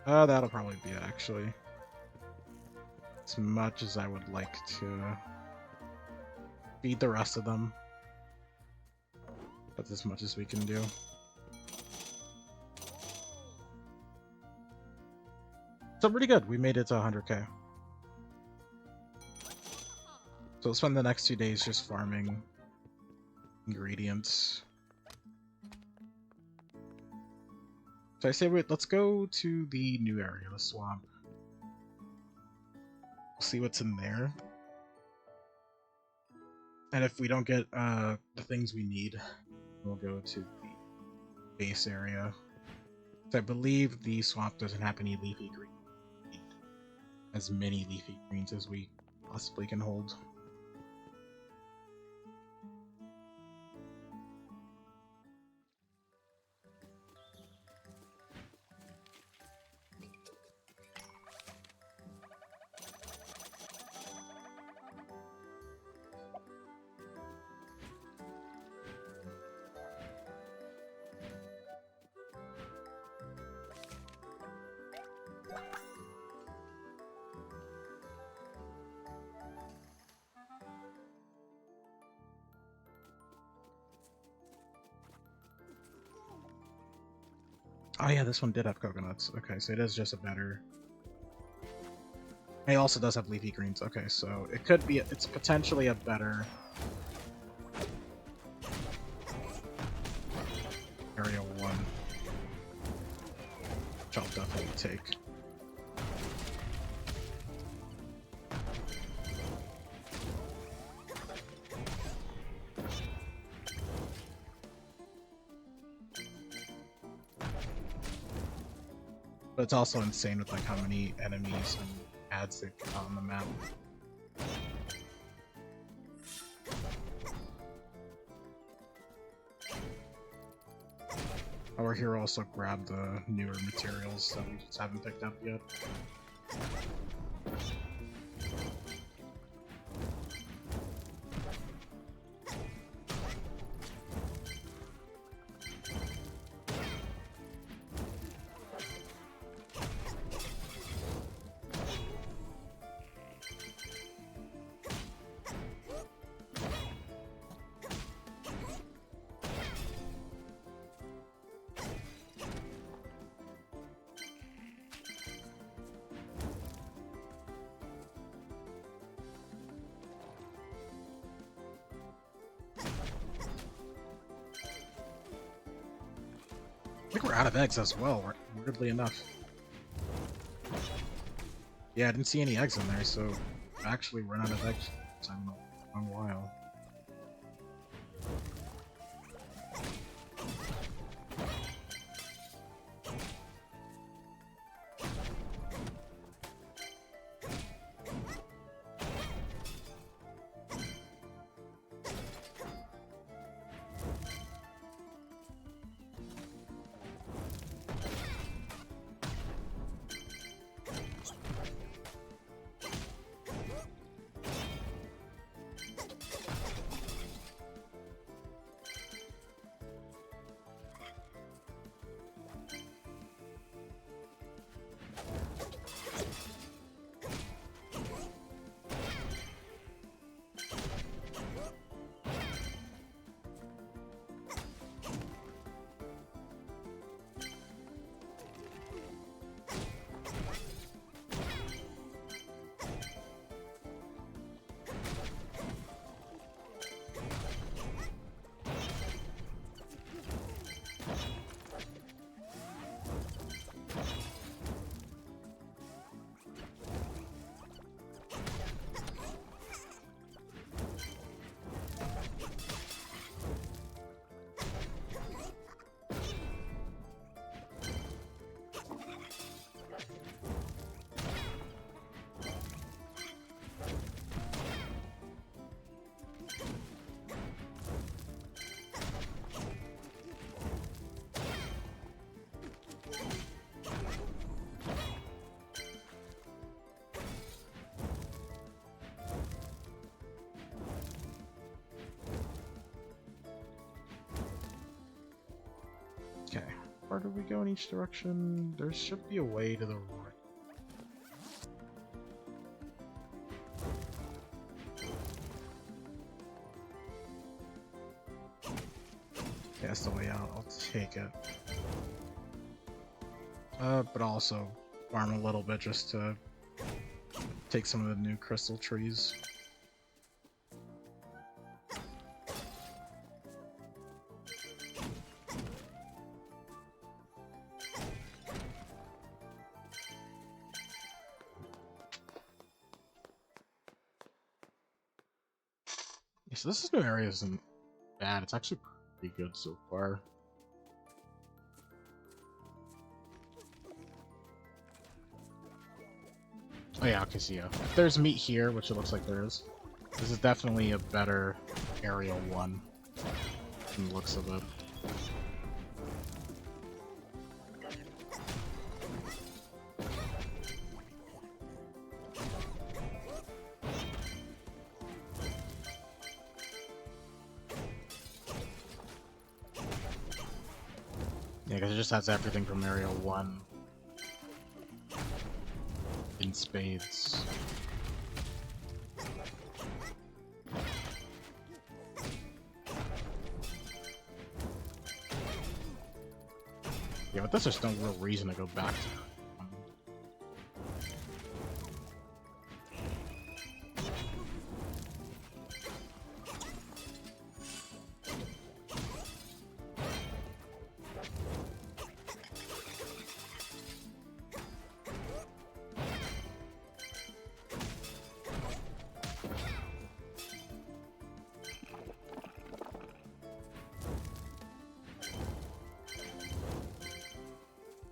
That'll probably be it, actually. As much as I would like to feed the rest of them, that's as much as we can do. So pretty good. We made it to 100k. So we'll spend the next 2 days just farming ingredients. So I say, wait, let's go to the new area, the swamp. We'll see what's in there. And if we don't get the things we need, we'll go to the base area. So I believe the swamp doesn't have any leafy green. As many leafy greens as we possibly can hold. Oh yeah, this one did have coconuts. Okay, so it is just a better... It also does have leafy greens. Okay, so it could be... It's potentially a better... Area 1. Which I'll definitely take. But it's also insane with like how many enemies and ads they put on the map. Our hero also grabbed the newer materials that we just haven't picked up yet. I think we're out of eggs as well, weirdly enough. Yeah, I didn't see any eggs in there, so actually run out of eggs in a long while. Okay, where do we go in each direction? There should be a way to the right. Okay, that's the way out. I'll take it. But also farm a little bit just to take some of the new crystal trees. So this new area isn't bad. It's actually pretty good so far. Oh yeah, okay, so yeah. If there's meat here, which it looks like there is, this is definitely a better Area 1 from the looks of it. Yeah, because it just has everything from Area 1. in spades. Yeah, but that's just no real reason to go back to that.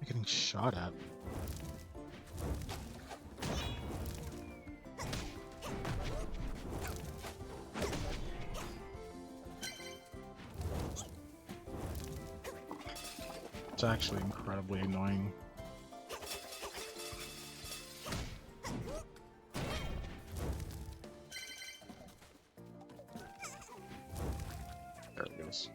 I'm getting shot at. It's actually incredibly annoying. There it goes.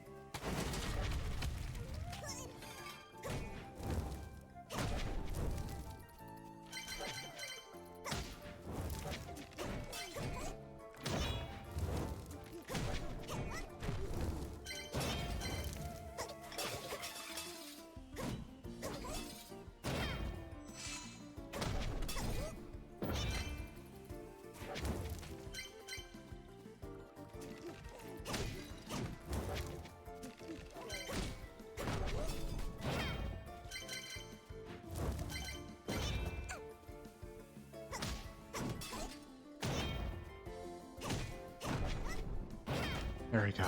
There we go.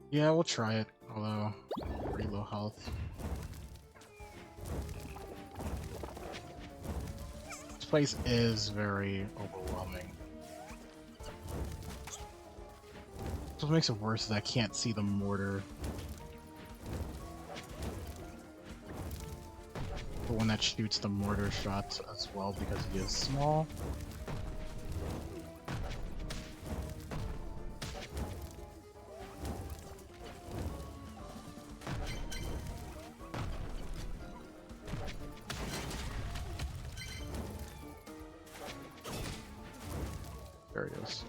Yeah, we'll try it, although pretty low health. This place is very overwhelming. What makes it worse is I can't see the mortar. The one that shoots the mortar shots as well because he is small. There it is.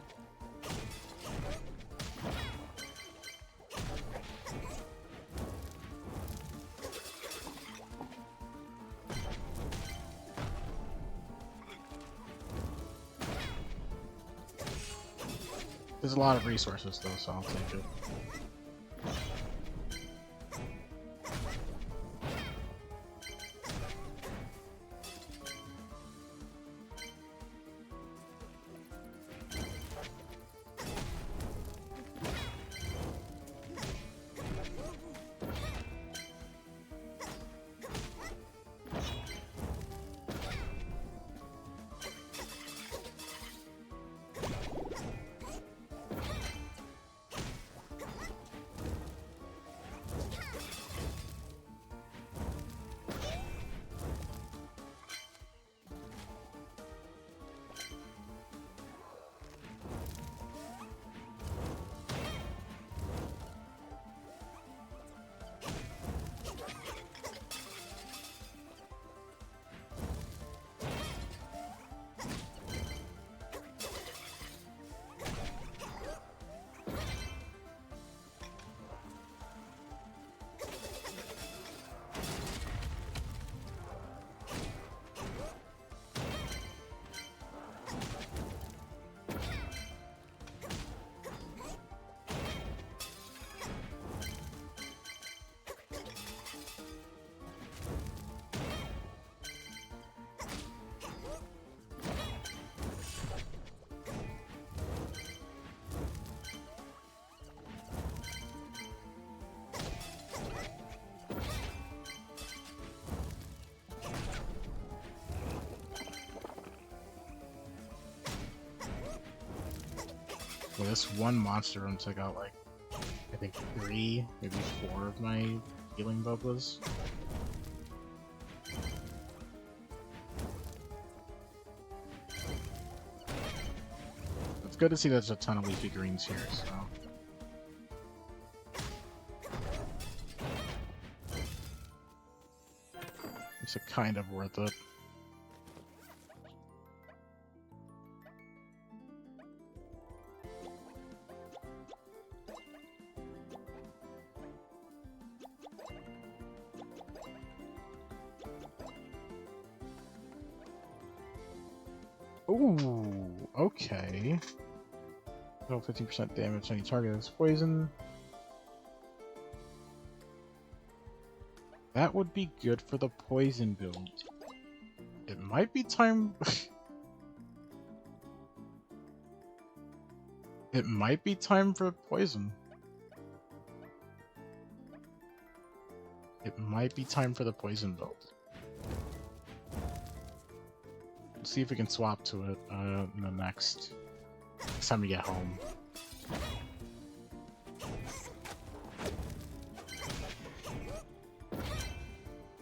There's a lot of resources though, so I'll take it. Well, this one monster room took out like, I think 3, maybe 4 of my healing bubbles. It's good to see there's a ton of leafy greens here, so. It's a kind of worth it. Ooh, okay. Deal 15% damage to any target that's poison. That would be good for the poison build. It might be time... It might be time for poison. It might be time for the poison build. Let's see if we can swap to it in the next time we get home.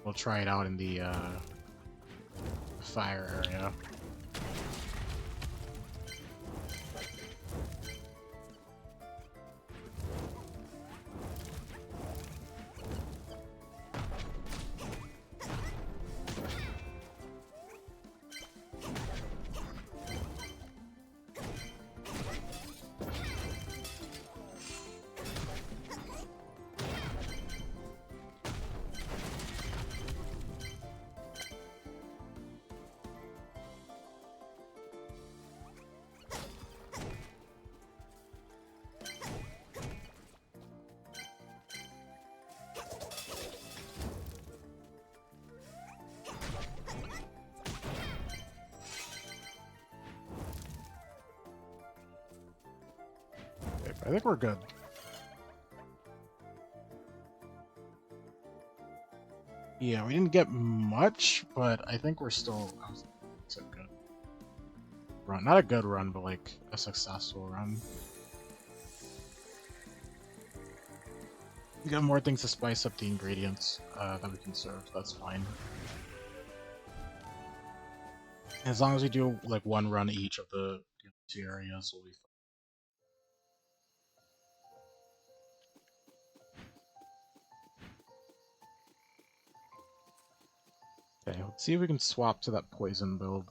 We'll try it out in the fire area. I think we're good. Yeah, we didn't get much, but I think we're still... It's a good run. Not a good run, but like a successful run. We got more things to spice up the ingredients that we can serve, so that's fine. As long as we do like one run each of the 2 areas, we'll be fine. Okay, let's see if we can swap to that poison build.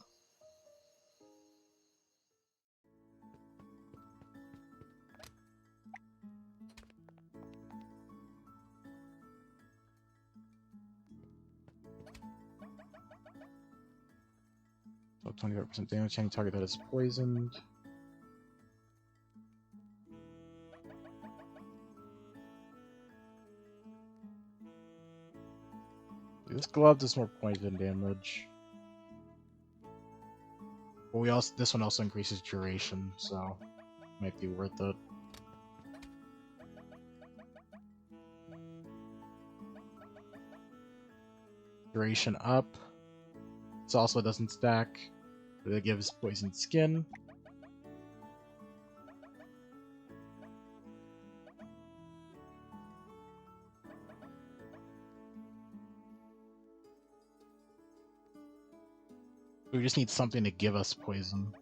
So 25% damage, any target that is poisoned. This glove does more poison damage. But we also this one also increases duration, so might be worth it. Duration up. This also doesn't stack, but it gives poison skin. We just need something to give us poison.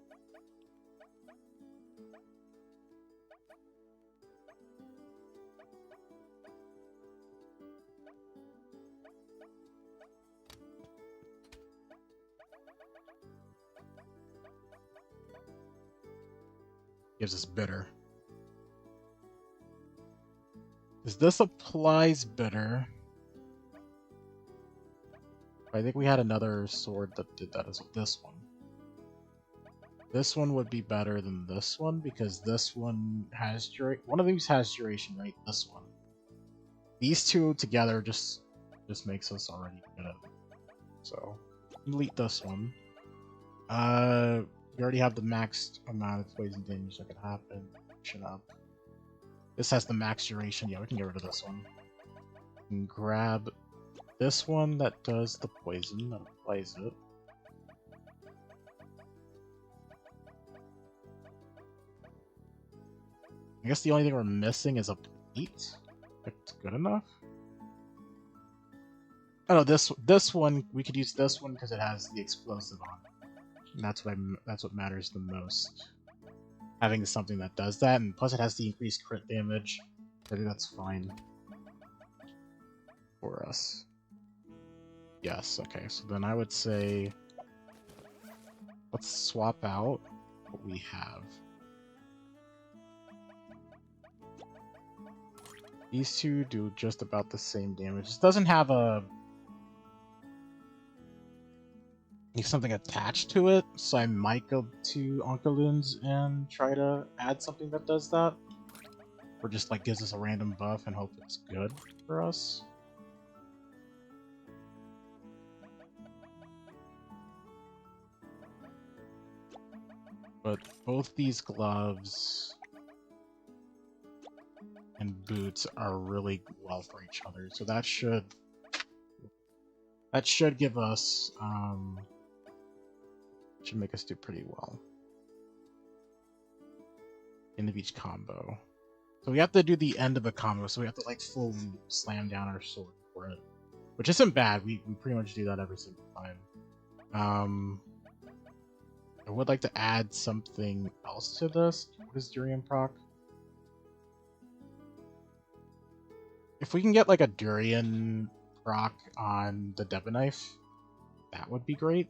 Gives us bitter. Because this applies bitter. I think we had another sword that did that as this one. This one would be better than this one because this one has duration. One of these has duration, right? This one. These two together just makes us already good at it. So delete this one. We already have the maxed amount of poison damage that could happen. Duration up. This has the max duration. Yeah, we can get rid of this one. We can grab this one that does the poison, that applies it. I guess the only thing we're missing is a plate. That's good enough. Oh no, this one we could use this one because it has the explosive on it. And that's what matters the most. Having something that does that, and plus it has the increased crit damage. I think that's fine for us. Yes, okay, so then I would say let's swap out what we have. These two do just about the same damage. This doesn't have something attached to it, so I might go to Onkaloons and try to add something that does that. Or just like gives us a random buff and hope it's good for us. But both these gloves and boots are really well for each other, so that should give us should make us do pretty well. End of each combo. So we have to do the end of a combo, so we have to like full slam down our sword for it. Which isn't bad, we pretty much do that every single time. I would like to add something else to this. What is Durian proc? If we can get like a Durian proc on the Devon Knife, that would be great.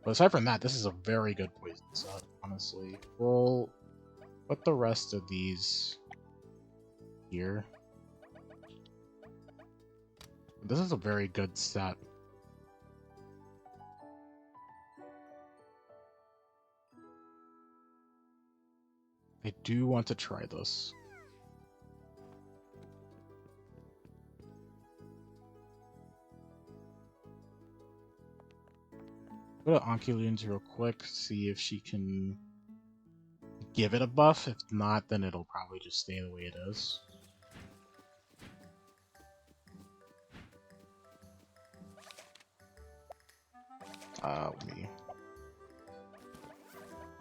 But aside from that, this is a very good poison set, honestly. We'll put the rest of these here. This is a very good set. I do want to try this. Go to Onkaloons real quick, see if she can give it a buff. If not, then it'll probably just stay the way it is. Let me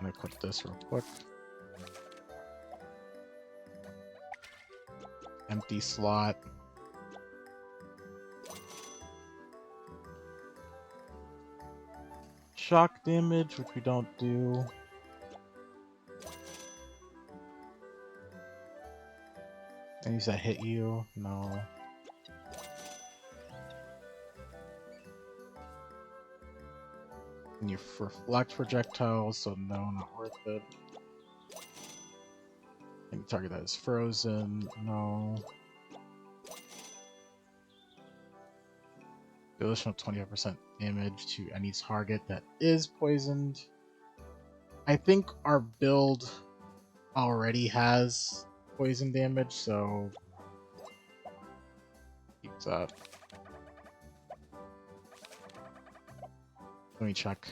equip this real quick. Empty slot. Shock damage, which we don't do. Things that hit you? No. And you reflect projectiles, so no, not worth it. Any target that is frozen? No. Additional 25% damage to any target that is poisoned. I think our build already has poison damage, so keep that. Let me check.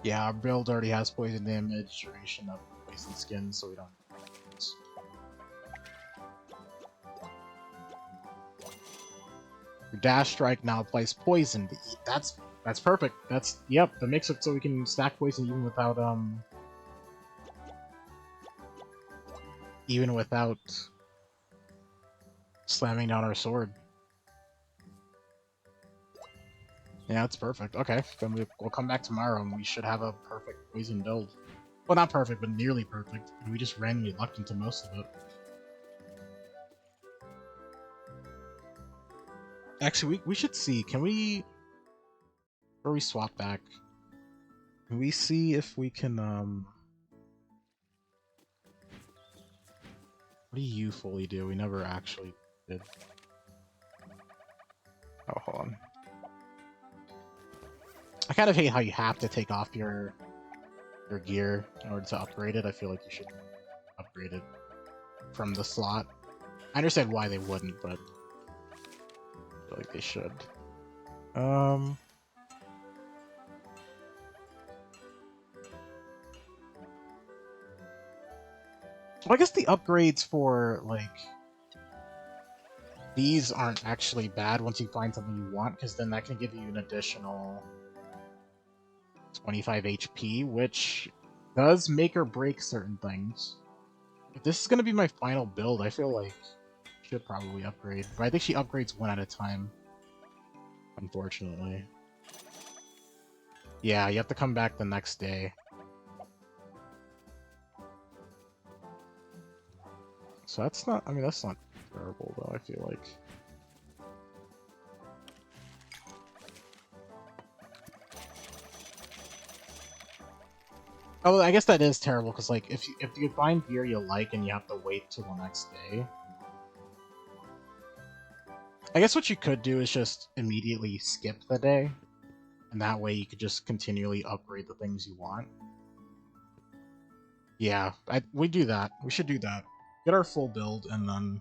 Yeah, our build already has poison damage, duration of poison skin, so we don't. Your dash strike now applies poison to eat. That's perfect. Yep, that makes it so we can stack poison even without slamming down our sword. Yeah, that's perfect. Okay, then we'll come back tomorrow and we should have a perfect poison build. Well, not perfect, but nearly perfect. And we just randomly lucked into most of it. Actually, we should see. Can we... Before we swap back, can we see if we can, what do you fully do? We never actually did. Oh, hold on. I kind of hate how you have to take off your gear in order to upgrade it. I feel like you should upgrade it from the slot. I understand why they wouldn't, but I feel like they should. Well, I guess the upgrades for, like, these aren't actually bad once you find something you want, because then that can give you an additional 25 HP, which does make or break certain things. If this is gonna be my final build, I feel like I should probably upgrade. But I think she upgrades one at a time, unfortunately. Yeah, you have to come back the next day. So that's not, I mean, that's not terrible, though, I feel like. Oh, I guess that is terrible, because, like, if you find gear you like and you have to wait till the next day... I guess what you could do is just immediately skip the day, and that way you could just continually upgrade the things you want. Yeah, we do that. We should do that. Get our full build, and then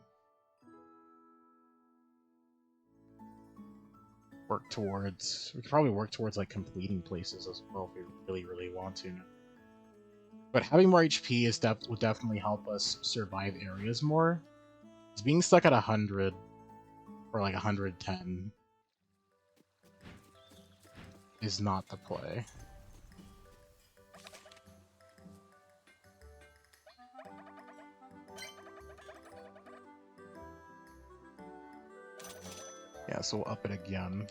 work towards... We could probably work towards, like, completing places as well if we really, really want to. But having more HP would definitely help us survive areas more. Because being stuck at 100, or like 110, is not the play. Yeah, so we'll up it again.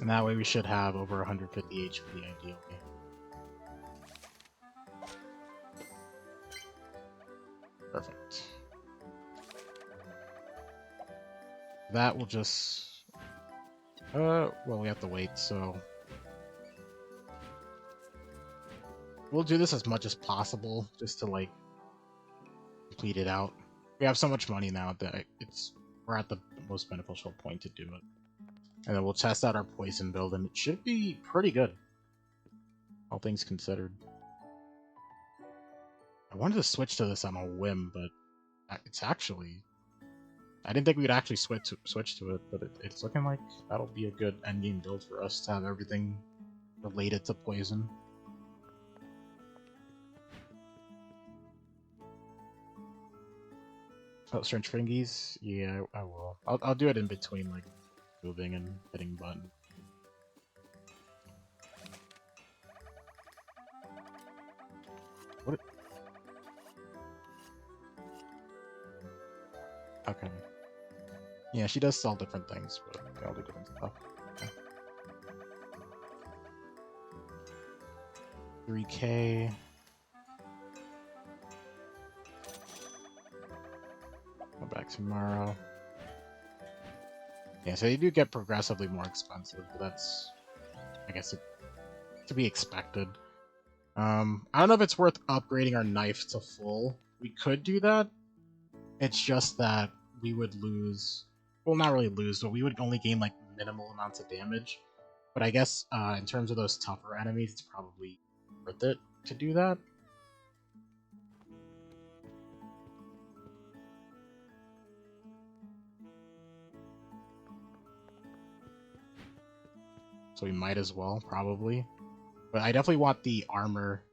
And that way we should have over 150 HP ideally. Perfect. That will just... well, we have to wait, so... We'll do this as much as possible, just to, like, complete it out. We have so much money now that we're at the most beneficial point to do it. And then we'll test out our poison build, and it should be pretty good. All things considered. I wanted to switch to this on a whim, but it's actually... I didn't think we'd actually switch to it, but it's looking like that'll be a good endgame build for us to have everything related to poison. Oh, Strange Fingies? Yeah, I will. I'll do it in between, like, moving and hitting button. What? Okay. Yeah, she does sell different things, but they all do different stuff. Okay. 3K. Go back tomorrow. Yeah, so they do get progressively more expensive, but that's, I guess, to be expected. I don't know if it's worth upgrading our knife to full. We could do that. It's just that we would lose... Well, not really lose, but we would only gain, like, minimal amounts of damage. But I guess, in terms of those tougher enemies, it's probably worth it to do that. So we might as well, probably. But I definitely want the armor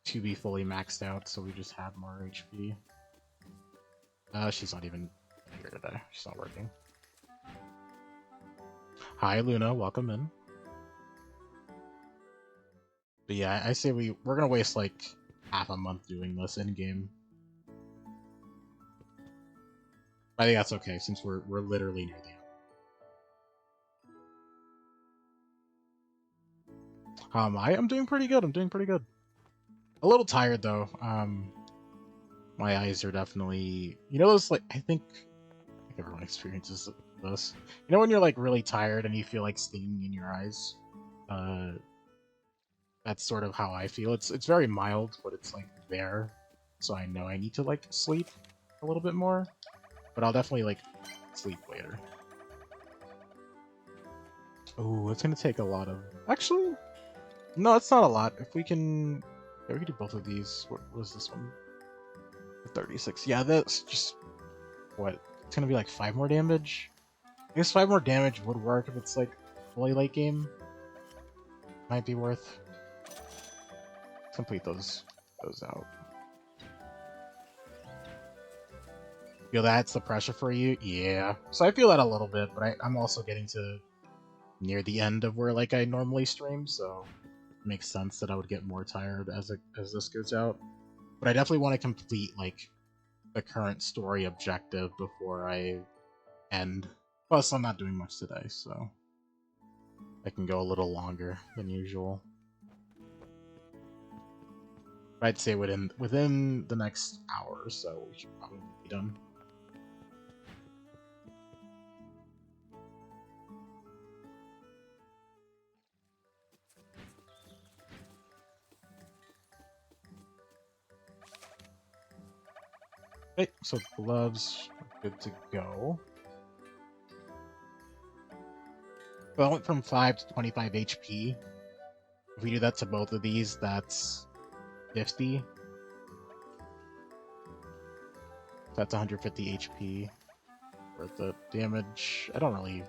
to be fully maxed out, so we just have more HP. She's not even here today. She's not working. Hi, Luna. Welcome in. But yeah, I say we're gonna waste like half a month doing this in-game. I think that's okay, since we're literally near the end. I am doing pretty good. I'm doing pretty good. A little tired though. My eyes are definitely, you know, those, like, I think everyone experiences this. You know when you're like really tired and you feel like stinging in your eyes? That's sort of how I feel. It's very mild, but it's like there, so I know I need to like sleep a little bit more. But I'll definitely like sleep later. Oh, it's gonna take a lot of... Actually, no, it's not a lot. If we can... Yeah, we can do both of these. What was this one? 36. Yeah, that's just... What? It's gonna be like 5 more damage? I guess 5 more damage would work if it's like fully late game. Might be worth... Complete those out. Feel that's the pressure for you? Yeah. So I feel that a little bit, but I'm also getting to near the end of where like I normally stream, so it makes sense that I would get more tired as this goes out. But I definitely want to complete like the current story objective before I end. Plus, I'm not doing much today, so I can go a little longer than usual. I'd say within the next hour or so, we should probably be done. Okay, so gloves are good to go. So I went from 5 to 25 HP. If we do that to both of these, that's 50. That's 150 HP. Worth the damage. I don't really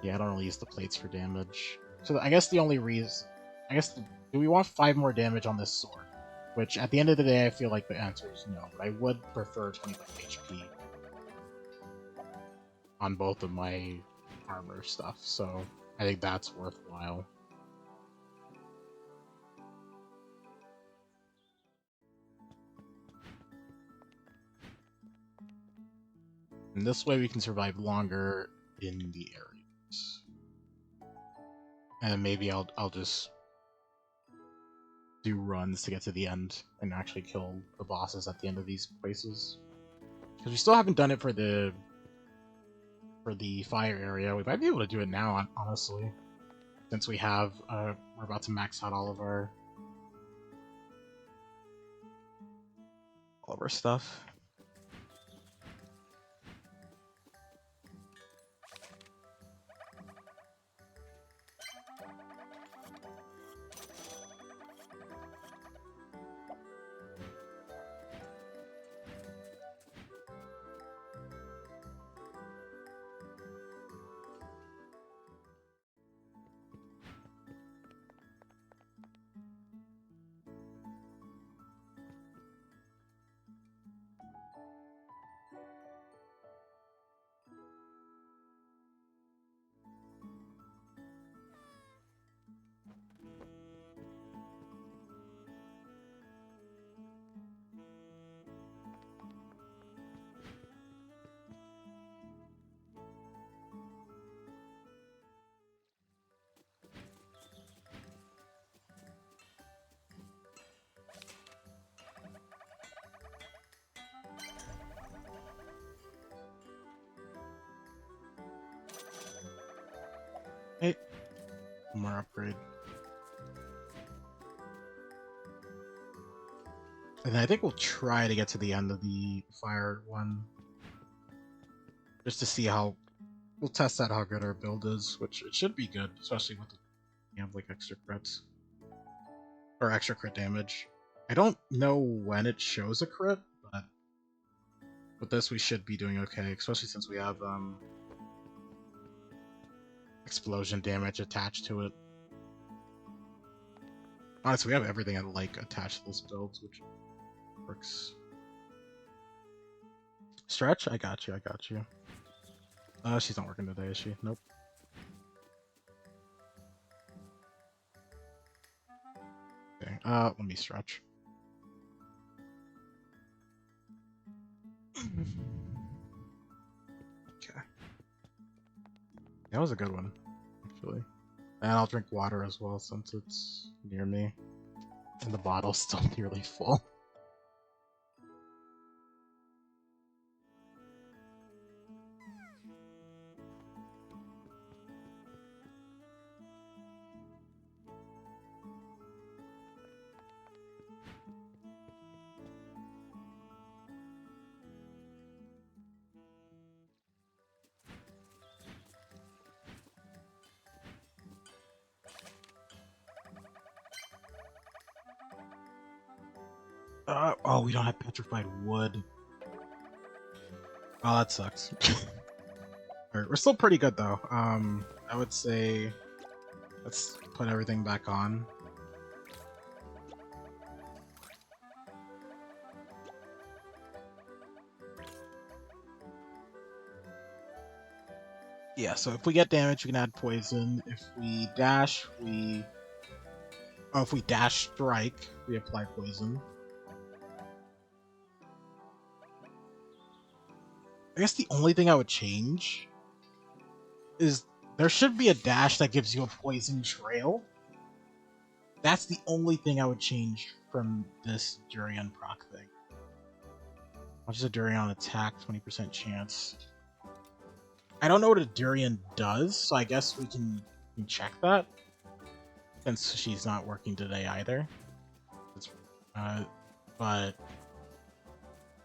use the plates for damage. So I guess the only reason... do we want 5 more damage on this sword? Which, at the end of the day, I feel like the answer is no, but I would prefer 25 HP on both of my armor stuff, so I think that's worthwhile. And this way we can survive longer in the areas. And maybe I'll just do runs to get to the end and actually kill the bosses at the end of these places. Because we still haven't done it for the fire area. We might be able to do it now, honestly, since we have we're about to max out all of our stuff. Hey, one more upgrade. And I think we'll try to get to the end of the fire one. Just to see how... We'll test out how good our build is, which it should be good, especially with you have like extra crits. Or extra crit damage. I don't know when it shows a crit, but with this we should be doing okay, especially since we have explosion damage attached to it. Honestly, we have everything I like attached to this build, which works. Stretch? I got you, I got you. She's not working today, is she? Nope. Okay, let me stretch. Okay. That was a good one, actually. And I'll drink water as well, since it's near me. And the bottle's still nearly full. Oh, we don't have petrified wood. Oh, that sucks. Alright, we're still pretty good though. I would say let's put everything back on. Yeah, so if we get damage, we can add poison. If we dash, we... Oh, if we dash strike, we apply poison. I guess the only thing I would change is there should be a dash that gives you a poison trail. That's the only thing I would change from this Durian proc thing. Which is a Durian attack, 20% chance. I don't know what a Durian does, so I guess we can check that. Since she's not working today either. But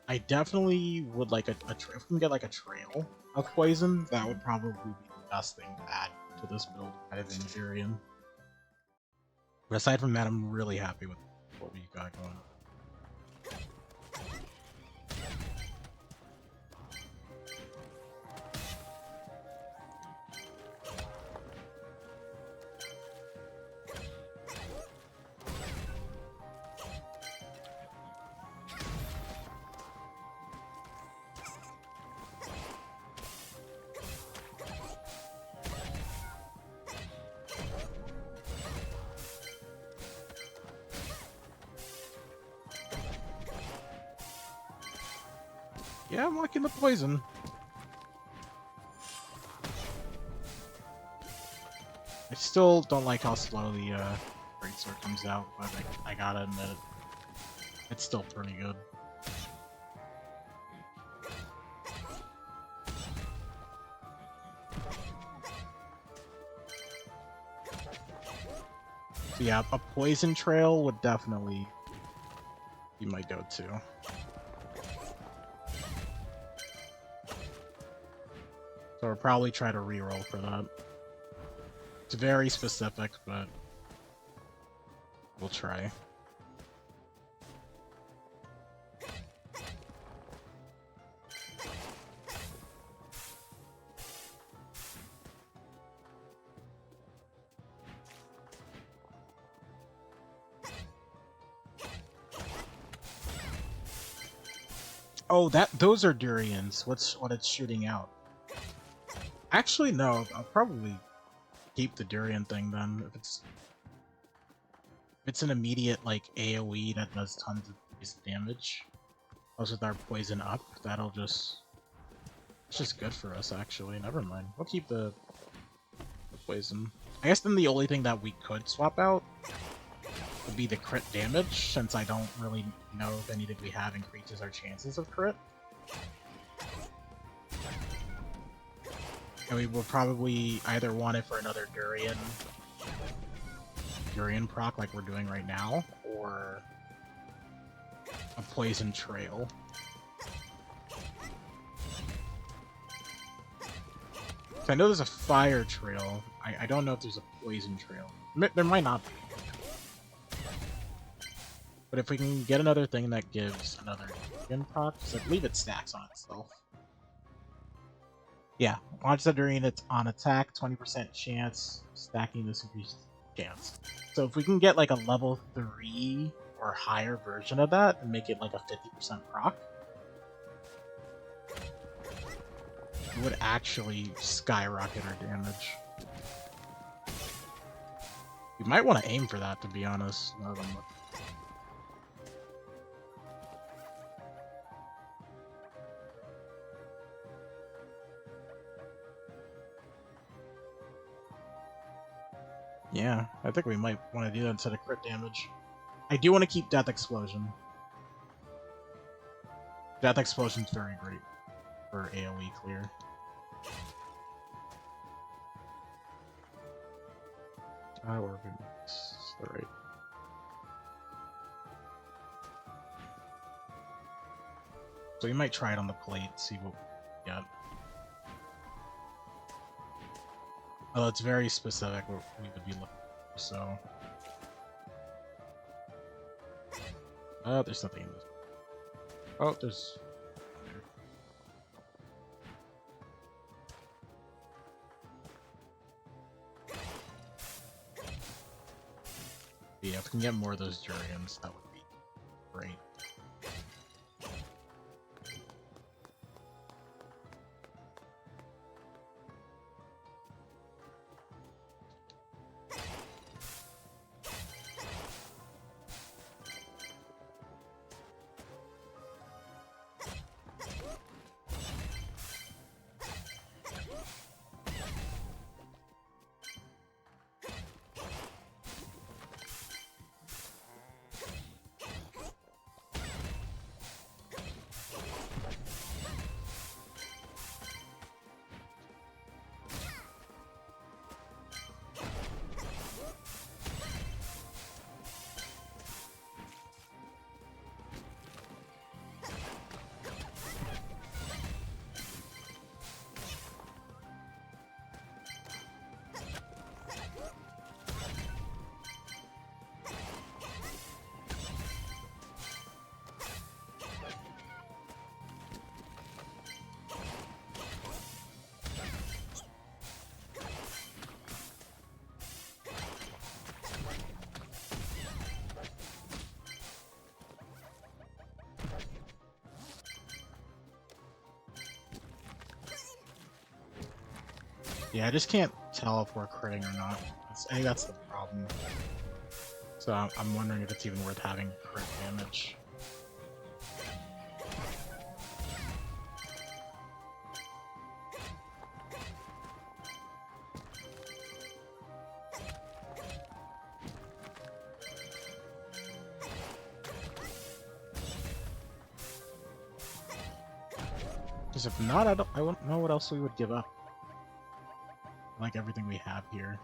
I definitely would like if we can get like a trail of poison, that would probably be the best thing to add to this build, kind of in Durian. But aside from that, I'm really happy with what we got going on. Yeah, I'm liking the poison. I still don't like how slow the Greatsword comes out, but I gotta admit, it's still pretty good. So yeah, a poison trail would definitely be my go-to. So we'll probably try to reroll for that. It's very specific, but we'll try. Oh, those are durians. What it's shooting out? Actually, no. I'll probably keep the durian thing then. If it's an immediate like AOE that does tons of damage, plus with our poison up, that'll just it's just good for us actually. Never mind. We'll keep the poison. I guess then the only thing that we could swap out would be the crit damage, since I don't really know if anything we have increases our chances of crit. And we will probably either want it for another Durian proc like we're doing right now, or a poison trail. So I know there's a fire trail. I don't know if there's a poison trail. There might not be. But if we can get another thing that gives another Durian proc, so I believe it stacks on itself. Yeah, launch the Durian on attack, 20% chance, stacking this increased chance. So if we can get like a level 3 or higher version of that and make it like a 50% proc, it would actually skyrocket our damage. We might want to aim for that, to be honest. Yeah, I think we might want to do that instead of crit damage. I do want to keep Death Explosion. Death Explosion's very great for AoE clear. We're good. Alright. So we might try it on the plate, see what we get. Oh, it's very specific what we would be looking for, so... Oh, there's nothing in this. Oh, there's... Yeah, if we can get more of those Durians, that would be great. Yeah, I just can't tell if we're critting or not. I think that's the problem. So I'm wondering if it's even worth having crit damage. Because if not, I won't know what else we would give up. Like everything we have here.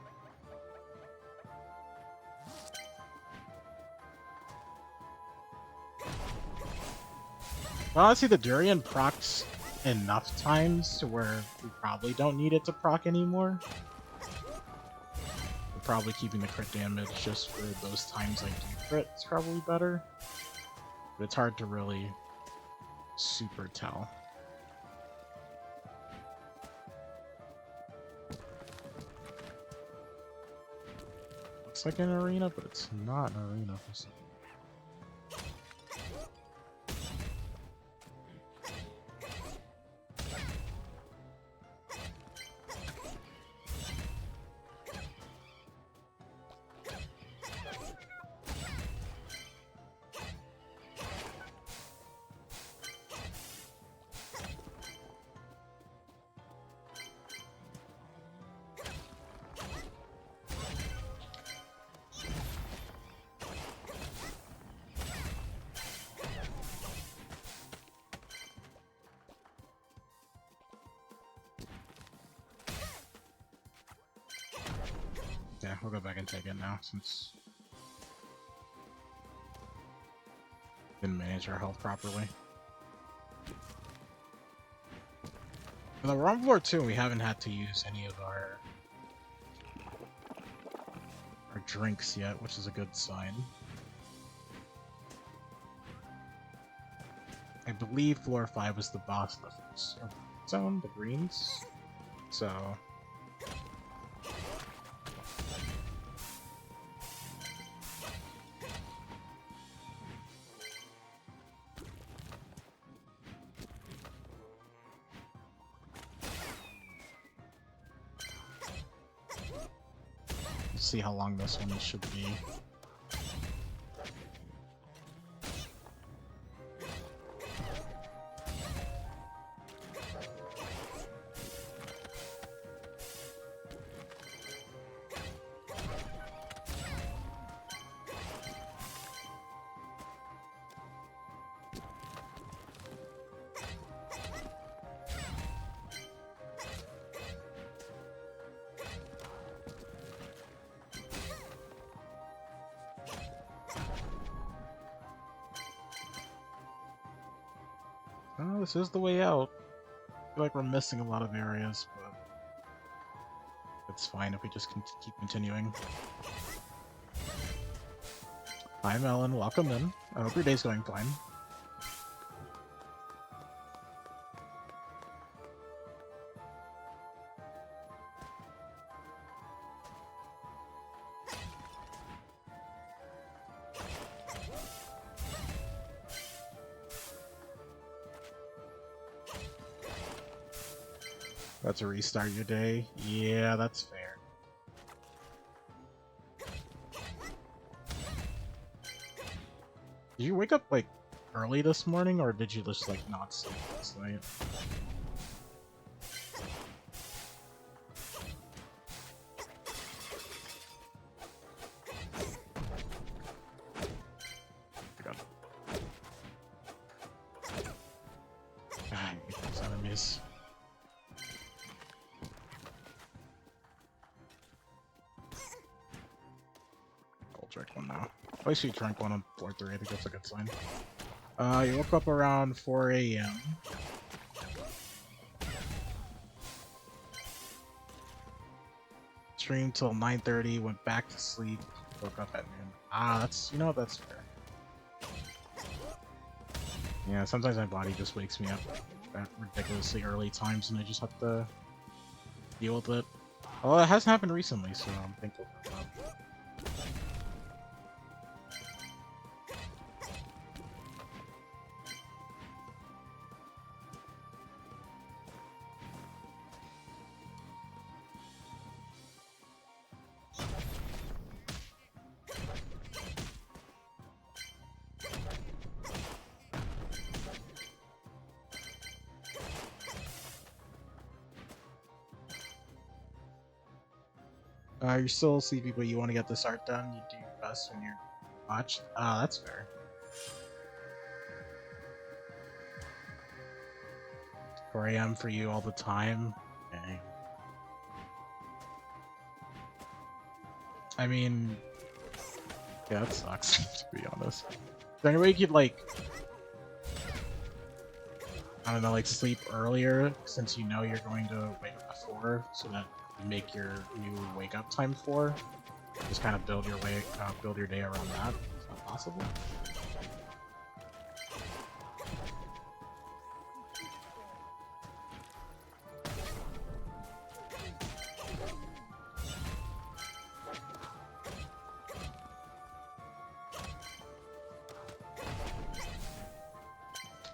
Well, honestly, the Durian procs enough times to where we probably don't need it to proc anymore. We're probably keeping the crit damage just for those times I do crit. It's probably better. But it's hard to really super tell. Looks like an arena, but it's not an arena for some. Yeah, we'll go back and take it now, since we didn't manage our health properly. In the Rumble War 2, we haven't had to use any of our drinks yet, which is a good sign. I believe floor 5 was the boss of the first zone, the greens. So let's see how long this one should be. Oh, this is the way out. I feel like we're missing a lot of areas, but it's fine if we just keep continuing. Hi Melon, welcome in. I hope your day's going fine. That's a restart your day? Yeah, that's fair. Did you wake up, like, early this morning, or did you just, like, not sleep last night? God. I hate these enemies. I'll drink one now. At least you drank one on floor 3, I think that's a good sign. You woke up around 4 AM. Streamed till 9:30, went back to sleep, woke up at noon. Ah, that's, you know, that's fair. Yeah, sometimes my body just wakes me up at ridiculously early times and I just have to deal with it. Well, it hasn't happened recently, so I'm thankful for that. You're still sleepy, but you want to get this art done. You do your best when you're watched. That's fair. 4 a.m. for you all the time. Okay. I mean, yeah, that sucks, to be honest. Is there any way you could, like, I don't know, like, sleep earlier, since you know you're going to wake up at 4, so that you make your new wake-up time 4? Just kind of build your build your day around that. Is that possible?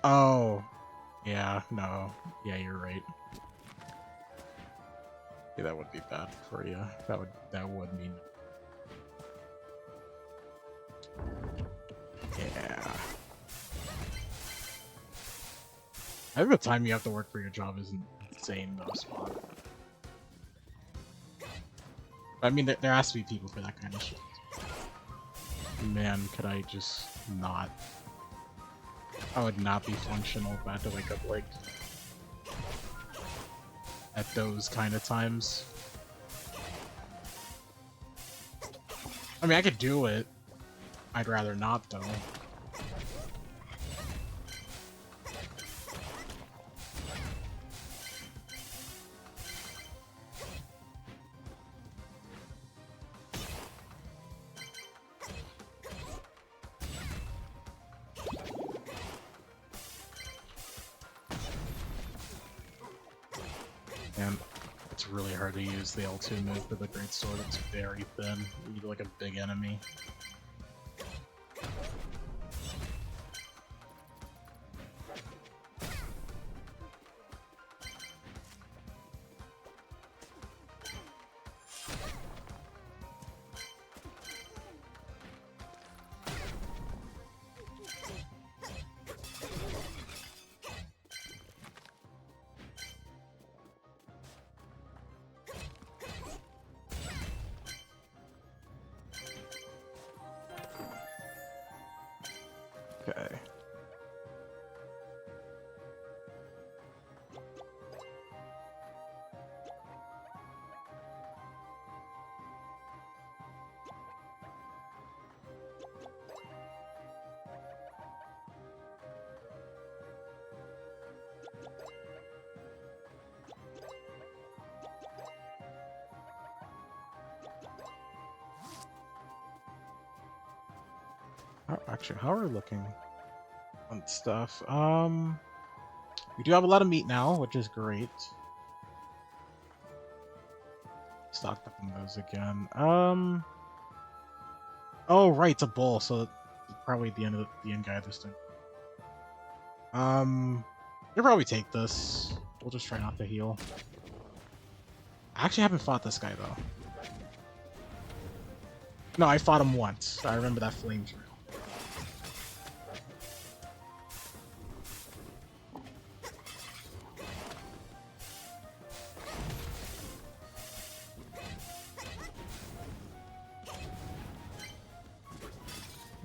Oh, yeah, no, yeah, you're right. Yeah, that would be bad for you. That would mean. Yeah. I think the time you have to work for your job isn't insane though, Spawn. I mean, there has to be people for that kind of shit. Man, could I just not? I would not be functional if I had to wake up like at those kind of times. I mean, I could do it. I'd rather not though. And it's really hard to use the L2 move with a great sword. It's very thin. You need like a big enemy. Okay. Actually, how are we looking on stuff? We do have a lot of meat now, which is great. Stocked up on those again. Oh right, it's a bull, so probably the end of the end guy this time. You'll probably take this. We'll just try not to heal. I actually haven't fought this guy though. No, I fought him once. I remember that flame trail.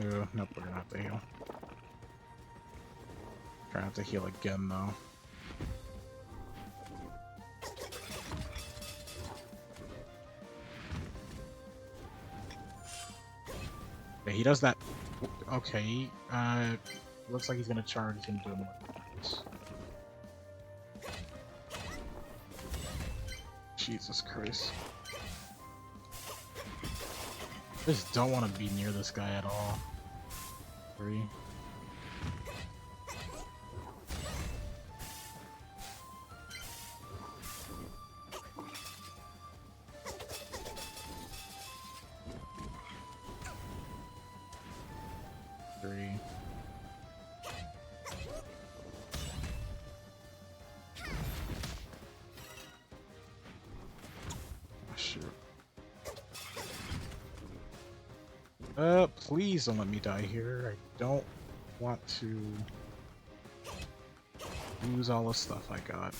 Ooh, nope, we're gonna have to heal. Try not to heal again though. Yeah, he does that. Okay, looks like he's gonna charge. He's gonna do more damage. Jesus Christ. I just don't want to be near this guy at all. 3. Please don't let me die here. I don't want to lose all the stuff I got.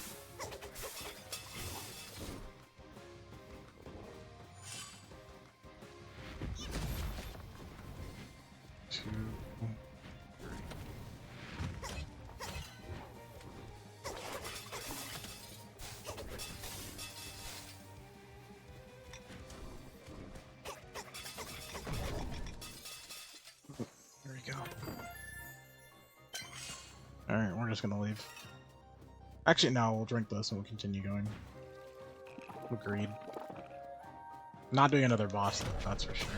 go. Alright, we're just gonna leave. Actually, no, we'll drink this and we'll continue going. Agreed. Not doing another boss, though, that's for sure.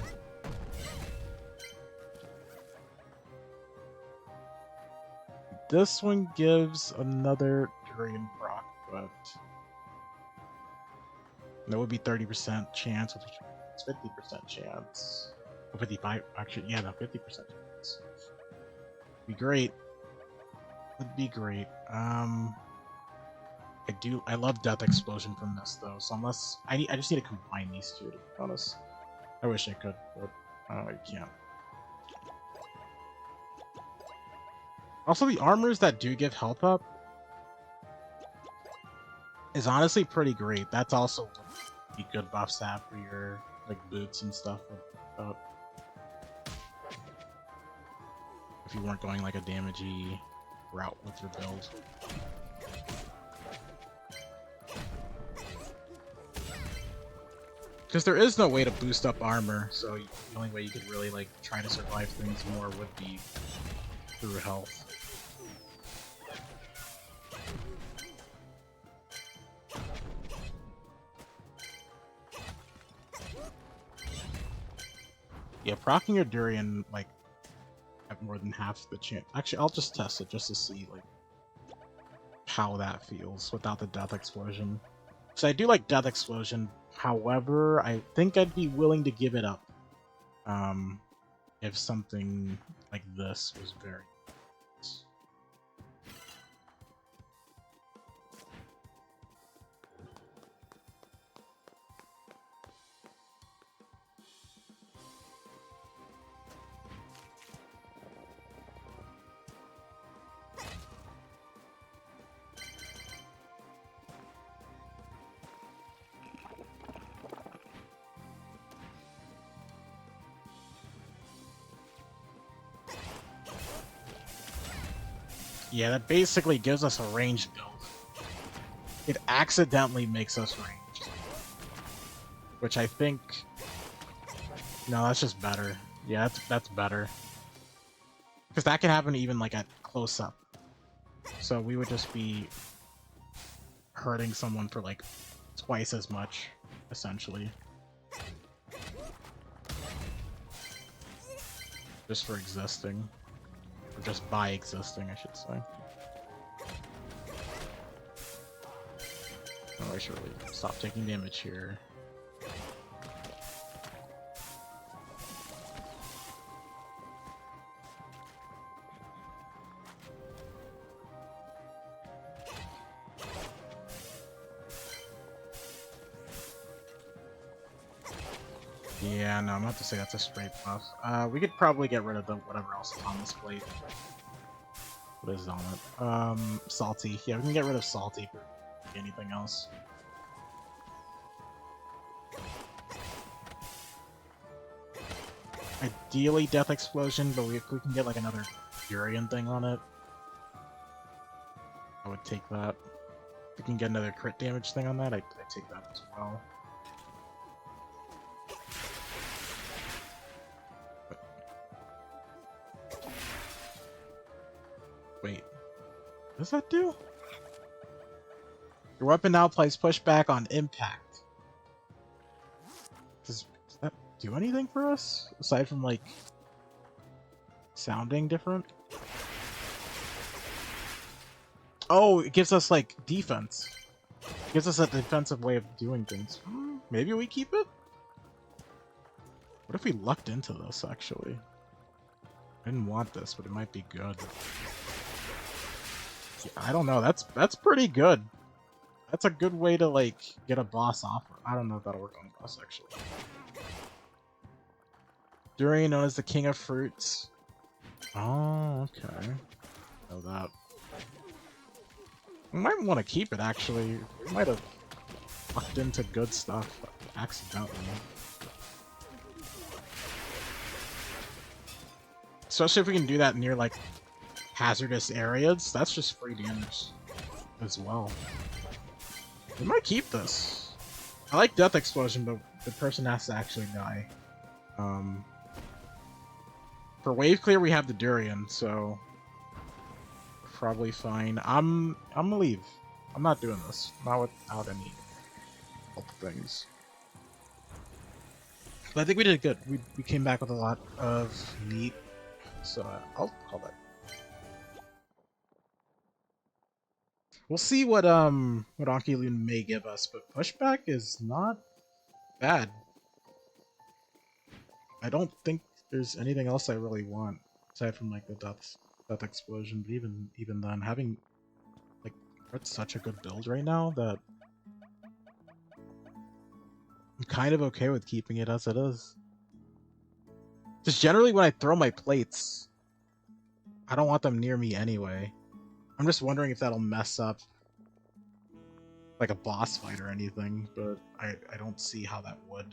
This one gives another durian proc, but that would be 30% chance, which is 50% chance. Or 55, actually, yeah, no, 50% chance. Be great. Would be great. I love Death Explosion from this though, so unless I just need to combine these two, to be honest. I wish I could, but I can't. Also, the armors that do give health up is honestly pretty great. That's also be good buffs to have for your like boots and stuff. If you weren't going like a damagey route with your build. Because there is no way to boost up armor, so the only way you could really like try to survive things more would be through health. Yeah, proccing your durian, like, have more than half the chance. Actually, I'll just test it just to see, like, how that feels without the Death Explosion. So I do like Death Explosion, however, I think I'd be willing to give it up. If something like this was very nice. Yeah, that basically gives us a ranged build. It accidentally makes us ranged. Which I think... No, that's just better. Yeah, that's better. Because that can happen even like at close-up. So we would just be hurting someone for like twice as much, essentially. Just for existing. Or just by existing, I should say. Oh, I should really stop taking damage here. Yeah, no, I'm about to say that's a straight buff. We could probably get rid of the whatever else is on this plate. What is on it? Salty. Yeah, we can get rid of Salty for anything else. Ideally Death Explosion, but if we can get like another Furion thing on it, I would take that. If we can get another crit damage thing on that, I'd take that as well. Wait, what does that do? Your weapon now applies pushback on impact. Does that do anything for us? Aside from, like, sounding different? Oh, it gives us, like, defense. It gives us a defensive way of doing things. Maybe we keep it? What if we lucked into this, actually? I didn't want this, but it might be good. I don't know. That's pretty good. That's a good way to like get a boss offer. I don't know if that'll work on the boss actually. Durian, known as the king of fruits. Oh, okay. Know that. We might want to keep it actually. We might have fucked into good stuff accidentally. Especially if we can do that near like hazardous areas, that's just free damage as well. We might keep this. I like Death Explosion, but the person has to actually die. For wave clear, we have the durian, so we're probably fine. I'm gonna leave. I'm not doing this. Not without any help things. But I think we did good. We came back with a lot of meat, so I'll call that. We'll see what Anki Loon may give us, but pushback is not bad. I don't think there's anything else I really want aside from like the death explosion. But even then, having like we're at such a good build right now that I'm kind of okay with keeping it as it is. Just generally when I throw my plates, I don't want them near me anyway. I'm just wondering if that'll mess up like a boss fight or anything, but I don't see how that would.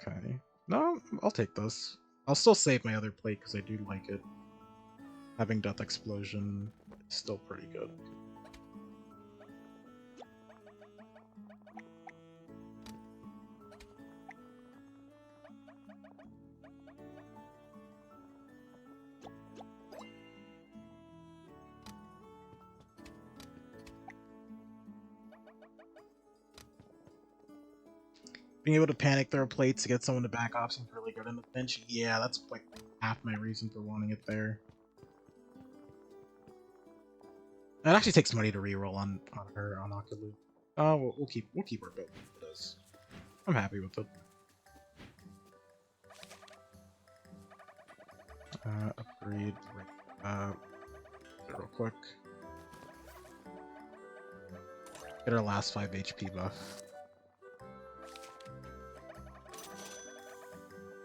Okay. No, I'll take this. I'll still save my other plate because I do like it. Having Death Explosion is still pretty good. Being able to panic throw plates to get someone to back off seems really good in the pinch. Yeah, that's like half my reason for wanting it there. It actually takes money to reroll on her on Akalu. We'll keep her build it is. I'm happy with it. Upgrade real quick. Get our last 5 HP buff.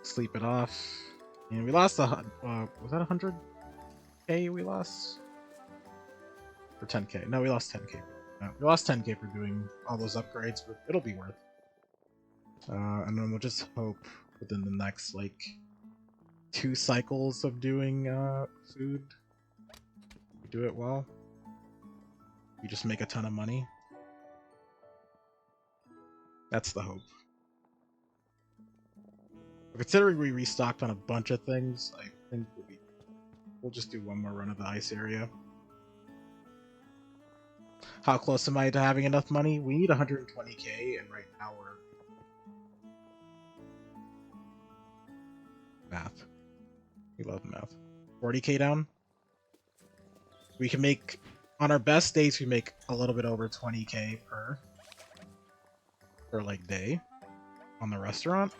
Sleep it off. And we lost was that 100k we lost? Or 10k? No, we lost 10k. No, we lost 10k for doing all those upgrades, but it'll be worth. And then we'll just hope within the next like 2 cycles of doing food, we do it well. We just make a ton of money. That's the hope. Considering we restocked on a bunch of things, I think we'll just do one more run of the ice area. How close am I to having enough money? We need 120k, and right now we're... Math. We love math. 40k down? We can make... On our best days, we make a little bit over 20k per like day on the restaurant.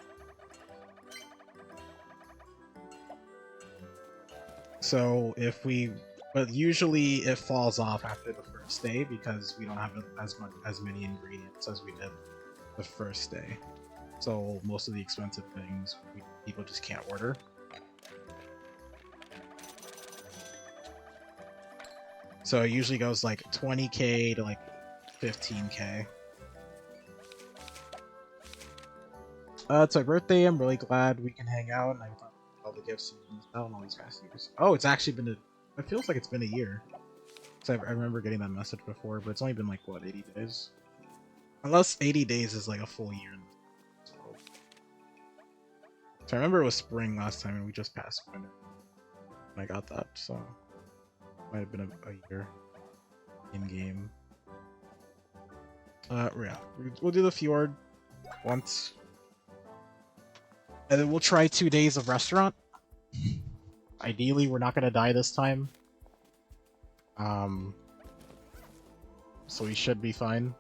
So if we, but usually it falls off after the first day because we don't have as many ingredients as we did the first day. So most of the expensive things people just can't order. So it usually goes like 20k to like 15k. It's my birthday. I'm really glad we can hang out, and I thought all the gifts and all these past years. Oh, it's actually been it feels like it's been a year. So I remember getting that message before, but it's only been like what, 80 days? Unless 80 days is like a full year. So I remember it was spring last time, and we just passed winter when I got that. So might have been a year in game. Yeah, we'll do the fjord once. And then we'll try 2 days of restaurant. Ideally, we're not gonna die this time. So we should be fine.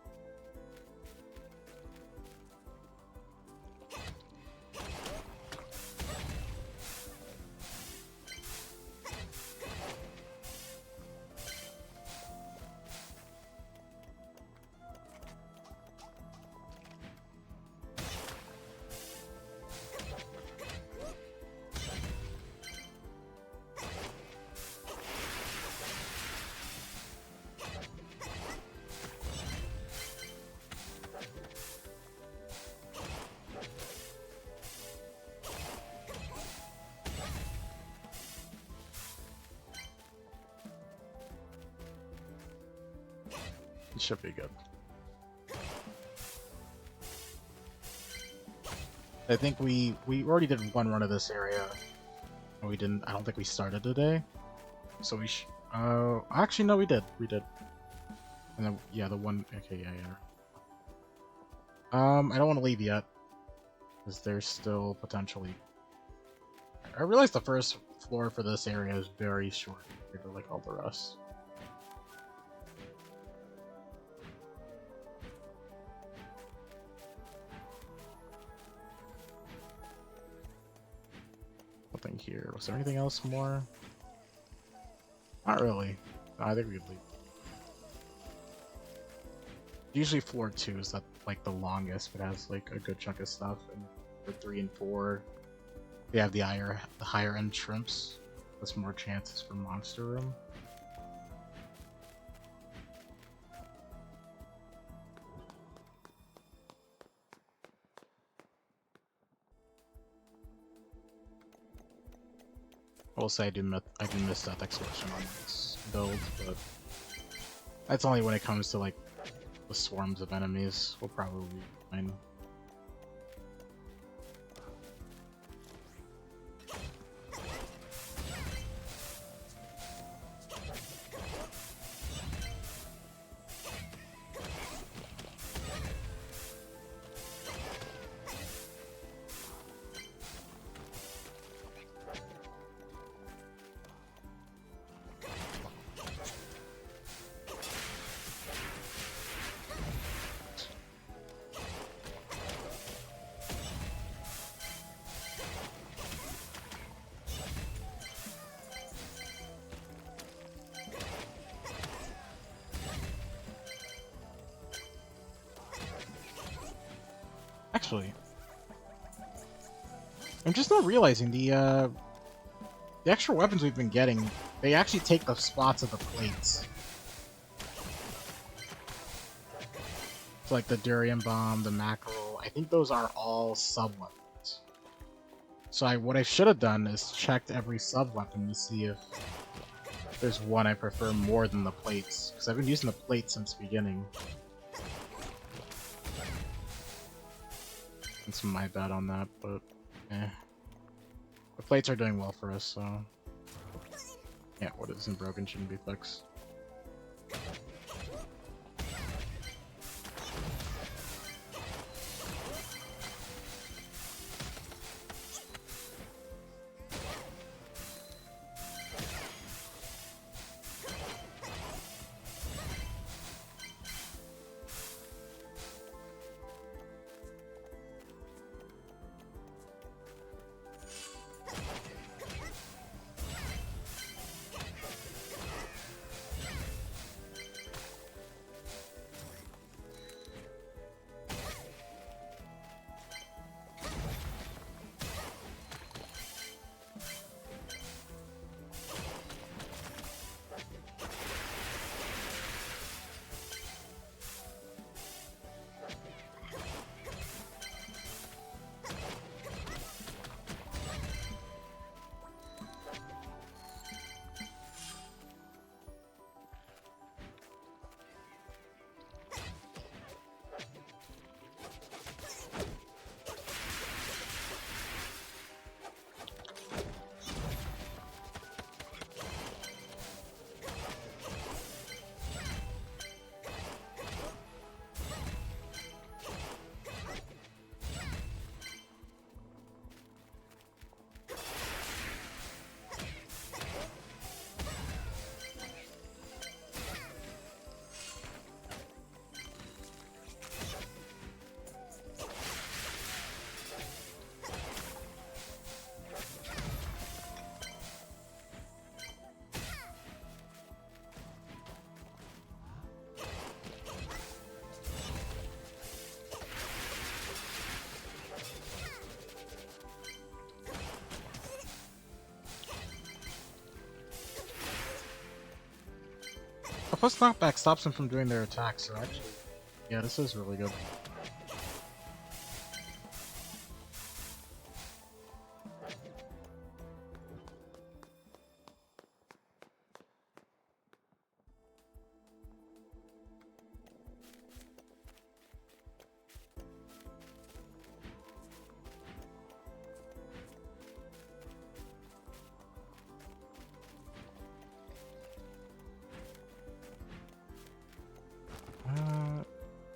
It should be good. I think we already did one run of this area. We didn't. I don't think we started today. So we actually no, we did. We did. And then yeah, the one. Okay, yeah, yeah. I don't want to leave yet, because there's still potentially. I realize the first floor for this area is very short compared to like all the rest. Nothing here. Was there anything else more? Not really. No, I think we could leave. Usually floor 2 is that like the longest, but has like a good chunk of stuff, and for 3 and 4, they have the higher end shrimps. That's more chances for monster room. I will say I do miss that explosion on this build, but that's only when it comes to like the swarms of enemies. We'll probably be fine. Actually, I'm just not realizing the extra weapons we've been getting, they actually take the spots of the plates. So like the durian bomb, the mackerel, I think those are all sub-weapons. So what I should have done is checked every sub-weapon to see if there's one I prefer more than the plates. Because I've been using the plates since the beginning. It's my bad on that, but eh. The plates are doing well for us, so... Yeah, what isn't broken shouldn't be fixed. A plus knockback stops them from doing their attacks, so actually... Yeah, this is really good.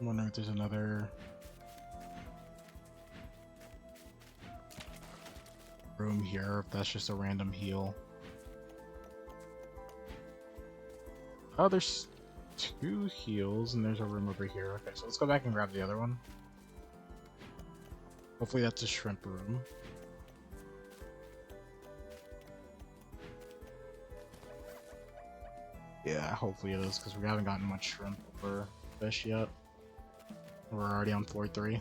I'm wondering if there's another room here, or if that's just a random heal. Oh, there's 2 heals, and there's a room over here. Okay, so let's go back and grab the other one. Hopefully that's a shrimp room. Yeah, hopefully it is, because we haven't gotten much shrimp or fish yet. We're already on floor 3.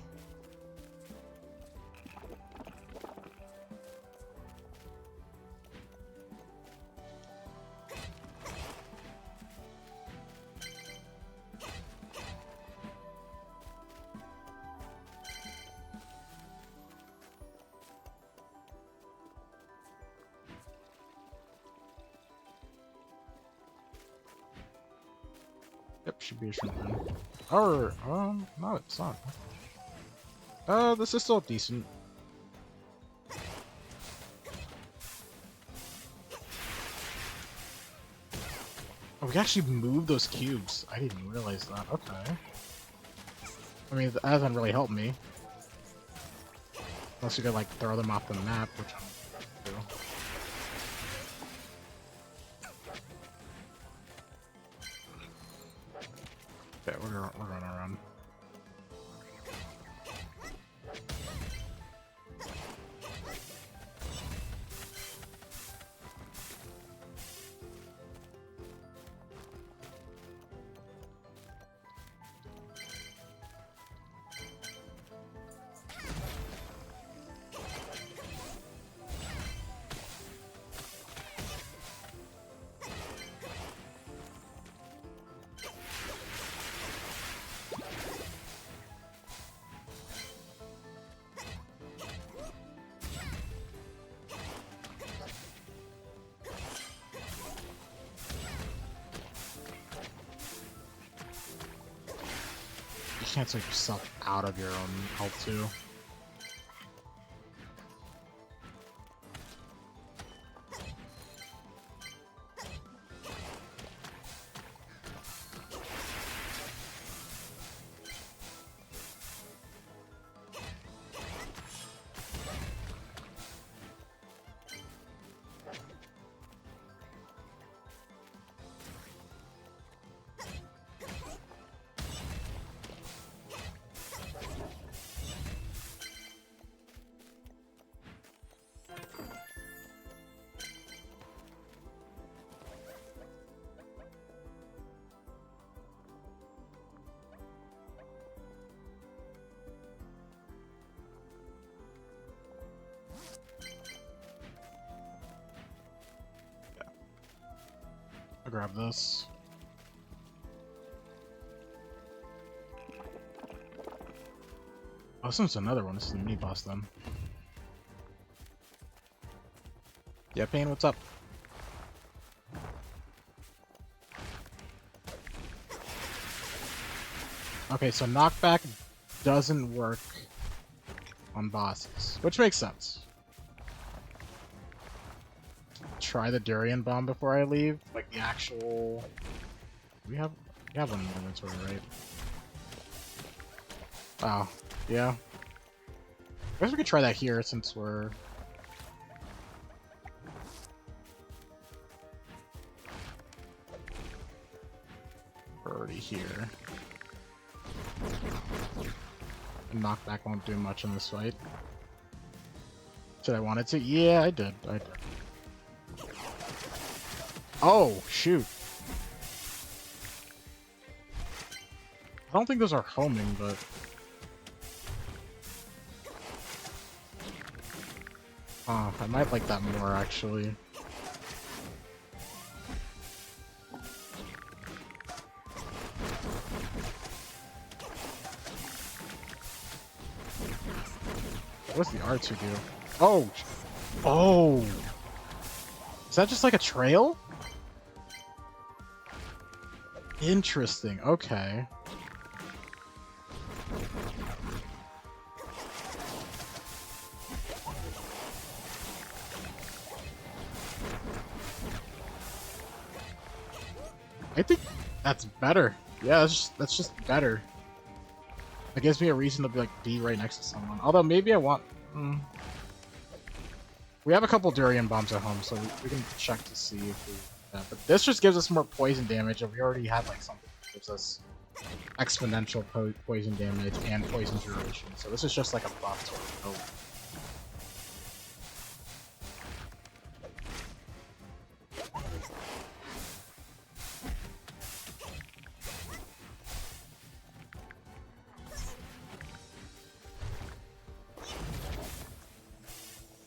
Yep, should be a shrimp room. Or, no, it's not. This is still decent. Oh, we can actually move those cubes. I didn't even realize that. Okay. I mean, that doesn't really help me. Unless you could, like, throw them off the map, which I'm gonna do. Okay, we're gonna run. You can't take yourself out of your own health too. I'll grab this. Oh, this one's another one. This is the mini boss then. Yeah, Pain, what's up? Okay, so knockback doesn't work on bosses, which makes sense. Try the durian bomb before I leave, like the actual. We have one in the inventory, right? Oh, yeah. I guess we could try that here since we're already here. Knockback won't do much in this fight. Did I want it to? Yeah, I did. I did. Oh, shoot. I don't think those are homing, but... I might like that more, actually. What's the R2 do? Oh! Oh! Is that just like a trail? Interesting, okay. I think that's better. Yeah, that's just better. It gives me a reason to be right next to someone. Although maybe I want. We have a couple durian bombs at home, so we can check to see if we. But this just gives us more poison damage, and we already had like something that gives us exponential poison damage and poison duration. So this is just like a buff to our build.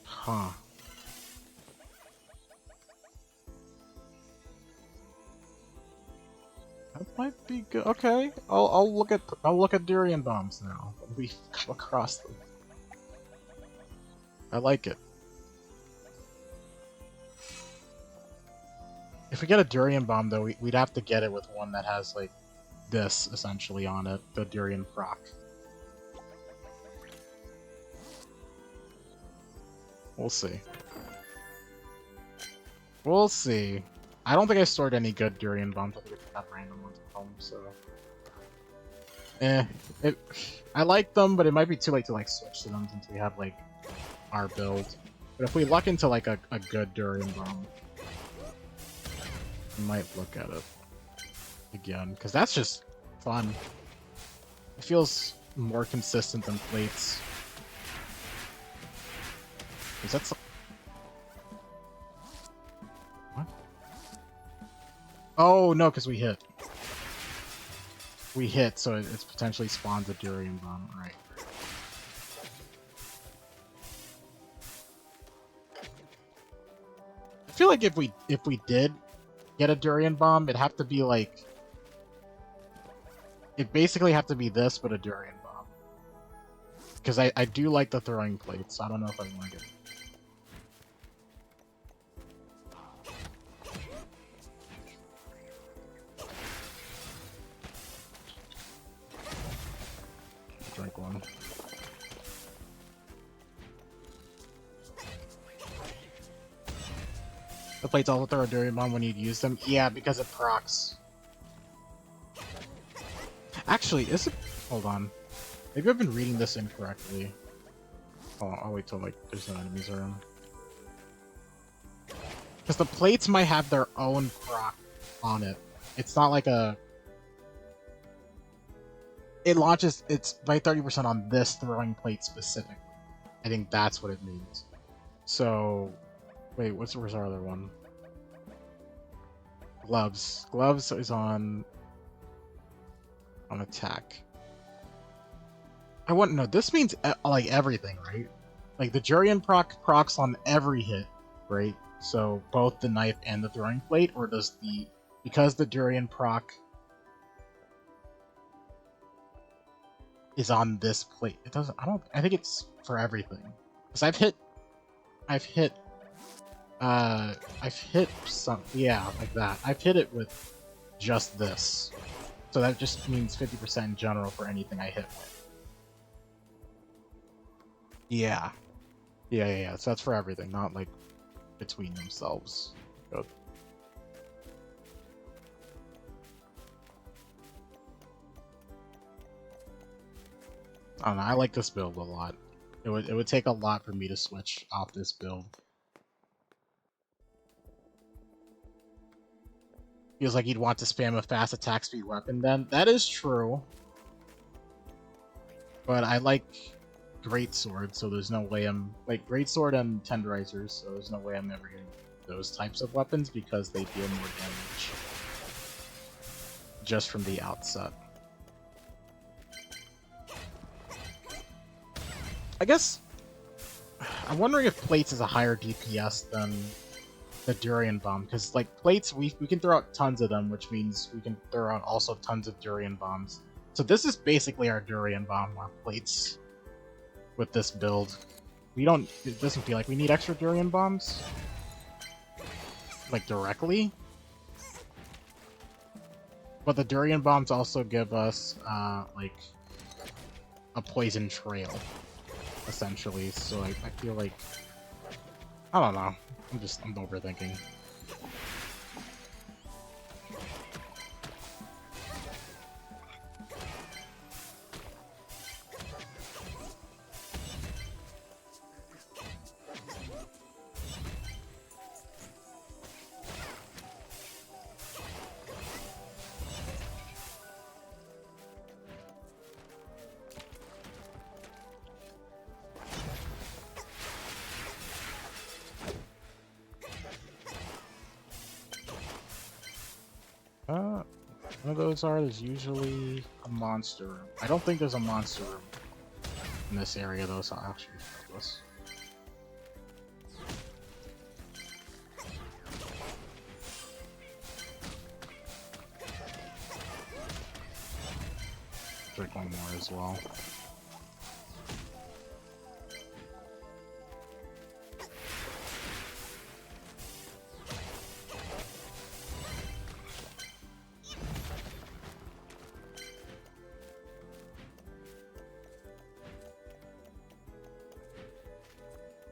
Huh. That might be good. Okay, I'll look at durian bombs now. We come across them. I like it. If we get a durian bomb though, we'd have to get it with one that has like this essentially on it, the durian proc. We'll see. We'll see. I don't think I stored any good durian bombs. I think I just have random ones at home, so. I like them, but it might be too late to like switch to them since we have like our build. But if we luck into like a good durian bomb, we might look at it again, because that's just fun. It feels more consistent than plates. Is that what? Oh no, because we hit. We hit, so it's potentially spawns a durian bomb, right? I feel like if we did get a durian bomb, it'd have to be like it'd basically have to be this, but a durian bomb. Because I do like the throwing plates, so I don't know if I want to get it. Drink one. The plates also throw a durian bomb when you'd use them? Yeah, because it procs. Actually, is it... Hold on. Maybe I've been reading this incorrectly. Hold on, I'll wait till like there's no enemies around. Because the plates might have their own proc on it. It's not like a... It launches it's by 30% on this throwing plate specifically. I think that's what it means. So, wait, where's our other one? Gloves. Gloves is on attack. I wouldn't know. This means like everything, right? Like the durian procs on every hit, right? So both the knife and the throwing plate, or does because the durian proc is on this plate. It doesn't. I think it's for everything. Because I've hit some. Yeah, like that. I've hit it with just this. So that just means 50% in general for anything I hit with. Yeah. Yeah. So that's for everything, not like between themselves. Good. I don't know, I like this build a lot. It would take a lot for me to switch off this build. Feels like you'd want to spam a fast attack speed weapon then. That is true. But I like Greatsword, so there's no way I'm... Like, Greatsword and Tenderizers, so there's no way I'm ever getting those types of weapons because they deal more damage. Just from the outset. I guess... I'm wondering if Plates is a higher DPS than the Durian Bomb, because, like, Plates, we can throw out tons of them, which means we can throw out also tons of Durian Bombs. So this is basically our Durian Bomb, our Plates, with this build. It doesn't feel like we need extra Durian Bombs. Like, directly. But the Durian Bombs also give us, like, a poison trail, essentially. So I feel like... I don't know. I'm overthinking. One of those are, there's usually a monster room. I don't think there's a monster room in this area though, so I'll actually fill this. Drink one more as well.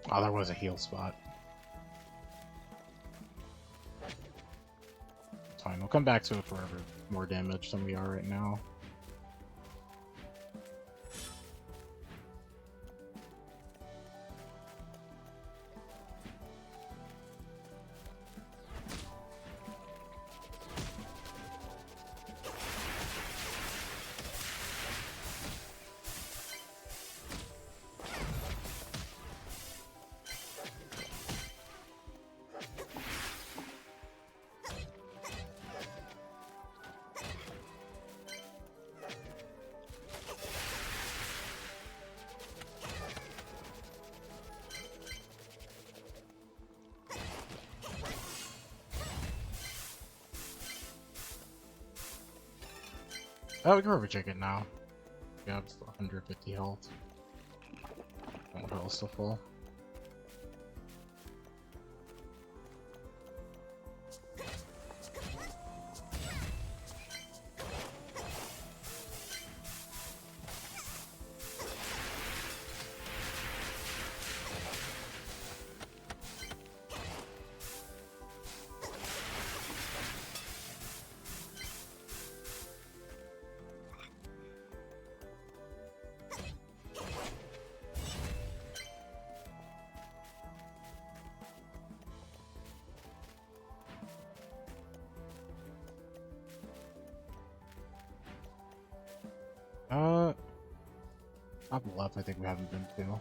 Oh, there was a heal spot. It's fine, we'll come back to it for more damage than we are right now. Oh, we can overcheck it now. We have 150 health. Oh, health still full. Top left, I think we haven't been to.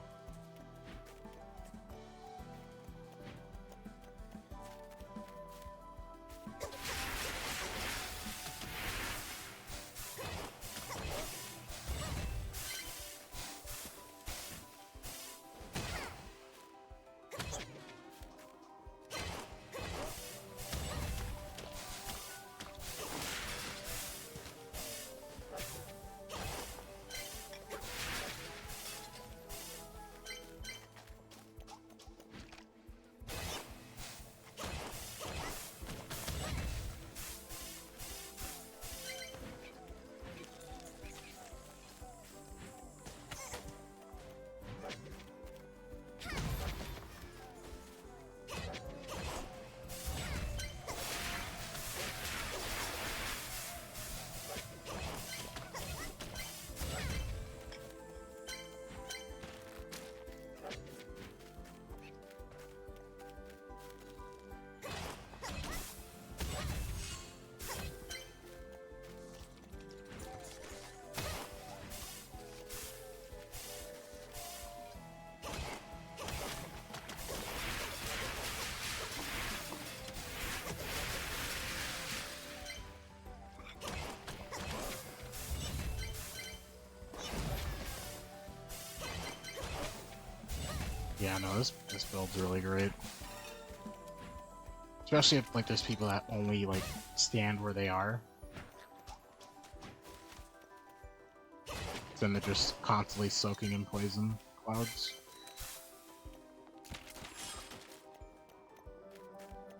Yeah, no, this build's really great. Especially if like there's people that only like stand where they are. Then they're just constantly soaking in poison clouds.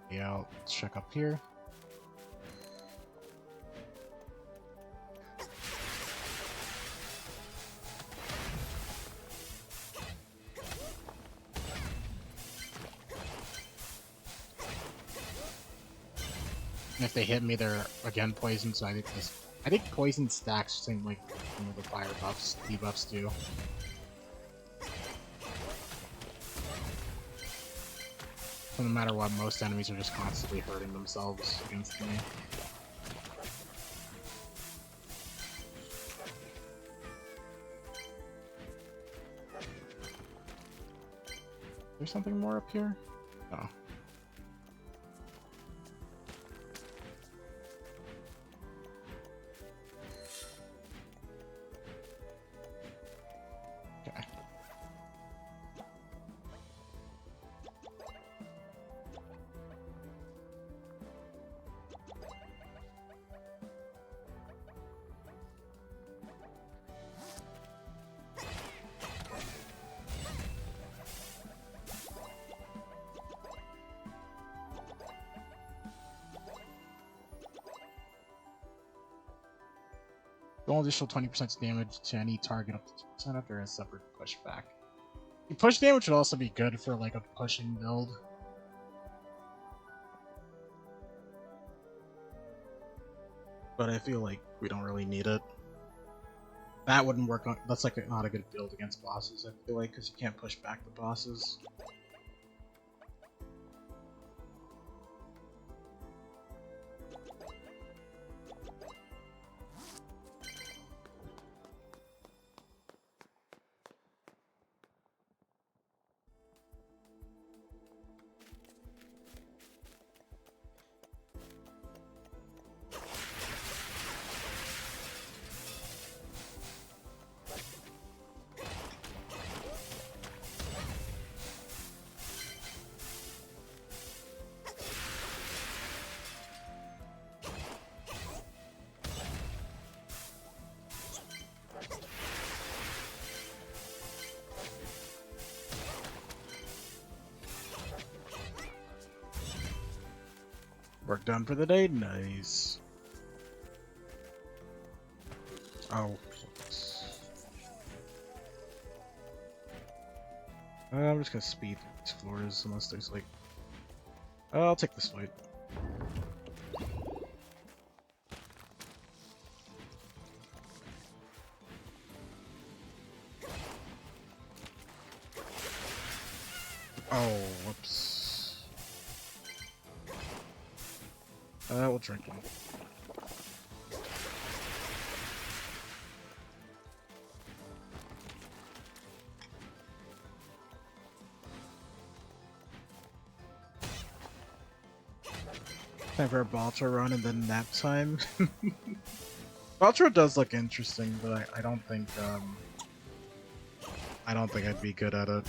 Yeah, let's check up here. And if they hit me, they're again poisoned, so I think poison stacks same like some of the fire buffs, debuffs do. So no matter what, most enemies are just constantly hurting themselves against me. There's something more up here? Oh. Deal additional 20% damage to any target up to 2% after a separate pushback. The push damage would also be good for like a pushing build. But I feel like we don't really need it. That wouldn't work on. That's like not a good build against bosses, I feel like, because you can't push back the bosses. Work done for the day. Nice. Oh. I'm just gonna speed through these floors unless there's like. I'll take this fight. Oh, whoops. We'll drink one. Time for a Baltra run and then nap time. Baltra does look interesting, but I don't think I'd be good at it.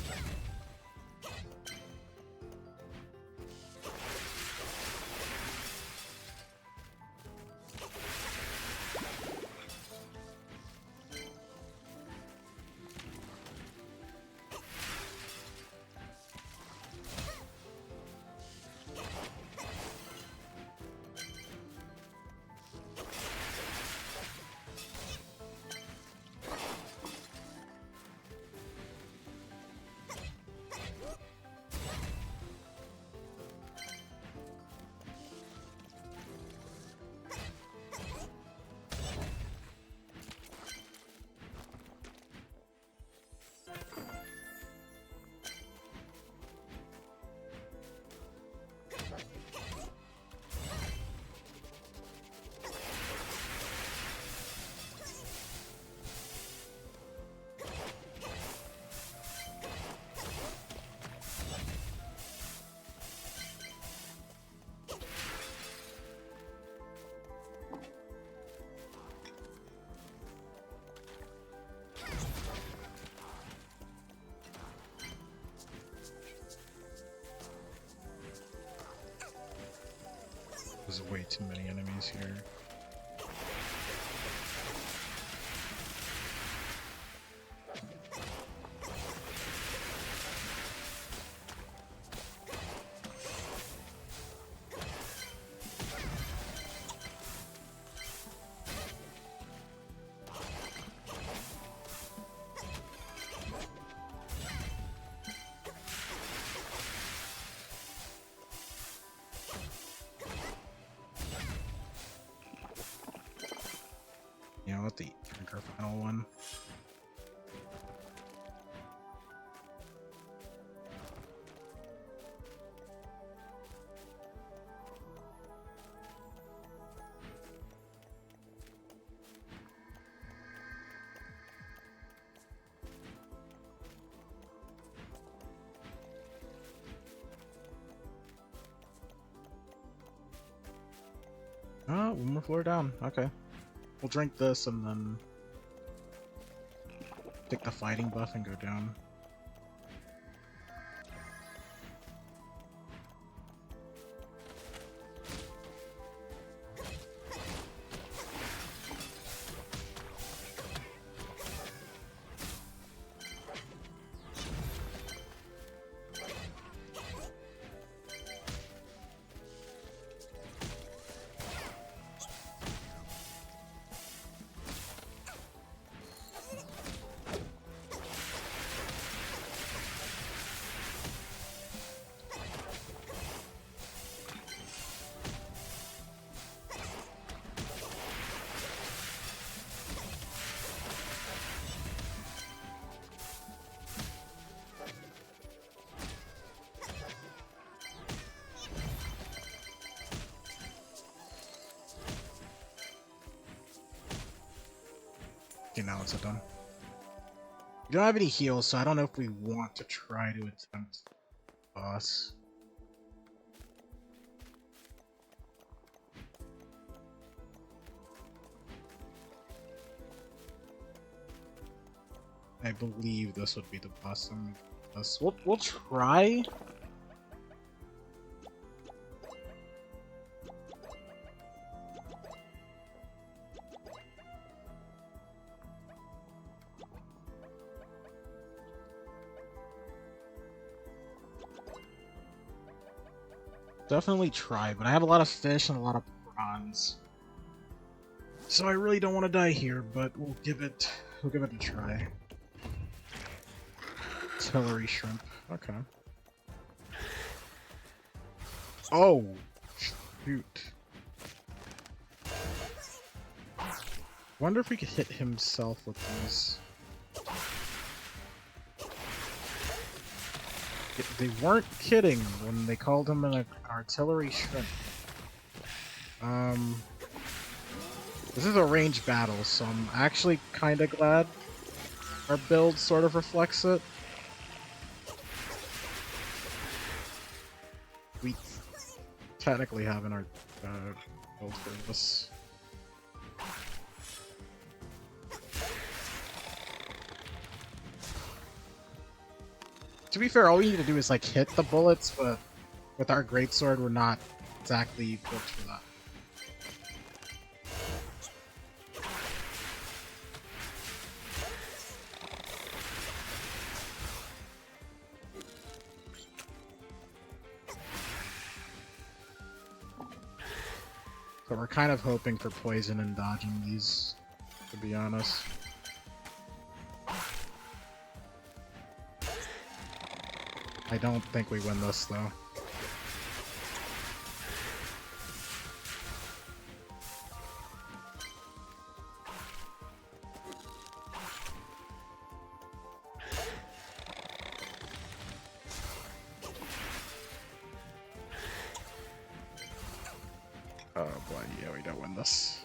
There's way too many enemies here. Yeah, let the drink our final one. Oh, one more floor down. Okay. We'll drink this and then take the fighting buff and go down. Okay, now it's done. We don't have any heals, so I don't know if we want to try to attempt boss. I believe this would be the boss. We'll try. Definitely try, but I have a lot of fish and a lot of prawns. So I really don't want to die here, but we'll give it a try. Artillery shrimp. Okay. Oh, shoot. Wonder if we could hit himself with these. They weren't kidding when they called him an artillery shrimp. This is a ranged battle, so I'm actually kind of glad our build sort of reflects it. We technically have in our build for this. To be fair, all we need to do is like hit the bullets, but with our greatsword, we're not exactly built for that. So we're kind of hoping for poison and dodging these, to be honest. I don't think we win this, though. Oh boy, yeah, we don't win this.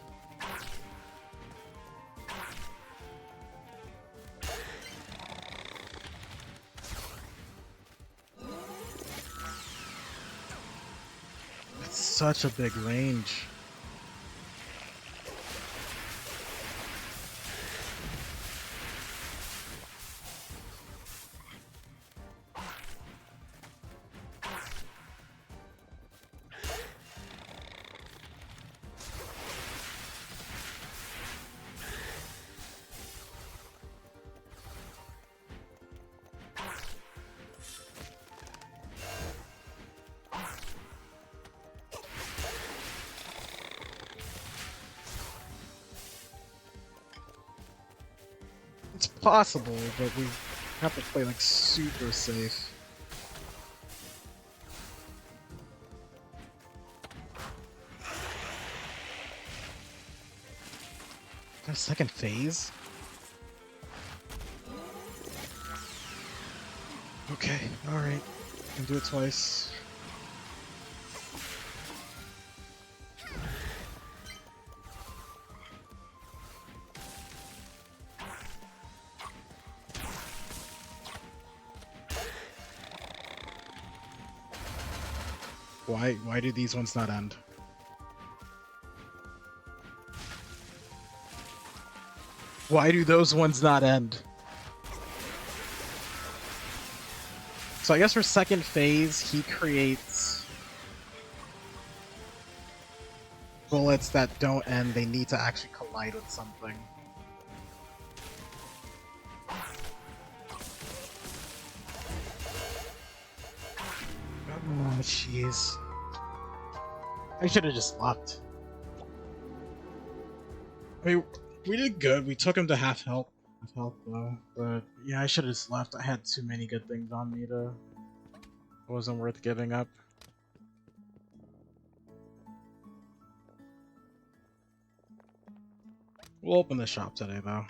It's such a big range. It's possible, but we have to play like super safe. A second phase? Okay, alright. Can do it twice. Why do these ones not end? Why do those ones not end? So I guess for second phase, he creates bullets that don't end. They need to actually collide with something. Oh, jeez. I should have just left. I mean, we did good. We took him to half health though. But yeah, I should have just left. I had too many good things on me to... It wasn't worth giving up. We'll open the shop today though.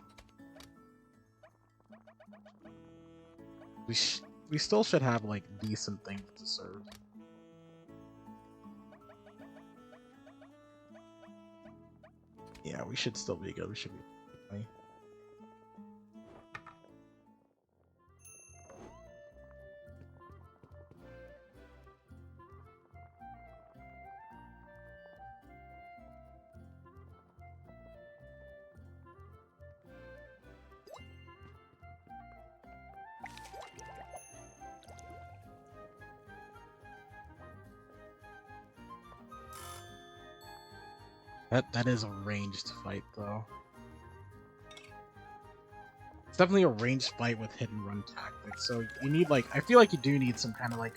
We still should have like decent things to serve. Yeah, we should still be good. We should be fine. That is a ranged fight though. It's definitely a ranged fight with hit and run tactics. So you need like I feel like you do need some kind of like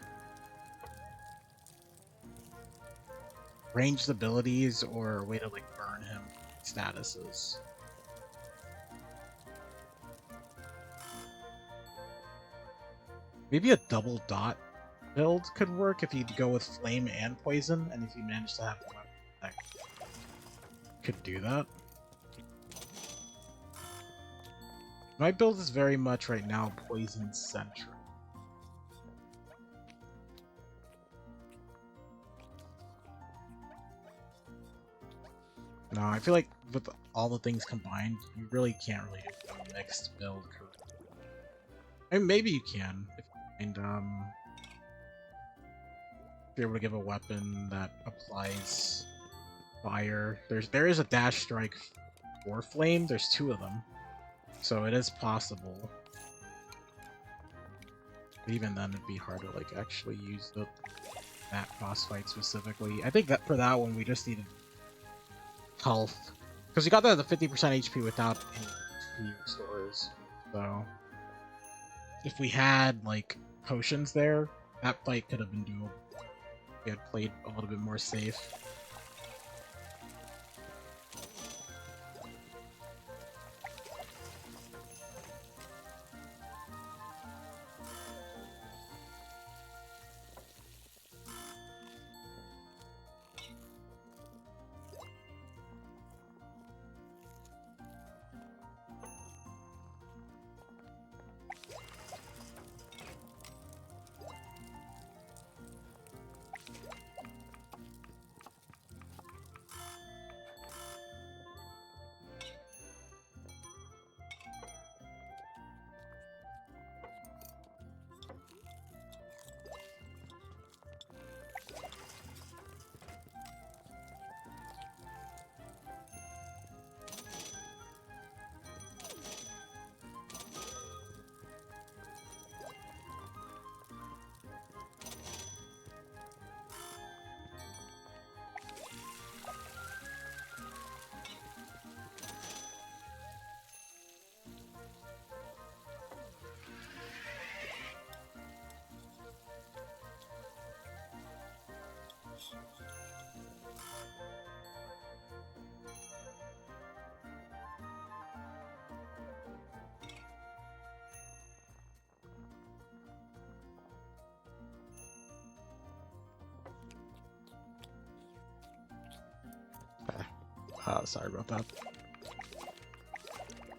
ranged abilities or a way to like burn him statuses. Maybe a double dot build could work if you go with flame and poison, and if you manage to have a weapon that could do that. My build is very much right now poison centric. No, I feel like with all the things combined, you really can't really do a mixed build. I mean, maybe you can if you find, if you're able to give a weapon that applies fire. There is a dash strike for flame. There's 2 of them, so it is possible. But even then, it'd be hard to like actually use that boss fight specifically. I think that for that one, we just needed health, because you got that at the 50% HP without any HP restores. So if we had like potions there, that fight could have been doable. We had played a little bit more safe. Sorry about that.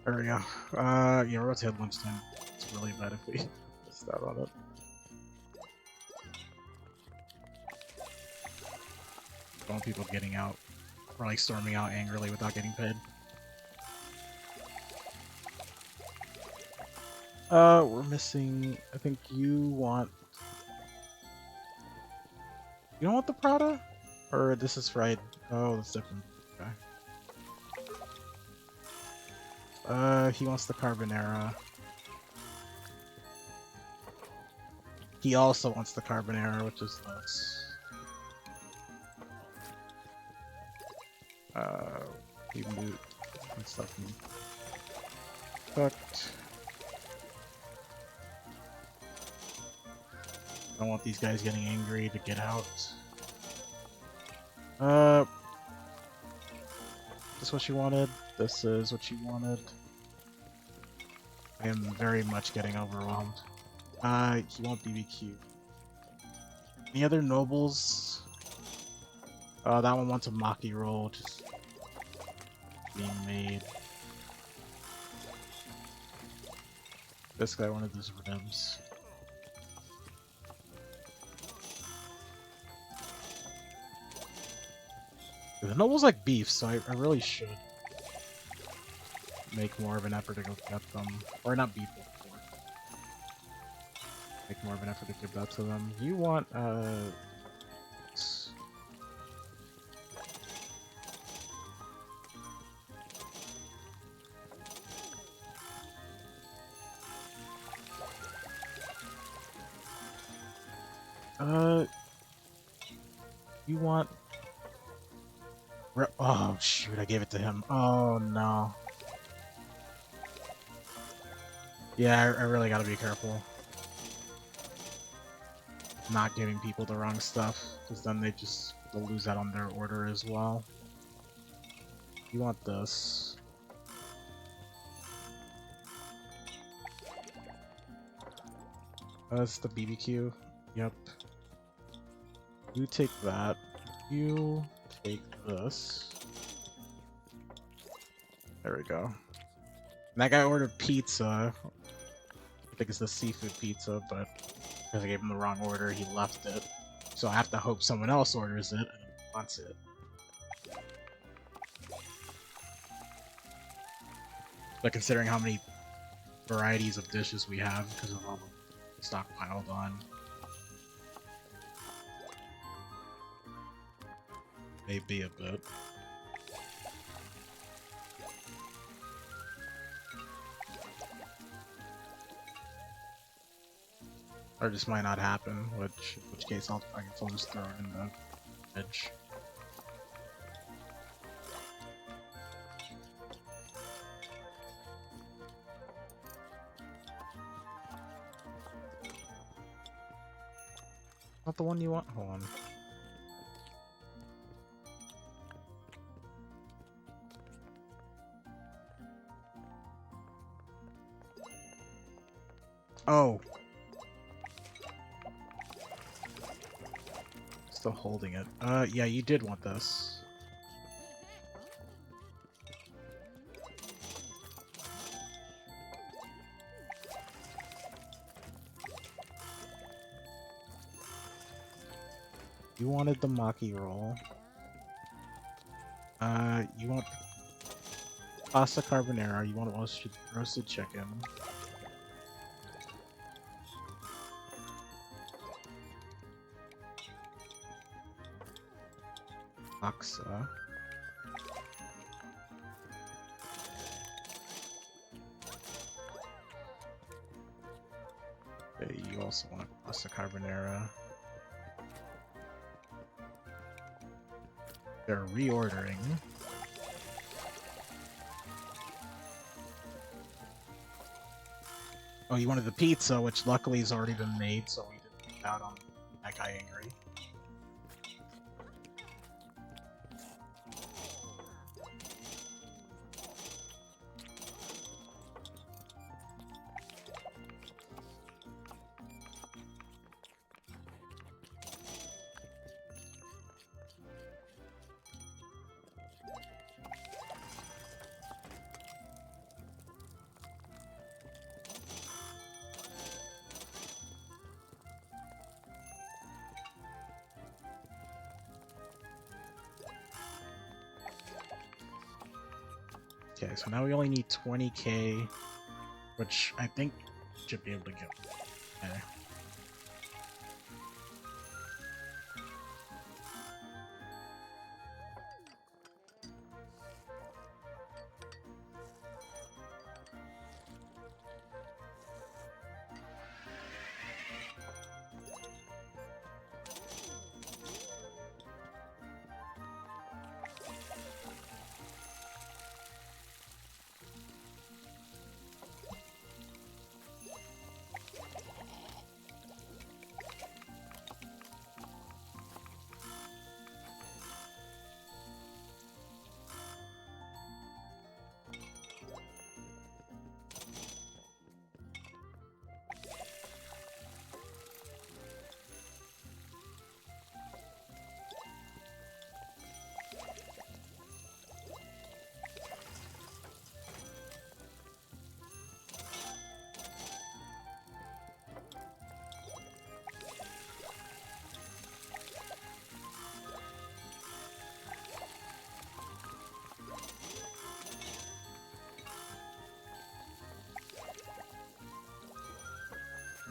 There we go. Yeah, we're about to hit lunchtime. It's really bad if we missed out on it. Don't want people getting out, or like storming out angrily without getting paid. We're missing. I think you want. You don't want the Prada, or this is fried. Oh, that's different. Okay. He wants the Carbonara. He also wants the Carbonara, which is this. He moved and stuff. Cooked. I don't want these guys getting angry to get out. This is what you wanted. This is what you wanted. I am very much getting overwhelmed. He won't BBQ. Any other nobles? That one wants a Maki roll, just being made. This guy wanted those ribs. The nobles like beef, so I really should make more of an effort to go get them. Or not beef, but pork. Make more of an effort to give that to them. You want, you want Oh shoot, I gave it to him. Oh no. Yeah, I really gotta be careful. Not giving people the wrong stuff, because then they'll lose out on their order as well. You want this. That's the BBQ. Yep. You take that. You take this. There we go. And that guy ordered pizza. I think it's the seafood pizza, but because I gave him the wrong order, he left it. So I have to hope someone else orders it and wants it. But considering how many varieties of dishes we have because of all the stockpiled on, maybe a bit. Or this might not happen, which case I guess I'll just throw it in the fridge. Not the one you want? Hold on. Oh! Still holding it. Yeah, you did want this. You wanted the maki roll. You want pasta carbonara. You want roasted chicken. Aksa. Okay, you also want pasta carbonara. They're reordering. Oh, you wanted the pizza, which luckily has already been made, so we didn't get out on that guy angry. Okay, so now we only need 20k, which I think should be able to get. Okay.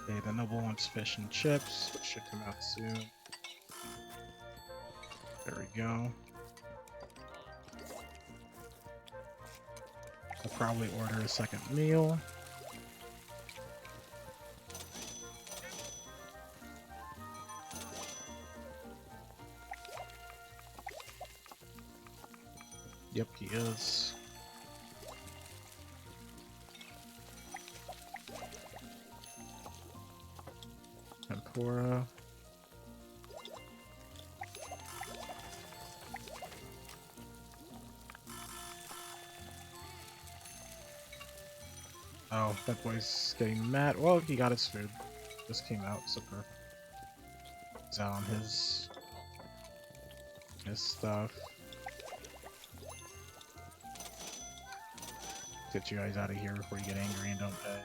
Okay, the noble wants fish and chips, which should come out soon. There we go. I'll probably order a second meal. Yep, he is. Tempura. Oh, that boy's getting mad. Well, he got his food. Just came out, so perfect. He's out on his stuff. Get you guys out of here before you get angry and don't pay.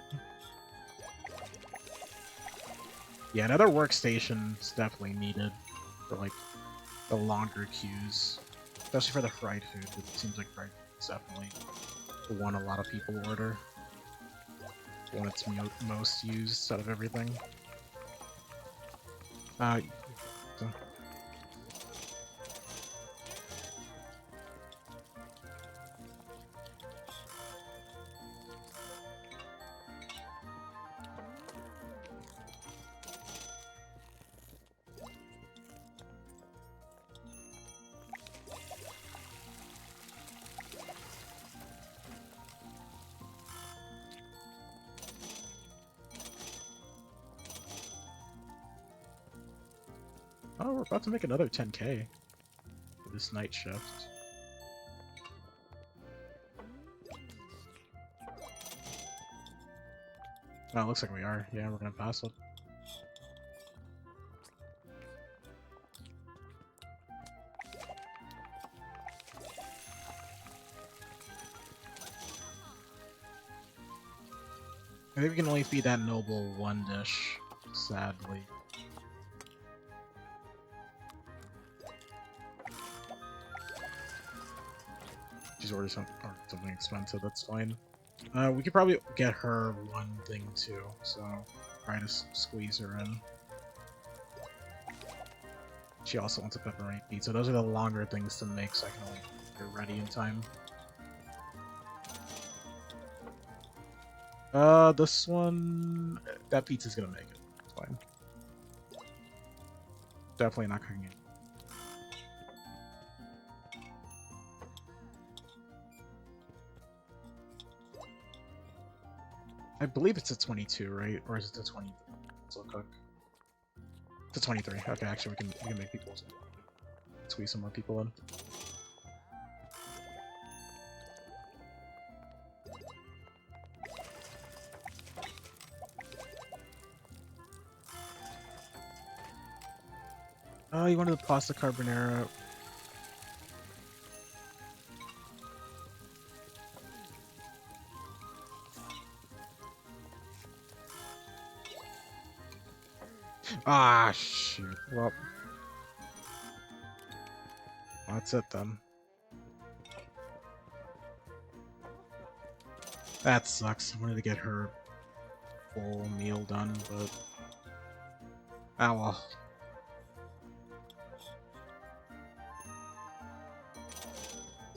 Yeah, another workstation is definitely needed for like the longer queues, especially for the fried food. It seems like fried food is definitely the one a lot of people order. The one it's most used out of everything. So. Oh, we're about to make another 10k for this night shift. Oh, it looks like we are. Yeah, we're gonna pass it. I think we can only feed that noble one dish, sadly. She's ordered something expensive, that's fine. We could probably get her one thing too, so try to squeeze her in. She also wants a pepperoni pizza. Those are the longer things to make, so I can only get her ready in time. This one... That pizza's gonna make it. It's fine. Definitely not cooking it. I believe it's a 22, right? Or is it a 20? Still cook. It's a 23. Okay, actually, we can make people squeeze some more people in. Oh, you wanted the pasta carbonara. Ah, shoot. Well, that's it then. That sucks. I wanted to get her full meal done, but... Ah, well.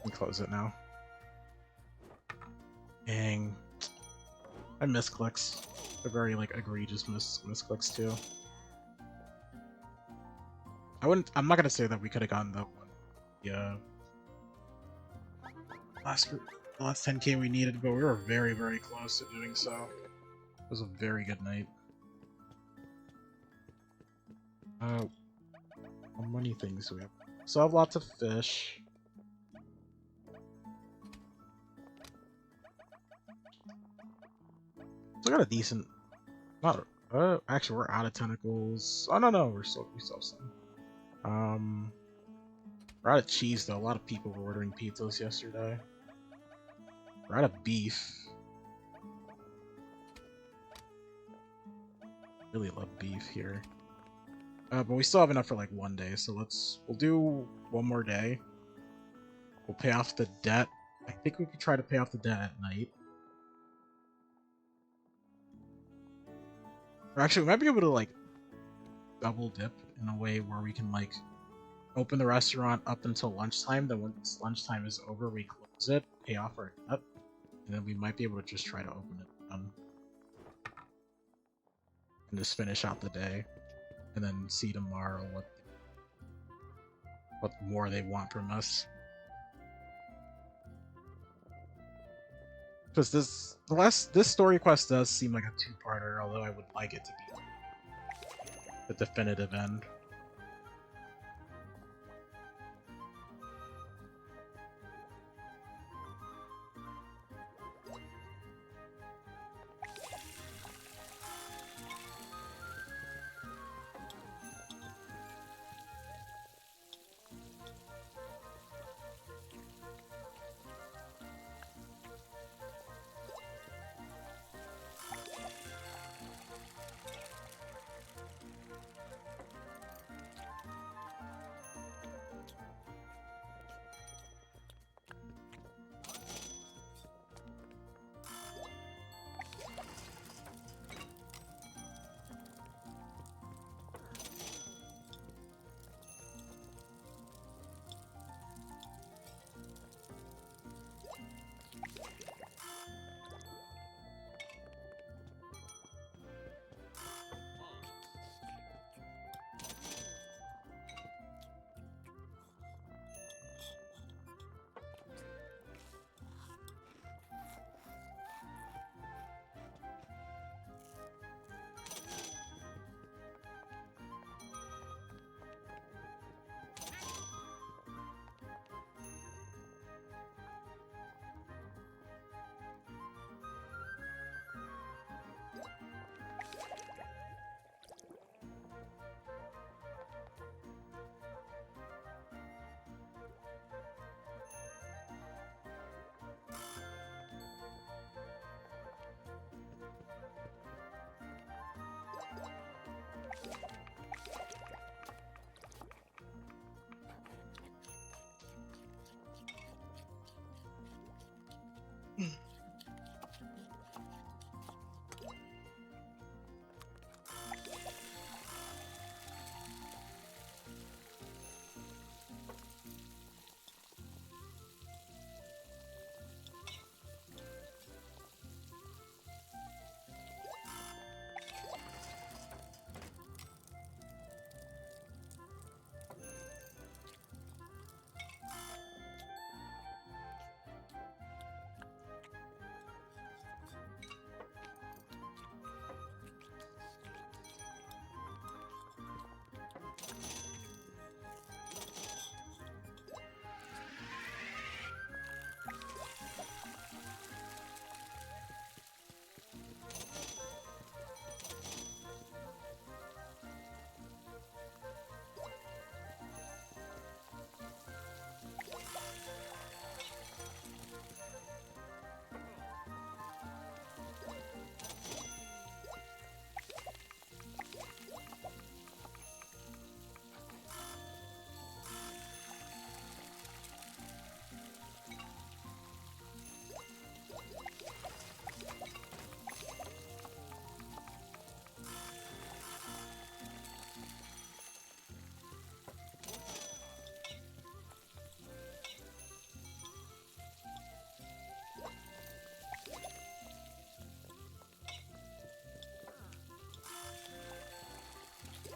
We can close it now. Dang. I miss clicks. They're very, like, egregious misclicks, too. I'm not gonna say that we could have gotten that one. Yeah. Last 10k we needed, but we were very, very close to doing so. It was a very good night. How many things do we have? So I have lots of fish. So I got a decent... Not actually, we're out of tentacles. Oh, no, we still have some. We're out of cheese, though. A lot of people were ordering pizzas yesterday. We're out of beef. Really love beef here. But we still have enough for like one day, so we'll do one more day. We'll pay off the debt. I think we could try to pay off the debt at night. Or actually, we might be able to like double dip in a way where we can like open the restaurant up until lunchtime. Then once lunchtime is over, we close it, pay off our debt, and then we might be able to just try to open it and just finish out the day, and then see tomorrow what more they want from us. Because this story quest does seem like a two-parter, although I would like it to be the definitive end.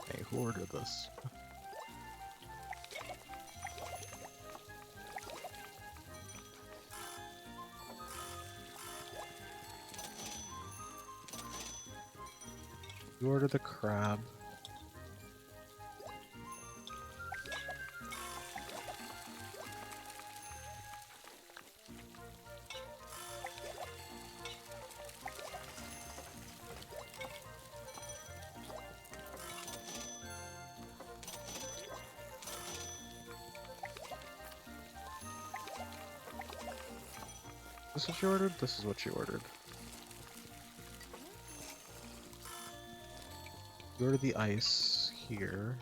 Hey, who ordered this? You ordered the crab. This is what you ordered? This is what you ordered. You ordered the ice here.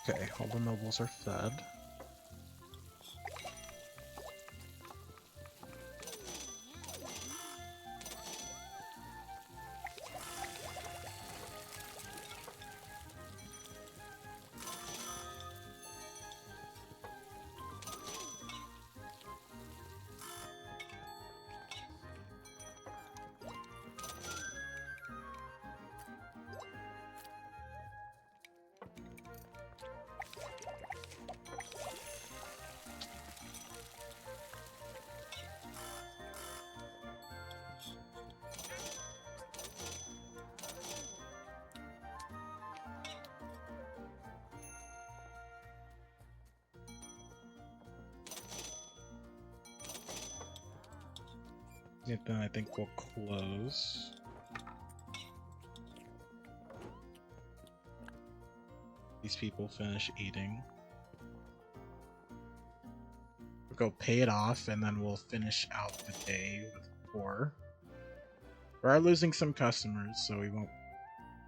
Okay, all the nobles are fed. And then I think we'll close. These people finish eating. We'll go pay it off, and then we'll finish out the day with 4. We are losing some customers, so we won't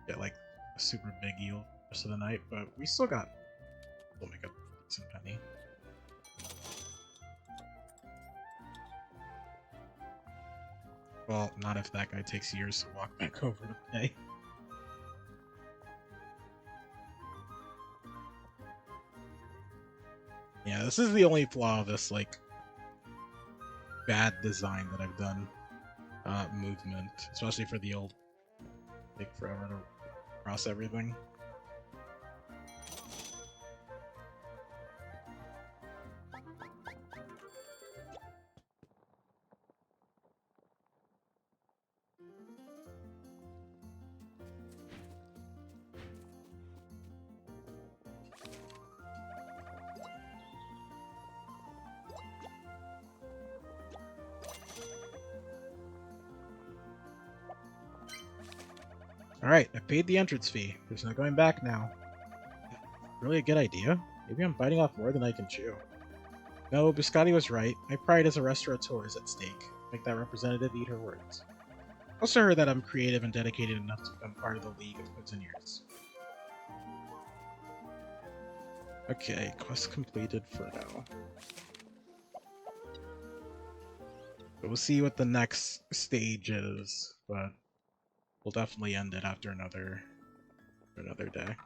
get like a super big yield the rest of the night, but we still got, we'll make a decent penny. Well, not if that guy takes years to walk back over to pay. Yeah, this is the only flaw of this, like, bad design that I've done. Movement, especially for the old, take forever to cross everything. Alright, I paid the entrance fee. There's no going back now. Really a good idea? Maybe I'm biting off more than I can chew. No, Biscotti was right. My pride as a restaurateur is at stake. Make that representative eat her words. Also heard that I'm creative and dedicated enough to become part of the League of Cuisineers. Okay, quest completed for now. But we'll see what the next stage is, but we'll definitely end it after another day.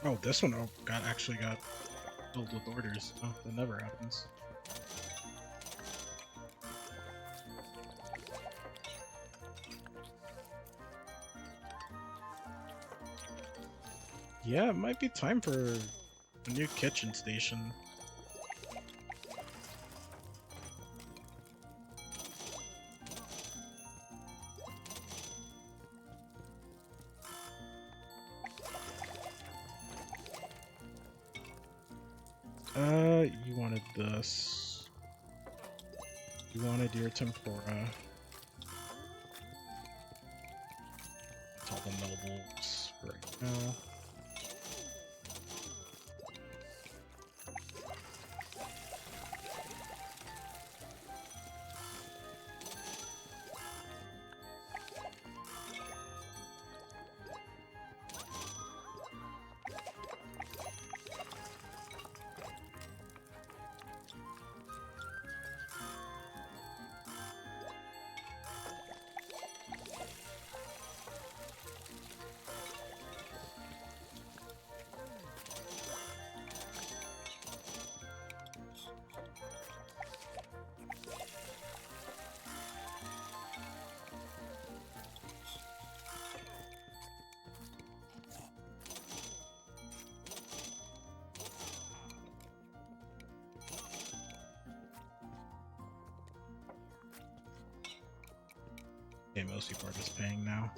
Oh, this one actually got filled with orders. Oh, that never happens. Yeah, it might be time for a new kitchen station. You wanted this. You wanted your tempura. It's all the nobles right now. Okay, most people are just paying now.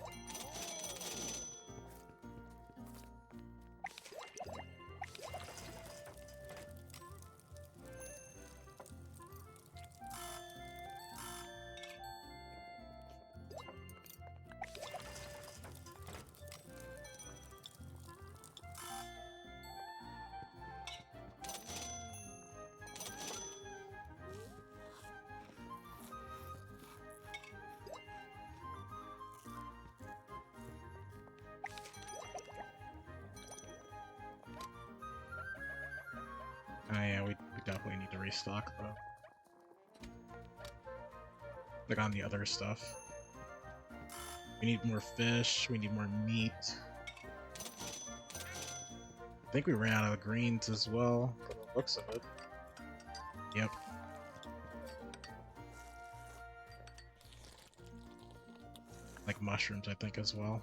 Oh yeah, we definitely need to restock though. Like on the other stuff. We need more fish, we need more meat. I think we ran out of the greens as well, from the looks of it. Yep. Like mushrooms, I think, as well.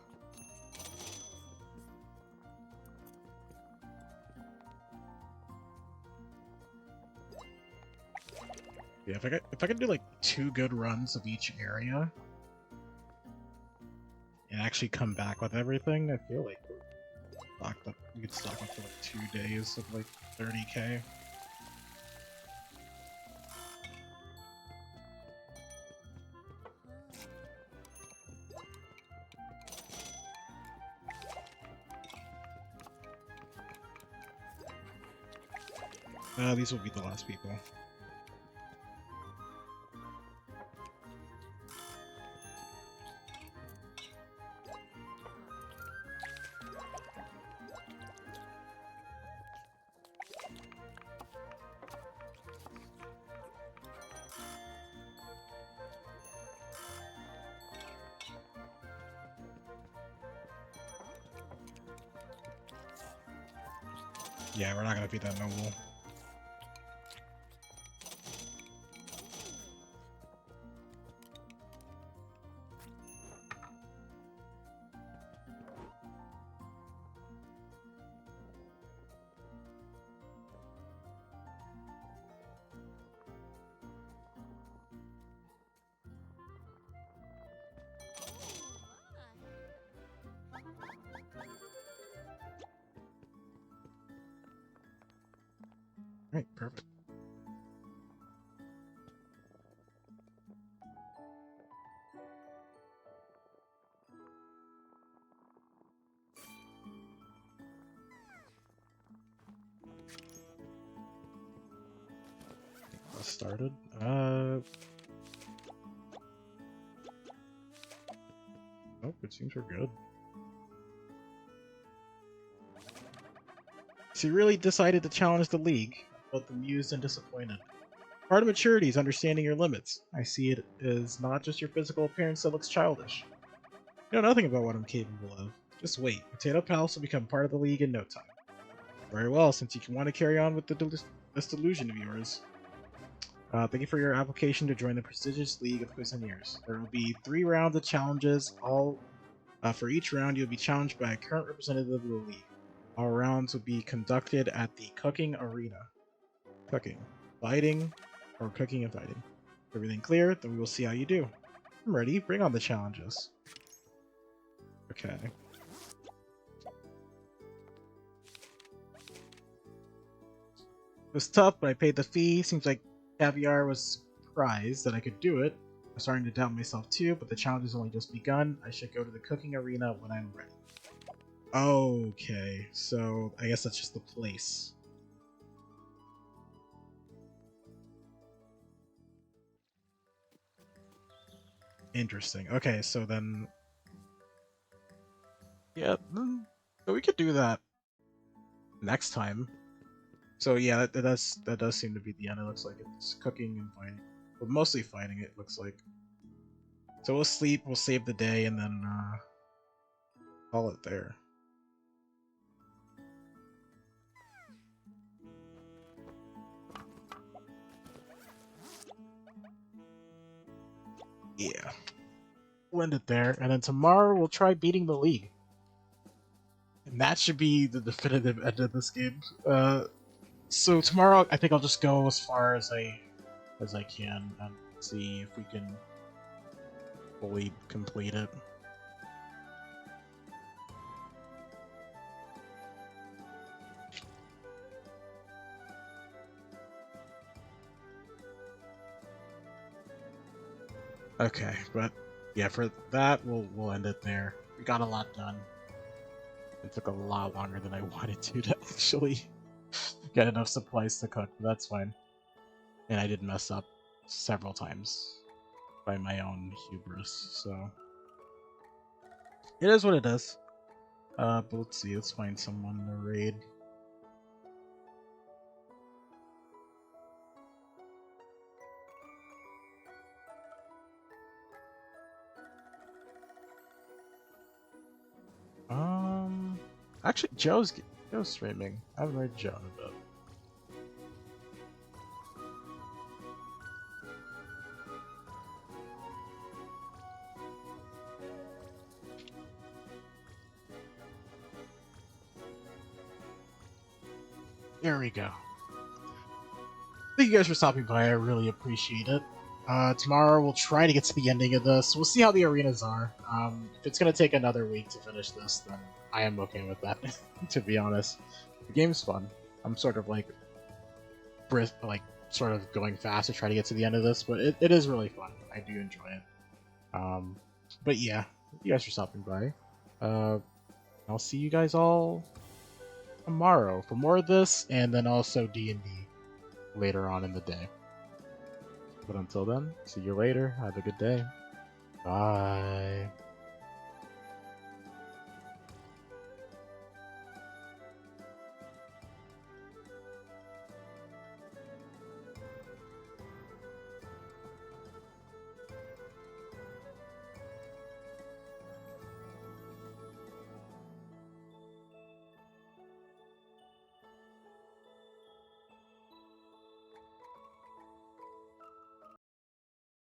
Yeah, if I could do like 2 good runs of each area and actually come back with everything, I feel like we're stocked up. We could stock up for like 2 days of like 30k. These will be the last people. Yeah, we're not gonna beat that noble. Right, perfect. Started. Oh, it seems we're good. So you really decided to challenge the League, both amused and disappointed. Part of maturity is understanding your limits. I see it as not just your physical appearance that looks childish. You know nothing about what I'm capable of. Just wait. Potato Palace will become part of the League in no time. Very well, since you want to carry on with this delusion of yours. Thank you for your application to join the prestigious League of Cuisineers. There will be 3 rounds of challenges. For each round, you'll be challenged by a current representative of the League. All rounds will be conducted at the cooking arena. Cooking, fighting, or cooking and fighting. Everything clear? Then we will see how you do. I'm ready. Bring on the challenges. Okay. It was tough, but I paid the fee. Seems like Caviar was surprised that I could do it. I'm starting to doubt myself too, but the challenge has only just begun. I should go to the cooking arena when I'm ready. Okay, so I guess that's just the place. Interesting. Okay, so then... Yeah, so we could do that next time. So yeah, that does seem to be the end. It looks like it's cooking and fighting. But mostly fighting, it looks like. So we'll sleep, we'll save the day, and then call it there. Yeah. We'll end it there, and then tomorrow we'll try beating the league. And that should be the definitive end of this game. So tomorrow I think I'll just go as far as I can and see if we can fully complete it. Okay, but yeah, for that we'll end it there. We got a lot done. It took a lot longer than I wanted to actually get enough supplies to cook, but that's fine. And I did mess up several times by my own hubris, so it is what it is. But let's see, let's find someone to raid. Actually, Joe's streaming. I haven't read Joe in a bit. There we go. Thank you guys for stopping by. I really appreciate it. Tomorrow we'll try to get to the ending of this. We'll see how the arenas are. If it's gonna take another week to finish this, then I am okay with that. To be honest, the game's fun. I'm sort of like, sort of going fast to try to get to the end of this, but it is really fun. I do enjoy it. But yeah, thank you guys for stopping by. I'll see you guys all tomorrow for more of this, and then also D&D later on in the day. But until then, see you later. Have a good day. Bye.